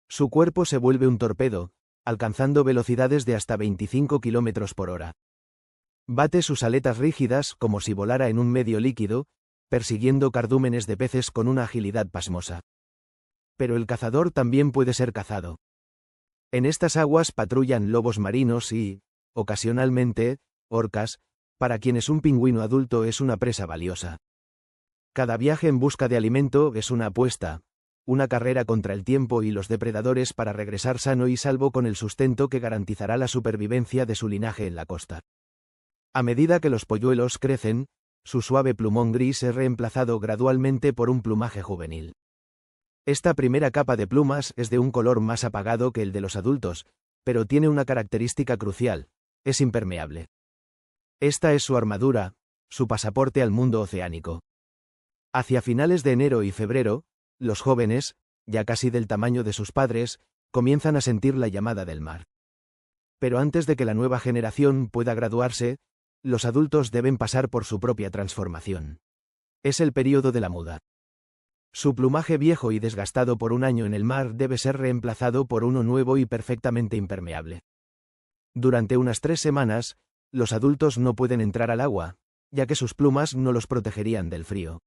Su cuerpo se vuelve un torpedo, alcanzando velocidades de hasta 25 km por hora. Bate sus aletas rígidas como si volara en un medio líquido, persiguiendo cardúmenes de peces con una agilidad pasmosa. Pero el cazador también puede ser cazado. En estas aguas patrullan lobos marinos y, ocasionalmente, orcas, para quienes un pingüino adulto es una presa valiosa. Cada viaje en busca de alimento es una apuesta, una carrera contra el tiempo y los depredadores para regresar sano y salvo con el sustento que garantizará la supervivencia de su linaje en la costa. A medida que los polluelos crecen, su suave plumón gris es reemplazado gradualmente por un plumaje juvenil. Esta primera capa de plumas es de un color más apagado que el de los adultos, pero tiene una característica crucial: es impermeable. Esta es su armadura, su pasaporte al mundo oceánico. Hacia finales de enero y febrero, los jóvenes, ya casi del tamaño de sus padres, comienzan a sentir la llamada del mar. Pero antes de que la nueva generación pueda graduarse, los adultos deben pasar por su propia transformación. Es el período de la muda. Su plumaje viejo y desgastado por un año en el mar debe ser reemplazado por uno nuevo y perfectamente impermeable. Durante unas 3 semanas, los adultos no pueden entrar al agua, ya que sus plumas no los protegerían del frío.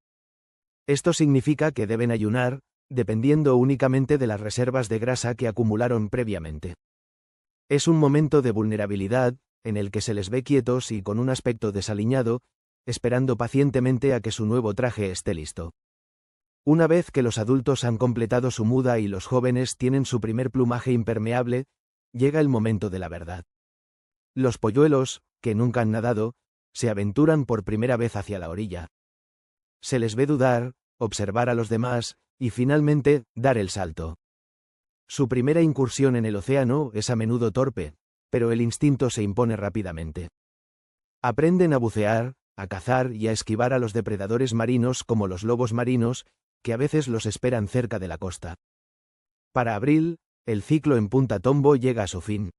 Esto significa que deben ayunar, dependiendo únicamente de las reservas de grasa que acumularon previamente. Es un momento de vulnerabilidad, en el que se les ve quietos y con un aspecto desaliñado, esperando pacientemente a que su nuevo traje esté listo. Una vez que los adultos han completado su muda y los jóvenes tienen su primer plumaje impermeable, llega el momento de la verdad. Los polluelos, que nunca han nadado, se aventuran por primera vez hacia la orilla. Se les ve dudar, observar a los demás, y finalmente, dar el salto. Su primera incursión en el océano es a menudo torpe, pero el instinto se impone rápidamente. Aprenden a bucear, a cazar y a esquivar a los depredadores marinos como los lobos marinos, que a veces los esperan cerca de la costa. Para abril, el ciclo en Punta Tombo llega a su fin.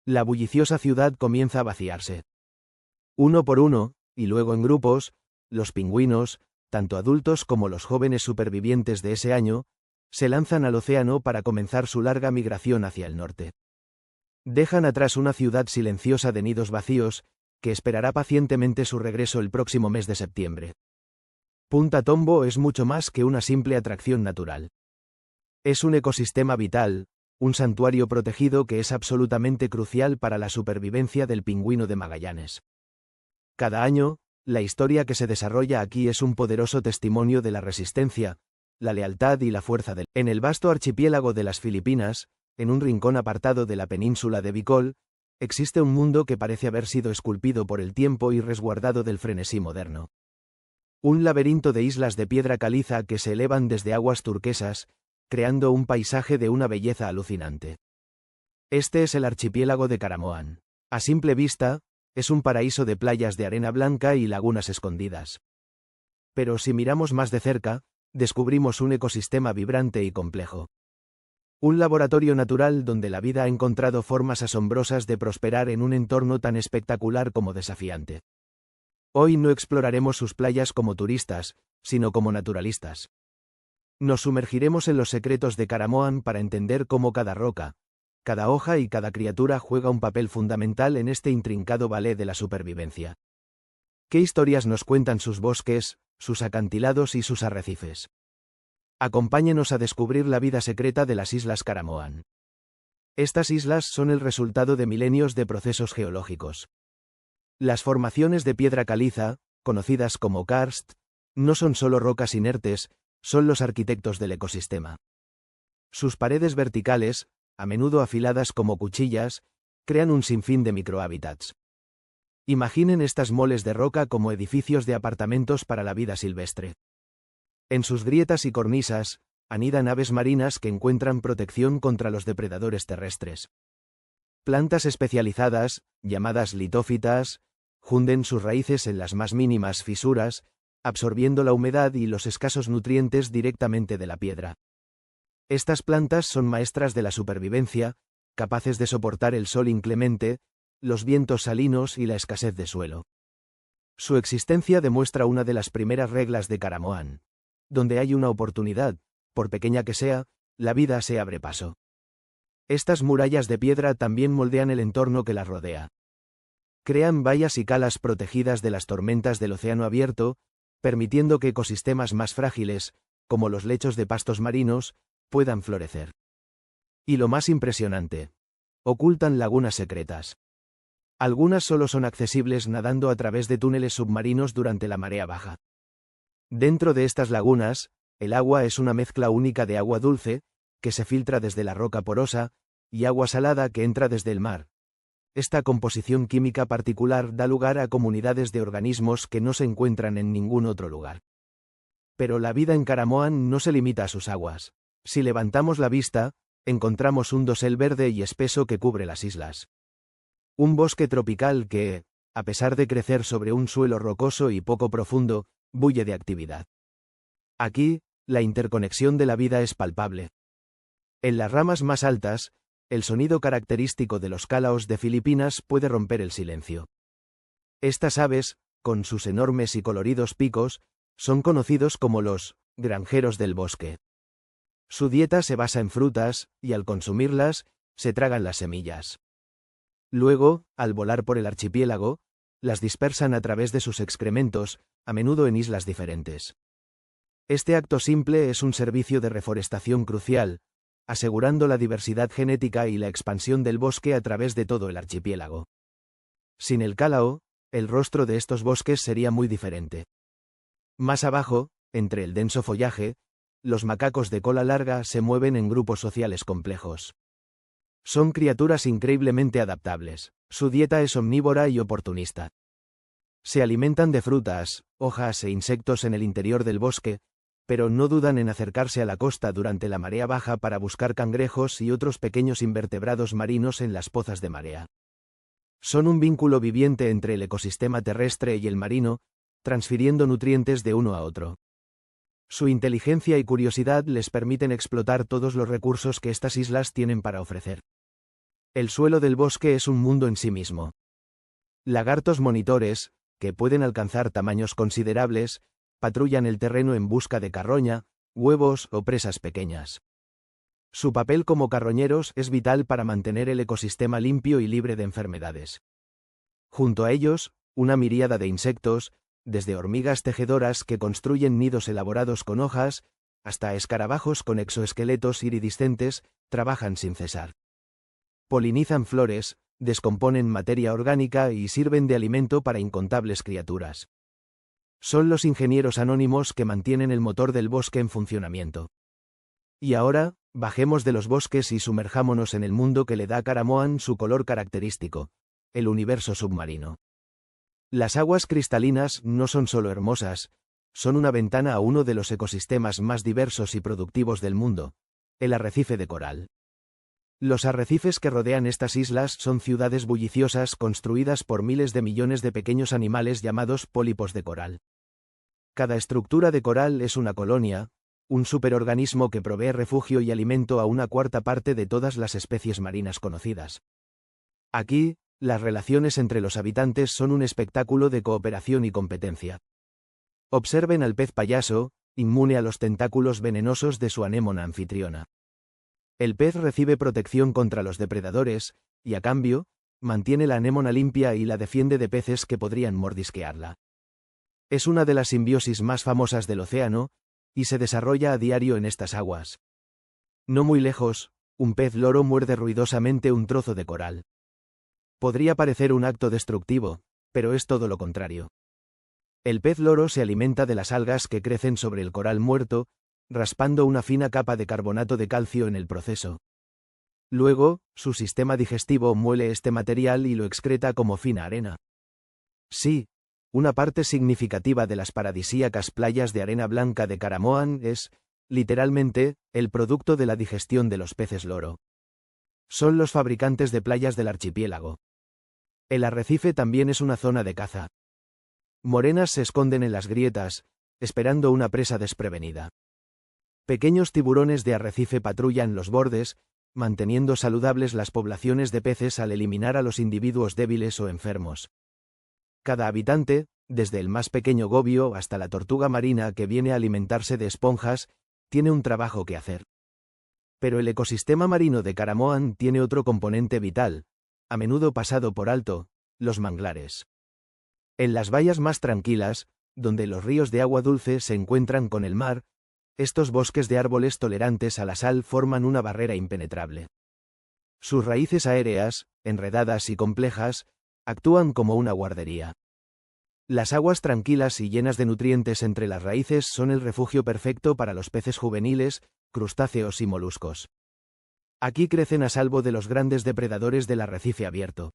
La bulliciosa ciudad comienza a vaciarse. Uno por uno, y luego en grupos, los pingüinos, tanto adultos como los jóvenes supervivientes de ese año, se lanzan al océano para comenzar su larga migración hacia el norte. Dejan atrás una ciudad silenciosa de nidos vacíos, que esperará pacientemente su regreso el próximo mes de septiembre. Punta Tombo es mucho más que una simple atracción natural. Es un ecosistema vital, un santuario protegido que es absolutamente crucial para la supervivencia del pingüino de Magallanes. Cada año, la historia que se desarrolla aquí es un poderoso testimonio de la resistencia, la lealtad y la fuerza del. En el vasto archipiélago de las Filipinas, en un rincón apartado de la península de Bicol, existe un mundo que parece haber sido esculpido por el tiempo y resguardado del frenesí moderno. Un laberinto de islas de piedra caliza que se elevan desde aguas turquesas, creando un paisaje de una belleza alucinante. Este es el archipiélago de Caramoán. A simple vista, es un paraíso de playas de arena blanca y lagunas escondidas. Pero si miramos más de cerca, descubrimos un ecosistema vibrante y complejo. Un laboratorio natural donde la vida ha encontrado formas asombrosas de prosperar en un entorno tan espectacular como desafiante. Hoy no exploraremos sus playas como turistas, sino como naturalistas. Nos sumergiremos en los secretos de Caramoan para entender cómo cada roca, cada hoja y cada criatura juega un papel fundamental en este intrincado ballet de la supervivencia. ¿Qué historias nos cuentan sus bosques, sus acantilados y sus arrecifes? Acompáñenos a descubrir la vida secreta de las Islas Caramoan. Estas islas son el resultado de milenios de procesos geológicos. Las formaciones de piedra caliza, conocidas como karst, no son solo rocas inertes, son los arquitectos del ecosistema. Sus paredes verticales, a menudo afiladas como cuchillas, crean un sinfín de microhábitats. Imaginen estas moles de roca como edificios de apartamentos para la vida silvestre. En sus grietas y cornisas, anidan aves marinas que encuentran protección contra los depredadores terrestres. Plantas especializadas, llamadas litófitas, hunden sus raíces en las más mínimas fisuras, absorbiendo la humedad y los escasos nutrientes directamente de la piedra. Estas plantas son maestras de la supervivencia, capaces de soportar el sol inclemente, los vientos salinos y la escasez de suelo. Su existencia demuestra una de las primeras reglas de Caramoan. Donde hay una oportunidad, por pequeña que sea, la vida se abre paso. Estas murallas de piedra también moldean el entorno que las rodea. Crean vallas y calas protegidas de las tormentas del océano abierto, permitiendo que ecosistemas más frágiles, como los lechos de pastos marinos, puedan florecer. Y lo más impresionante, ocultan lagunas secretas. Algunas solo son accesibles nadando a través de túneles submarinos durante la marea baja. Dentro de estas lagunas, el agua es una mezcla única de agua dulce, que se filtra desde la roca porosa, y agua salada que entra desde el mar. Esta composición química particular da lugar a comunidades de organismos que no se encuentran en ningún otro lugar. Pero la vida en Caramoan no se limita a sus aguas. Si levantamos la vista, encontramos un dosel verde y espeso que cubre las islas. Un bosque tropical que, a pesar de crecer sobre un suelo rocoso y poco profundo, bulle de actividad. Aquí, la interconexión de la vida es palpable. En las ramas más altas, el sonido característico de los calaos de Filipinas puede romper el silencio. Estas aves, con sus enormes y coloridos picos, son conocidos como los granjeros del bosque. Su dieta se basa en frutas, y al consumirlas, se tragan las semillas. Luego, al volar por el archipiélago, las dispersan a través de sus excrementos, a menudo en islas diferentes. Este acto simple es un servicio de reforestación crucial, asegurando la diversidad genética y la expansión del bosque a través de todo el archipiélago. Sin el cálao, el rostro de estos bosques sería muy diferente. Más abajo, entre el denso follaje, los macacos de cola larga se mueven en grupos sociales complejos. Son criaturas increíblemente adaptables. Su dieta es omnívora y oportunista. Se alimentan de frutas, hojas e insectos en el interior del bosque, pero no dudan en acercarse a la costa durante la marea baja para buscar cangrejos y otros pequeños invertebrados marinos en las pozas de marea. Son un vínculo viviente entre el ecosistema terrestre y el marino, transfiriendo nutrientes de uno a otro. Su inteligencia y curiosidad les permiten explotar todos los recursos que estas islas tienen para ofrecer. El suelo del bosque es un mundo en sí mismo. Lagartos monitores, que pueden alcanzar tamaños considerables, patrullan el terreno en busca de carroña, huevos o presas pequeñas. Su papel como carroñeros es vital para mantener el ecosistema limpio y libre de enfermedades. Junto a ellos, una miríada de insectos, desde hormigas tejedoras que construyen nidos elaborados con hojas, hasta escarabajos con exoesqueletos iridiscentes, trabajan sin cesar. Polinizan flores, descomponen materia orgánica y sirven de alimento para incontables criaturas. Son los ingenieros anónimos que mantienen el motor del bosque en funcionamiento. Y ahora, bajemos de los bosques y sumerjámonos en el mundo que le da a Caramoan su color característico, el universo submarino. Las aguas cristalinas no son solo hermosas, son una ventana a uno de los ecosistemas más diversos y productivos del mundo, el arrecife de coral. Los arrecifes que rodean estas islas son ciudades bulliciosas construidas por miles de millones de pequeños animales llamados pólipos de coral. Cada estructura de coral es una colonia, un superorganismo que provee refugio y alimento a una cuarta parte de todas las especies marinas conocidas. Aquí, las relaciones entre los habitantes son un espectáculo de cooperación y competencia. Observen al pez payaso, inmune a los tentáculos venenosos de su anémona anfitriona. El pez recibe protección contra los depredadores, y a cambio, mantiene la anémona limpia y la defiende de peces que podrían mordisquearla. Es una de las simbiosis más famosas del océano, y se desarrolla a diario en estas aguas. No muy lejos, un pez loro muerde ruidosamente un trozo de coral. Podría parecer un acto destructivo, pero es todo lo contrario. El pez loro se alimenta de las algas que crecen sobre el coral muerto, raspando una fina capa de carbonato de calcio en el proceso. Luego, su sistema digestivo muele este material y lo excreta como fina arena. Sí, una parte significativa de las paradisíacas playas de arena blanca de Caramoan es, literalmente, el producto de la digestión de los peces loro. Son los fabricantes de playas del archipiélago. El arrecife también es una zona de caza. Morenas se esconden en las grietas, esperando una presa desprevenida. Pequeños tiburones de arrecife patrullan los bordes, manteniendo saludables las poblaciones de peces al eliminar a los individuos débiles o enfermos. Cada habitante, desde el más pequeño gobio hasta la tortuga marina que viene a alimentarse de esponjas, tiene un trabajo que hacer. Pero el ecosistema marino de Caramoan tiene otro componente vital, a menudo pasado por alto: los manglares. En las bahías más tranquilas, donde los ríos de agua dulce se encuentran con el mar, estos bosques de árboles tolerantes a la sal forman una barrera impenetrable. Sus raíces aéreas, enredadas y complejas, actúan como una guardería. Las aguas tranquilas y llenas de nutrientes entre las raíces son el refugio perfecto para los peces juveniles, crustáceos y moluscos. Aquí crecen a salvo de los grandes depredadores del arrecife abierto.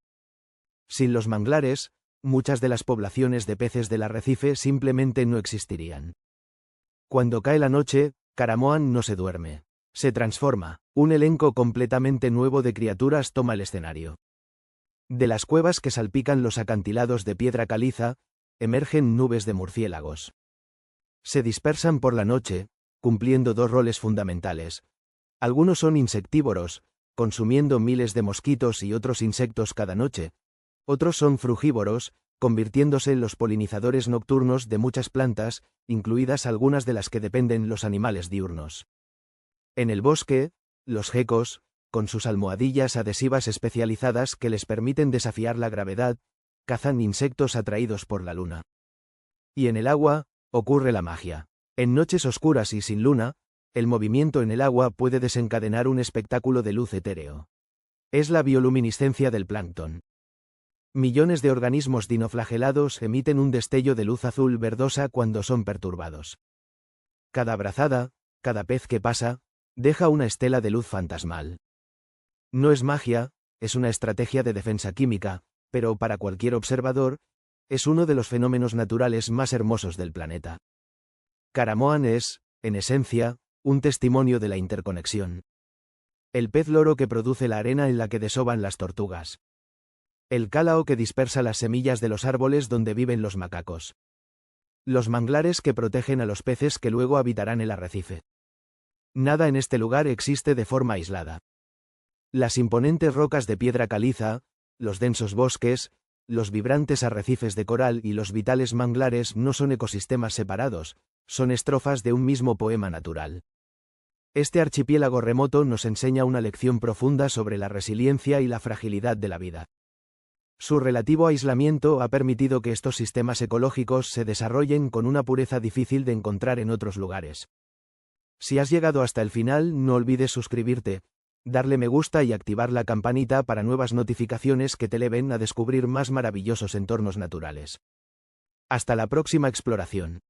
Sin los manglares, muchas de las poblaciones de peces del arrecife simplemente no existirían. Cuando cae la noche, Caramoan no se duerme. Se transforma. Un elenco completamente nuevo de criaturas toma el escenario. De las cuevas que salpican los acantilados de piedra caliza, emergen nubes de murciélagos. Se dispersan por la noche, cumpliendo dos roles fundamentales. Algunos son insectívoros, consumiendo miles de mosquitos y otros insectos cada noche. Otros son frugívoros, convirtiéndose en los polinizadores nocturnos de muchas plantas, incluidas algunas de las que dependen los animales diurnos. En el bosque, los gecos, con sus almohadillas adhesivas especializadas que les permiten desafiar la gravedad, cazan insectos atraídos por la luna. Y en el agua, ocurre la magia. En noches oscuras y sin luna, el movimiento en el agua puede desencadenar un espectáculo de luz etéreo. Es la bioluminiscencia del plancton. Millones de organismos dinoflagelados emiten un destello de luz azul verdosa cuando son perturbados. Cada brazada, cada pez que pasa, deja una estela de luz fantasmal. No es magia, es una estrategia de defensa química, pero para cualquier observador, es uno de los fenómenos naturales más hermosos del planeta. Caramoan es, en esencia, un testimonio de la interconexión. El pez loro que produce la arena en la que desoban las tortugas. El cálao que dispersa las semillas de los árboles donde viven los macacos. Los manglares que protegen a los peces que luego habitarán el arrecife. Nada en este lugar existe de forma aislada. Las imponentes rocas de piedra caliza, los densos bosques, los vibrantes arrecifes de coral y los vitales manglares no son ecosistemas separados, son estrofas de un mismo poema natural. Este archipiélago remoto nos enseña una lección profunda sobre la resiliencia y la fragilidad de la vida. Su relativo aislamiento ha permitido que estos sistemas ecológicos se desarrollen con una pureza difícil de encontrar en otros lugares. Si has llegado hasta el final, no olvides suscribirte, darle me gusta y activar la campanita para nuevas notificaciones que te eleven a descubrir más maravillosos entornos naturales. Hasta la próxima exploración.